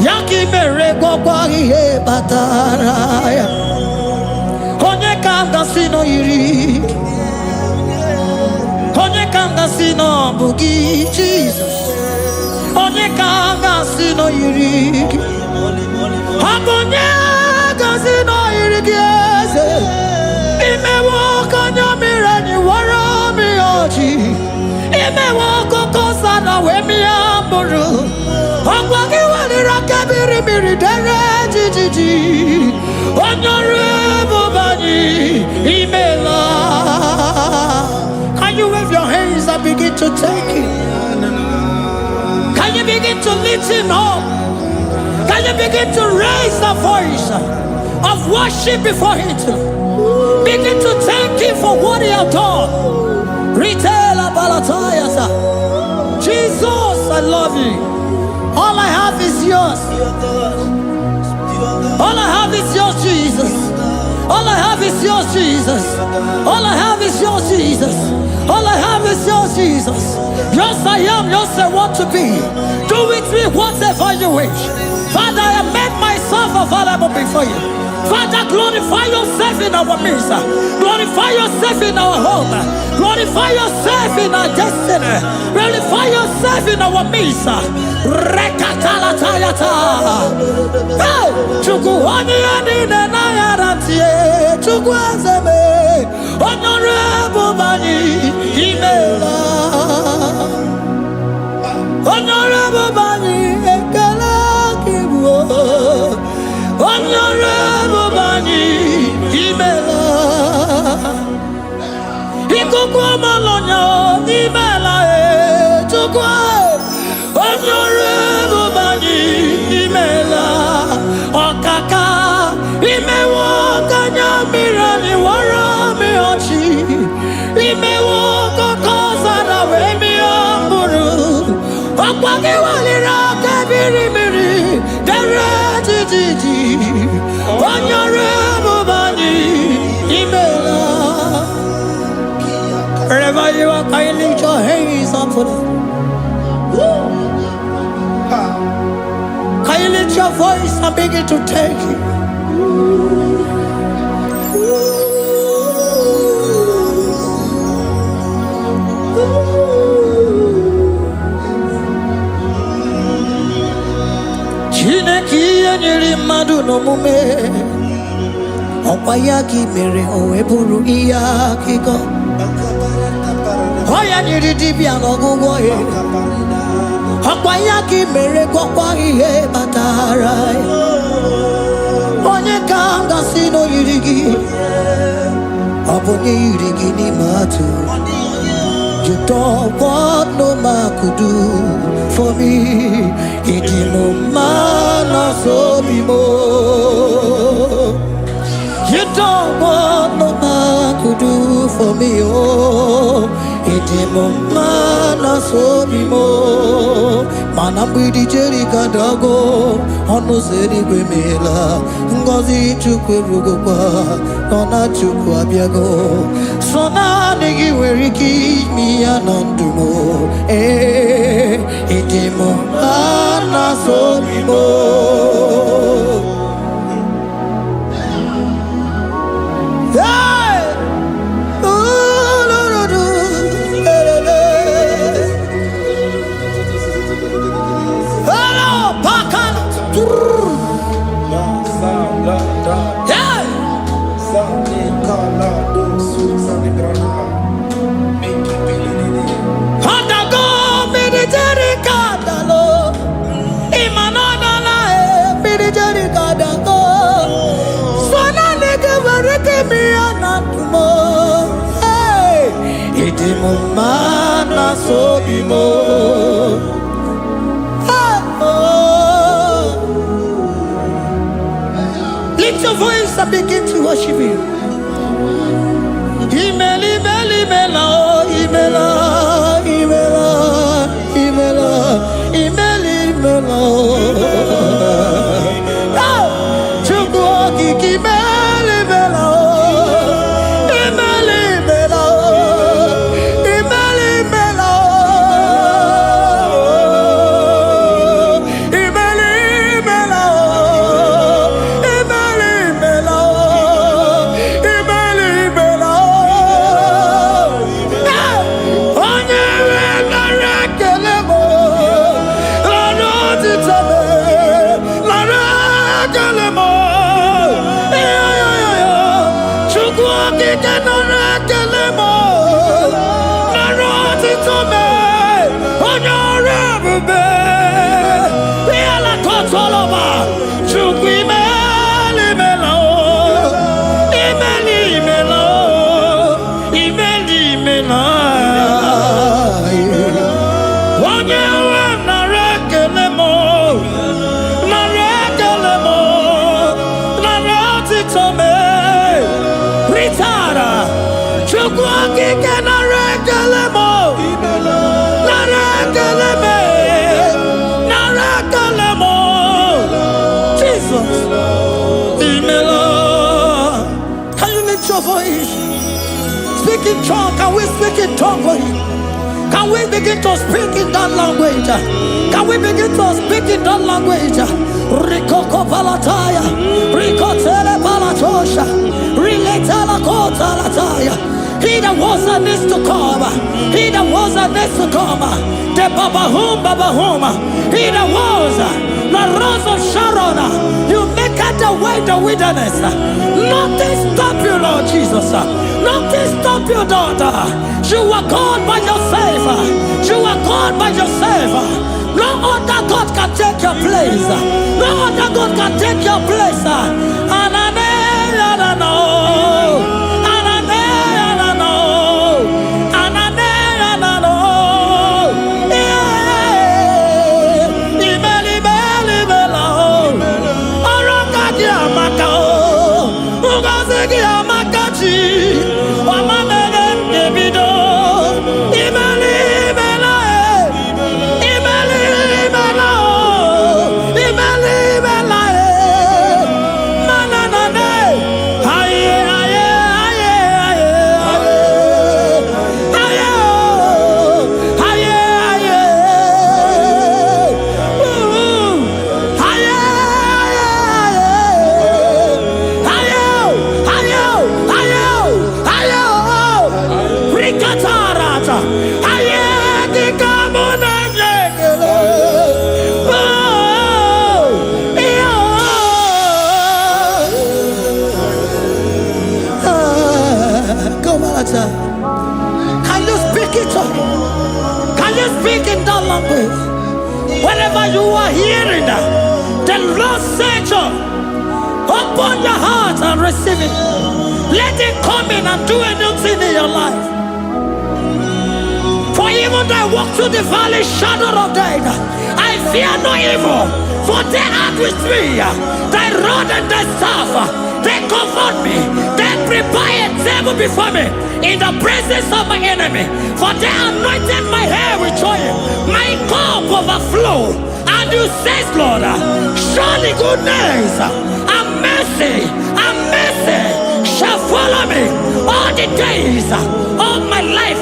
Yaki mere gwakwa ihe batara ya. Onye kanga sino yiri. Onye kanga sino bugi Jesus. Onye kanga sino yiri. Abonye kanga sino yiri eze. Imewo kanya mirani wara mi oji. Imewo koko sana we mi amburu. Ogwagi walira kebiri miri dere jijiji. Honorable Bani Emela. Can you wave your hands and begin to take it? Can you begin to lift him up? Can you begin to raise the voice of worship before him? Begin to thank him for what he has done. Retailer Balatayasa. Jesus, I love you. All I have is yours. All I have is yours, Jesus. All I have is yours, Jesus. All I have is yours, Jesus. All I have is yours, Jesus. Yours I am, yours I want to be. Do with me whatever you wish. Father, I have made myself available before you. Father, glorify yourself in our midst. Glorify yourself in our home. Glorify yourself in our destiny. Glorify yourself in our midst. Rekatalatayata. Hey! Chukwani anine na yaratie. Chukwazeme. Honorable Bani Emela. Honorable Bani Ekala Kibu. Honorable Bani Emela. Ikukwa malonya Emela chukwa. Honorable Bani Emela. Okaka imewo kanya mirani wara mi ochi. Imewo kokosara wemiamburu. Okwage walira kabiri miri. Dere jiji. Onyore mubani. Imela. Wherever you are, can you lift your hands up for them? Can you lift your voice and begin to take it? Chineki anyiri madu no mume. Okwayaki mere oweburu iya kiko. Oya nyiri dibia no gugo ye. Okwayaki mere kokwa ihe batara. Onye kanga sino yirigi. Obonye yirigi ni matu. You don't want no man could do for me. Idimo mana so bimo. You don't want no man could do for me. Oh, idimo mana so bimo. Mana bidi jeri kadago. Ono zeri gwemela. Ngozi chukwe rugokwa. Nona chukwa biago. Sona nigi weriki mi anandumo. Idimo mana so bimo. Mana so bimo. Lift your voice and begin to worship Him. Imela, speak in tongue. Can we speak in tongue for Him? Can we begin to speak in that language? Can we begin to speak in that language? Rikoko palataya, rikotele palatosha, riletala kota lataya. He that was and is to come. He that was and is to come. The Babahum. He that was the rose of Sharon. You make it the way the wilderness. Nothing stop you, Lord Jesus. Nothing stop you, daughter. You are God by yourself. You are God by yourself. No other God can take your place. No other God can take your place. Can you speak it up? Can you speak in that language? Whenever you are hearing that, the Lord said, open your heart and receive it. Let it come in and do anything in your life. For even though I walk through the valley shadow of death, I fear no evil. For they are with me. Thy rod and thy staff, they comfort me. They prepare a table before me in the presence of my enemy. For they anointed my hair with oil. My cup overflow. And you say, Lord, surely goodness and mercy shall follow me all the days of my life.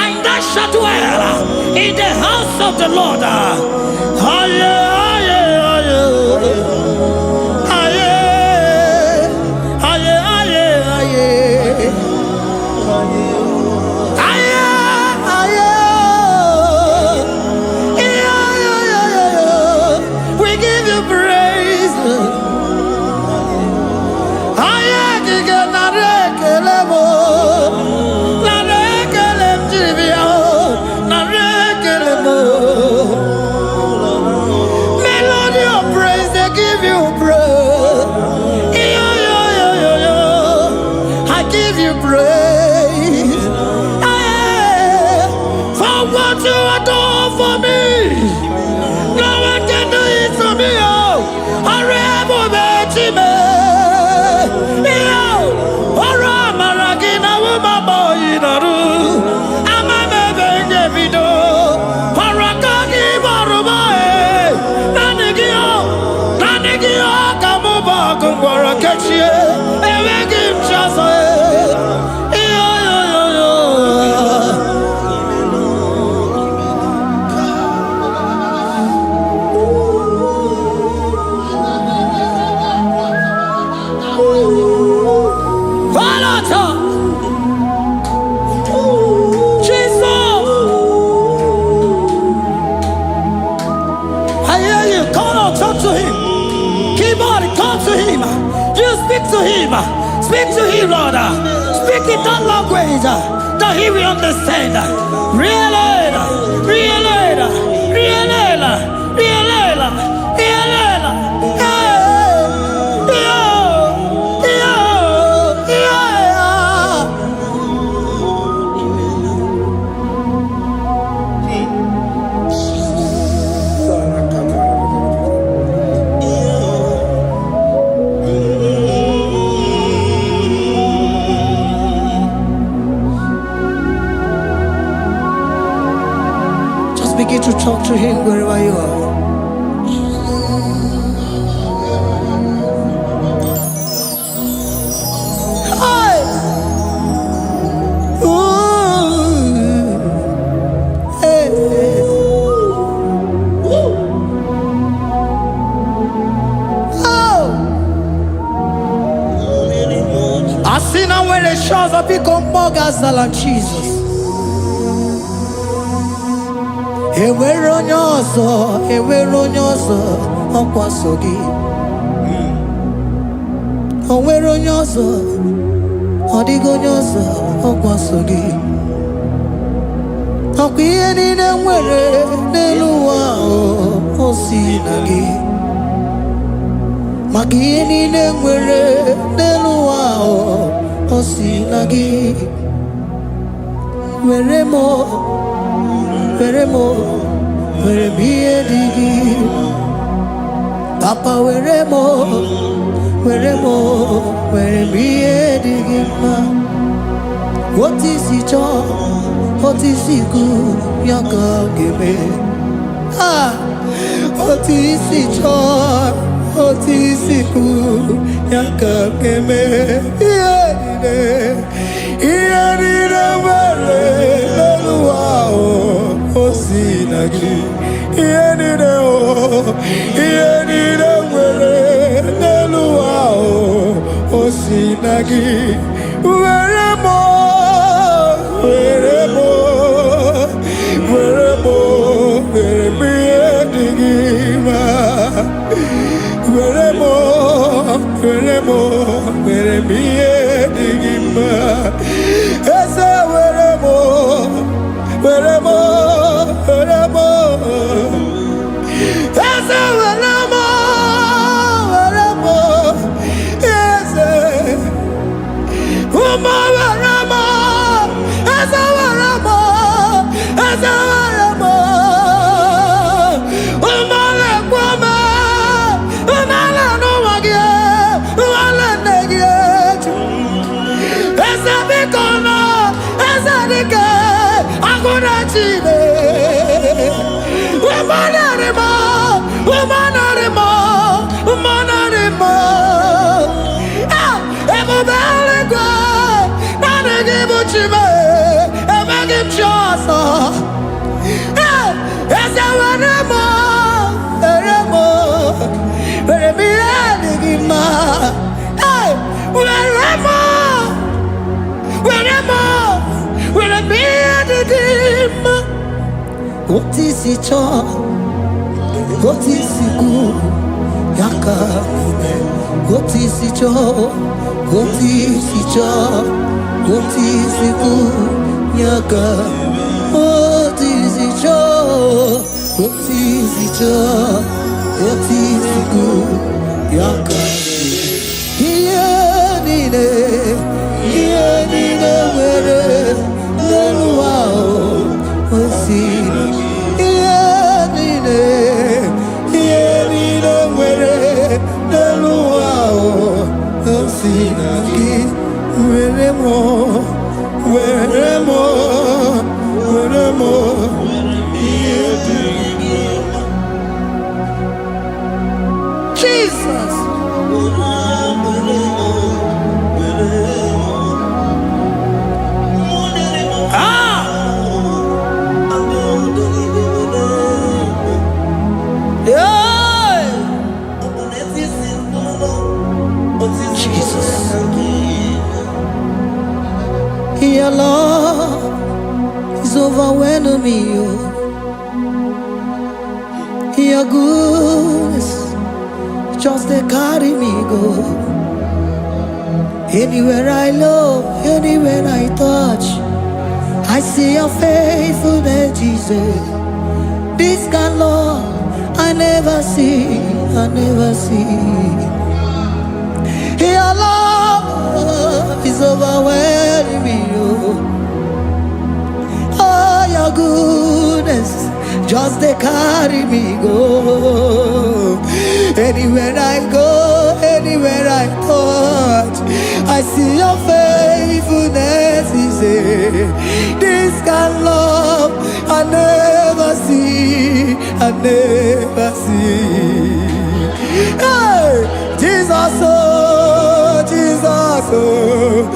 And I shall dwell in the house of the Lord. We give you praise. Melody of praise, they give you praise. I give you praise. For what you have done for me, no one can do it for me. I Speak to him, Lord. Speak in that language that he will understand. Begin to talk to him wherever you are. Hi. Ooh. Hey. Oh. I see now where the shores have become more than Jesus. Enwere onye ọzọ ọkwaso gị. Onwere onye ọzọ, ọ dịghị onye ọzọ ọkwaso gị. Ọkwa ihe niile nwere n'elu ụwa o si na gị. Maka ihe niile nwere n'elu ụwa o si na gị. Were m ihe dị gị. Papa were m ihe dị gị mma. Otu isi chọọ, otu isi kwu ya ka ọ ga-eme. Otu isi chọọ, otu isi kwu ya ka ọ ga-eme. Ihe niile nwere n'elu ụwa o si na gị. Ihe niile nwere n'elu ụwa o si na gị. Were m What is it all? What is it good? Yaka. What is it all? What is it all? What is it good? Yaka. What is it all? What is it all? What is it good? Yaka. Here nine, where no wow. What's it? Jesus. Your love is overwhelming me. Your goodness just they carry me go. Anywhere I look, anywhere I touch, I see your faithfulness, Jesus. This kind of love I never see, I never see. Your love is overwhelming me. Oh, your goodness just they carry me go. Anywhere I go, anywhere I touch, I see your faithfulness. This kind of love I never see, I never see. Hey, Jesus, oh, Jesus, oh,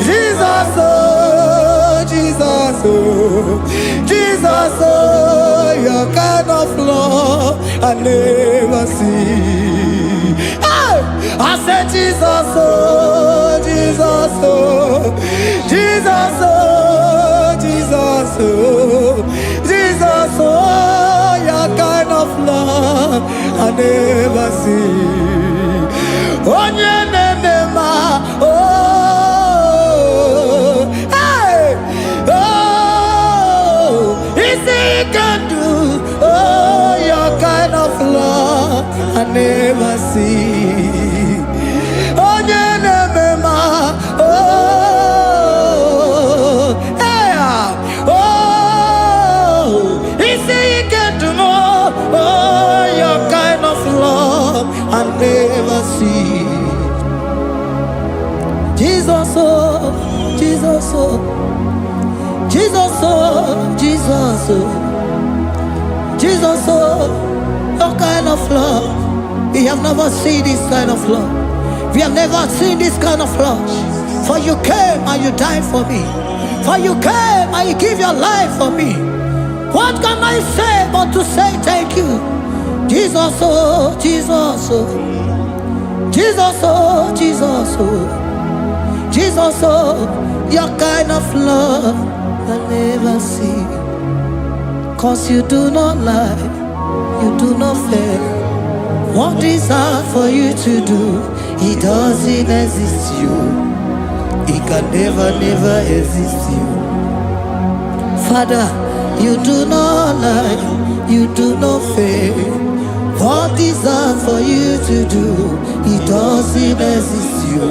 Jesus, oh, Jesus, oh, Jesus, oh, your kind of love I never see. Hey, I said Jesus, oh, Jesus, oh, Jesus, oh, Jesus, oh, Jesus, oh, your kind of love I never see. Onye nemema, oh, hey, oh, easy you can do, oh, your kind of love I never see. Onye nemema, oh, hey, oh, easy you can do more, oh, your kind of love I never see. Jesus, oh, Jesus, oh, Jesus, oh, Jesus, oh, Jesus, oh, your kind of love. We have never seen this kind of love. We have never seen this kind of love. For you came and you died for me. For you came and you give your life for me. What can I say but to say thank you? Jesus, oh, Jesus, oh, Jesus, oh, Jesus, oh, Jesus, oh, your kind of love I never see. 'Cause you do not lie, you do not fail. What is hard for you to do, it doesn't exist you. It can never, never exist you. Father, you do not lie, you do not fail. What is hard for you to do, it doesn't exist you.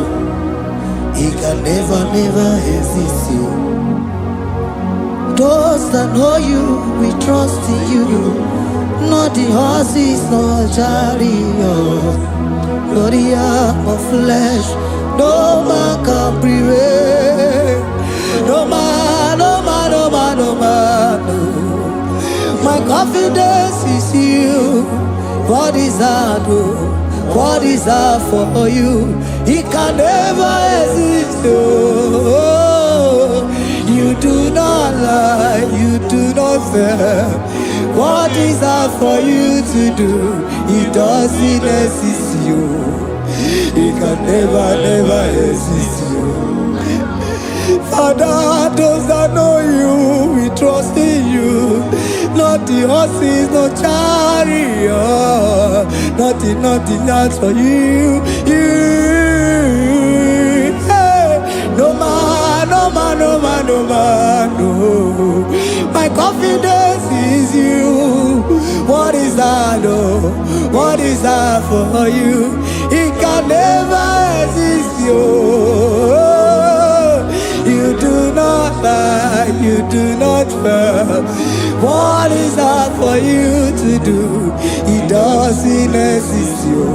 It can never, never exist you. Those that know you, we trust in you. Not the horses, nor chariot, nor the arm of flesh. No man can prevail. No man, no man, no man, no man. My confidence is you. What is that? What is that for you? It can never exist. Oh, you do not lie, you do not fail. What is that for you to do? It doesn't exist you. It can never exist you. Father, those that know you, we trust in you. Not the horses, no chariot. Nothing else for you. Hey, no man, no. My confidence is you. What is that, oh? What is that for you? It can never exist, you. You do not lie, you do not fail. What is that for you to do? It doesn't exist you.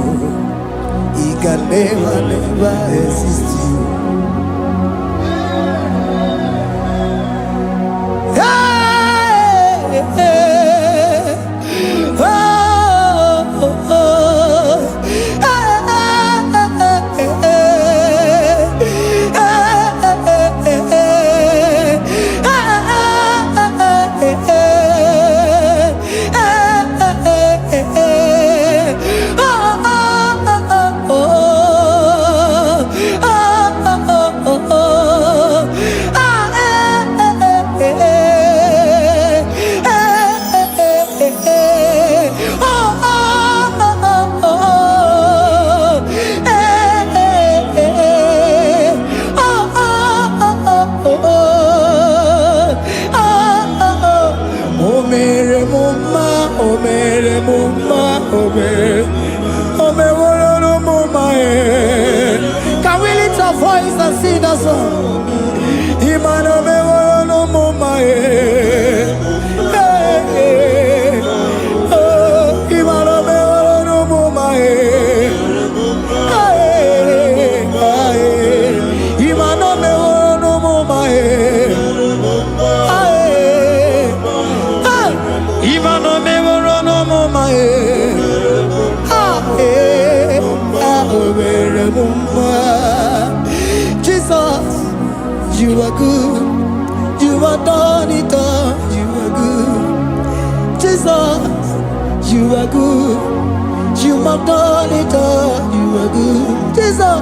It can never exist you. Hey, hey, oh, oh, oh. Can we lift our voice and sing that song? Imano me no mama oh, imano me no mama imano me no mama imano me no mama Jesus, you are good. You are done it all. You are good. Jesus, you are good. You have done it all. You are good. Jesus,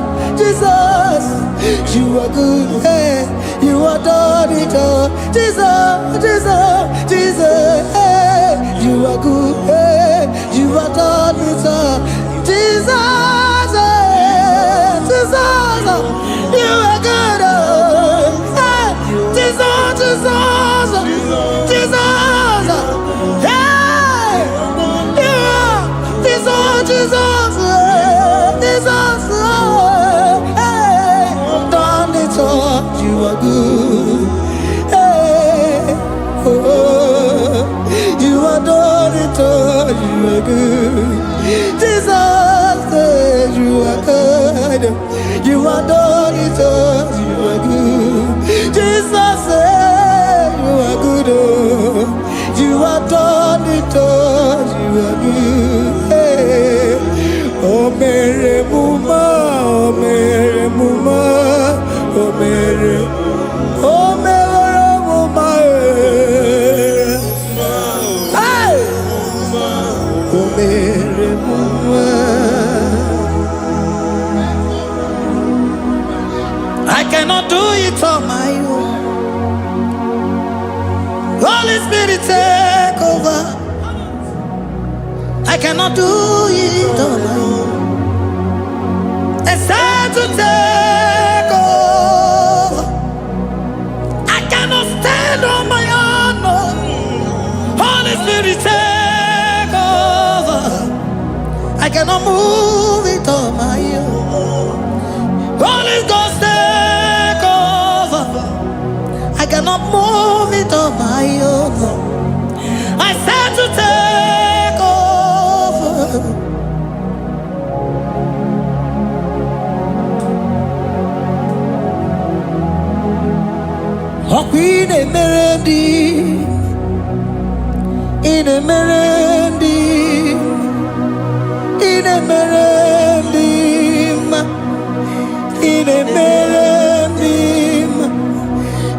you are good. Hey, you are done it all. Jesus, hey, you are good. Hey, you are done it all. Jesus, you are good. Hey, Jesus, hey, you are Jesus, hey, done it all. You are good. Hey, oh, you are done it all. You are good. Jesus, you are good. You are done it all. You are good. Jesus, you are good. Oh, you are done it all. You are good. Hey. Oh, Mary Muma, oh, Mary Muma, oh, Mary, oh, Mary Muma. Hey. Oh, Mary Muma. I cannot do it on my own. Holy Spirit, take over. I cannot do it on my own. It's time to take over. I cannot stand on my own. Holy Spirit, take over. I cannot move it on my own. Holy Ghost, take over. I cannot move it on my own. I said to take over. Oh, Queen Emerald, in a merendim, in a merendim, in a merendim,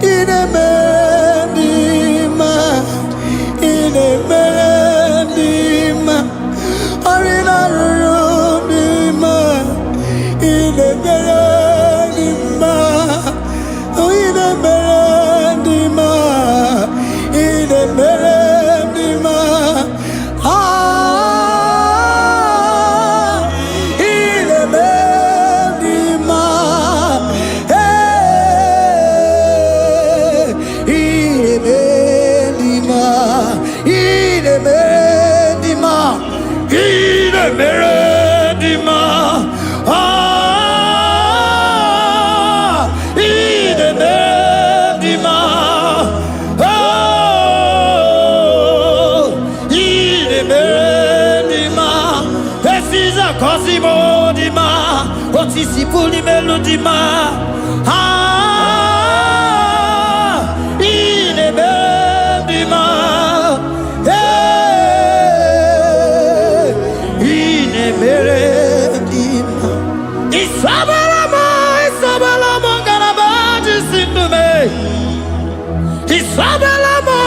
in a merendim, in a merendim, arina rundima, in a merendim, in a merendim, in a merendim, in a merendim, in a merendim, Meredima, Ide Meredima, Ide Meredima, Precisa Cosimo Dima, Otisipuli Melodima, Ide Meredima. Isabelamo, Garabaji Sindume. Isabelamo,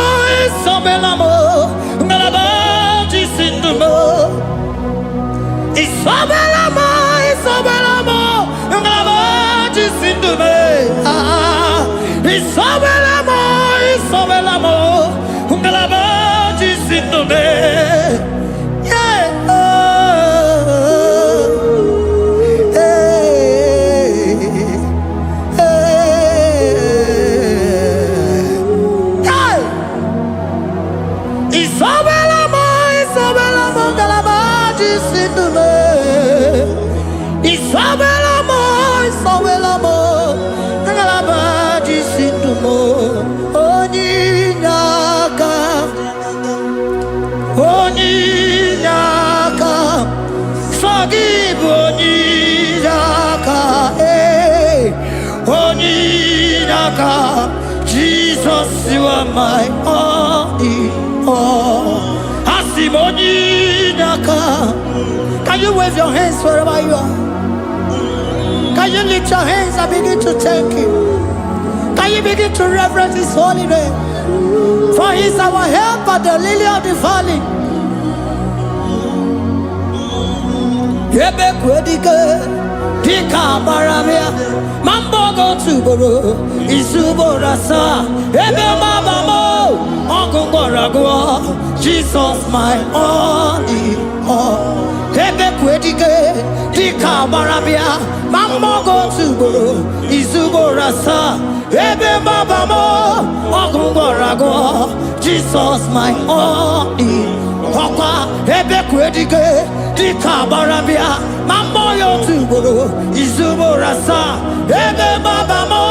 Garabaji Sindume. Isabelamo, Garabaji Sindume. Isabelamo, Garabaji Sindume. Jesus, you are my all. Can you wave your hands wherever you are? Can you lift your hands and begin to thank Him? Can you begin to reverence His holy name? For He is our help at the lily of the valley. Dika Baramia, Mambo go to Boro, Isuborasa, Ebe Mabamo, Uncle Boragua, Jesus my only all. Ebe Quedike, Dika Baramia, Mambo go to Boro, Isuborasa, Ebe Mabamo, Uncle Boragua, Jesus my only all. Ebe Quedike, Dika Baramia, Mambo yo tuboro, Izuborasa, Ebe Babamo,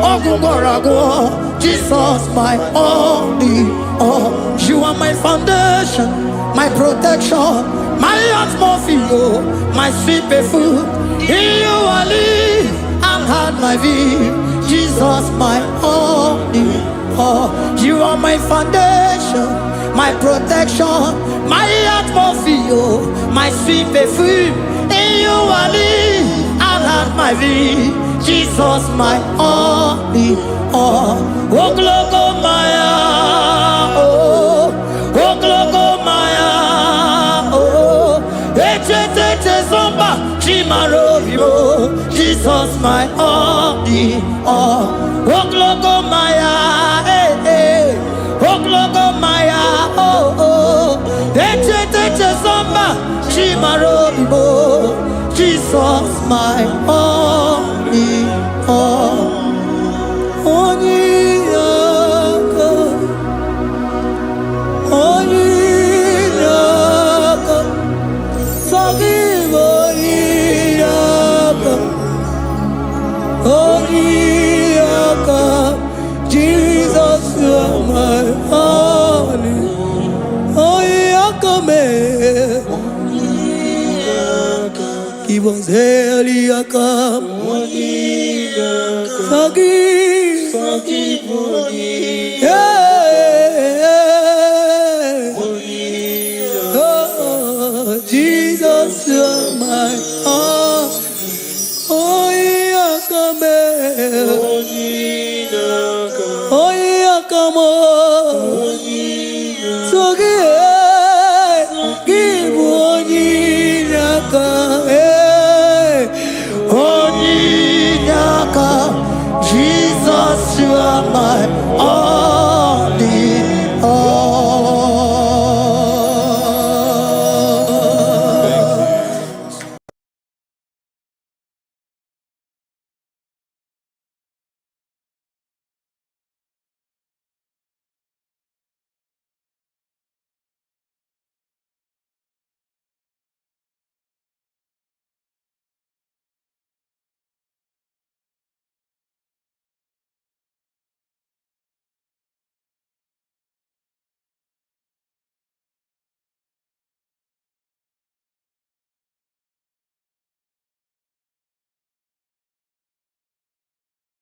Ogungorago, Jesus my only all. You are my foundation, my protection, my atmosphere, my sweet perfume. In you I live and had my vie, Jesus my only all. You are my foundation, my protection, my atmosphere, my sweet perfume. In you I live and have my vie, Jesus my only all. Oh glogo Maya, oh glogo Maya, oh Eche zomba chimaro vivo, Jesus my only all. Oh glogo Maya, oh glogo Maya, oh Eche zomba chimaro vivo, Jesus my only all. Only God, only God, forgive only God, Jesus you are my only God, give us hell, come. Forgive, yeah.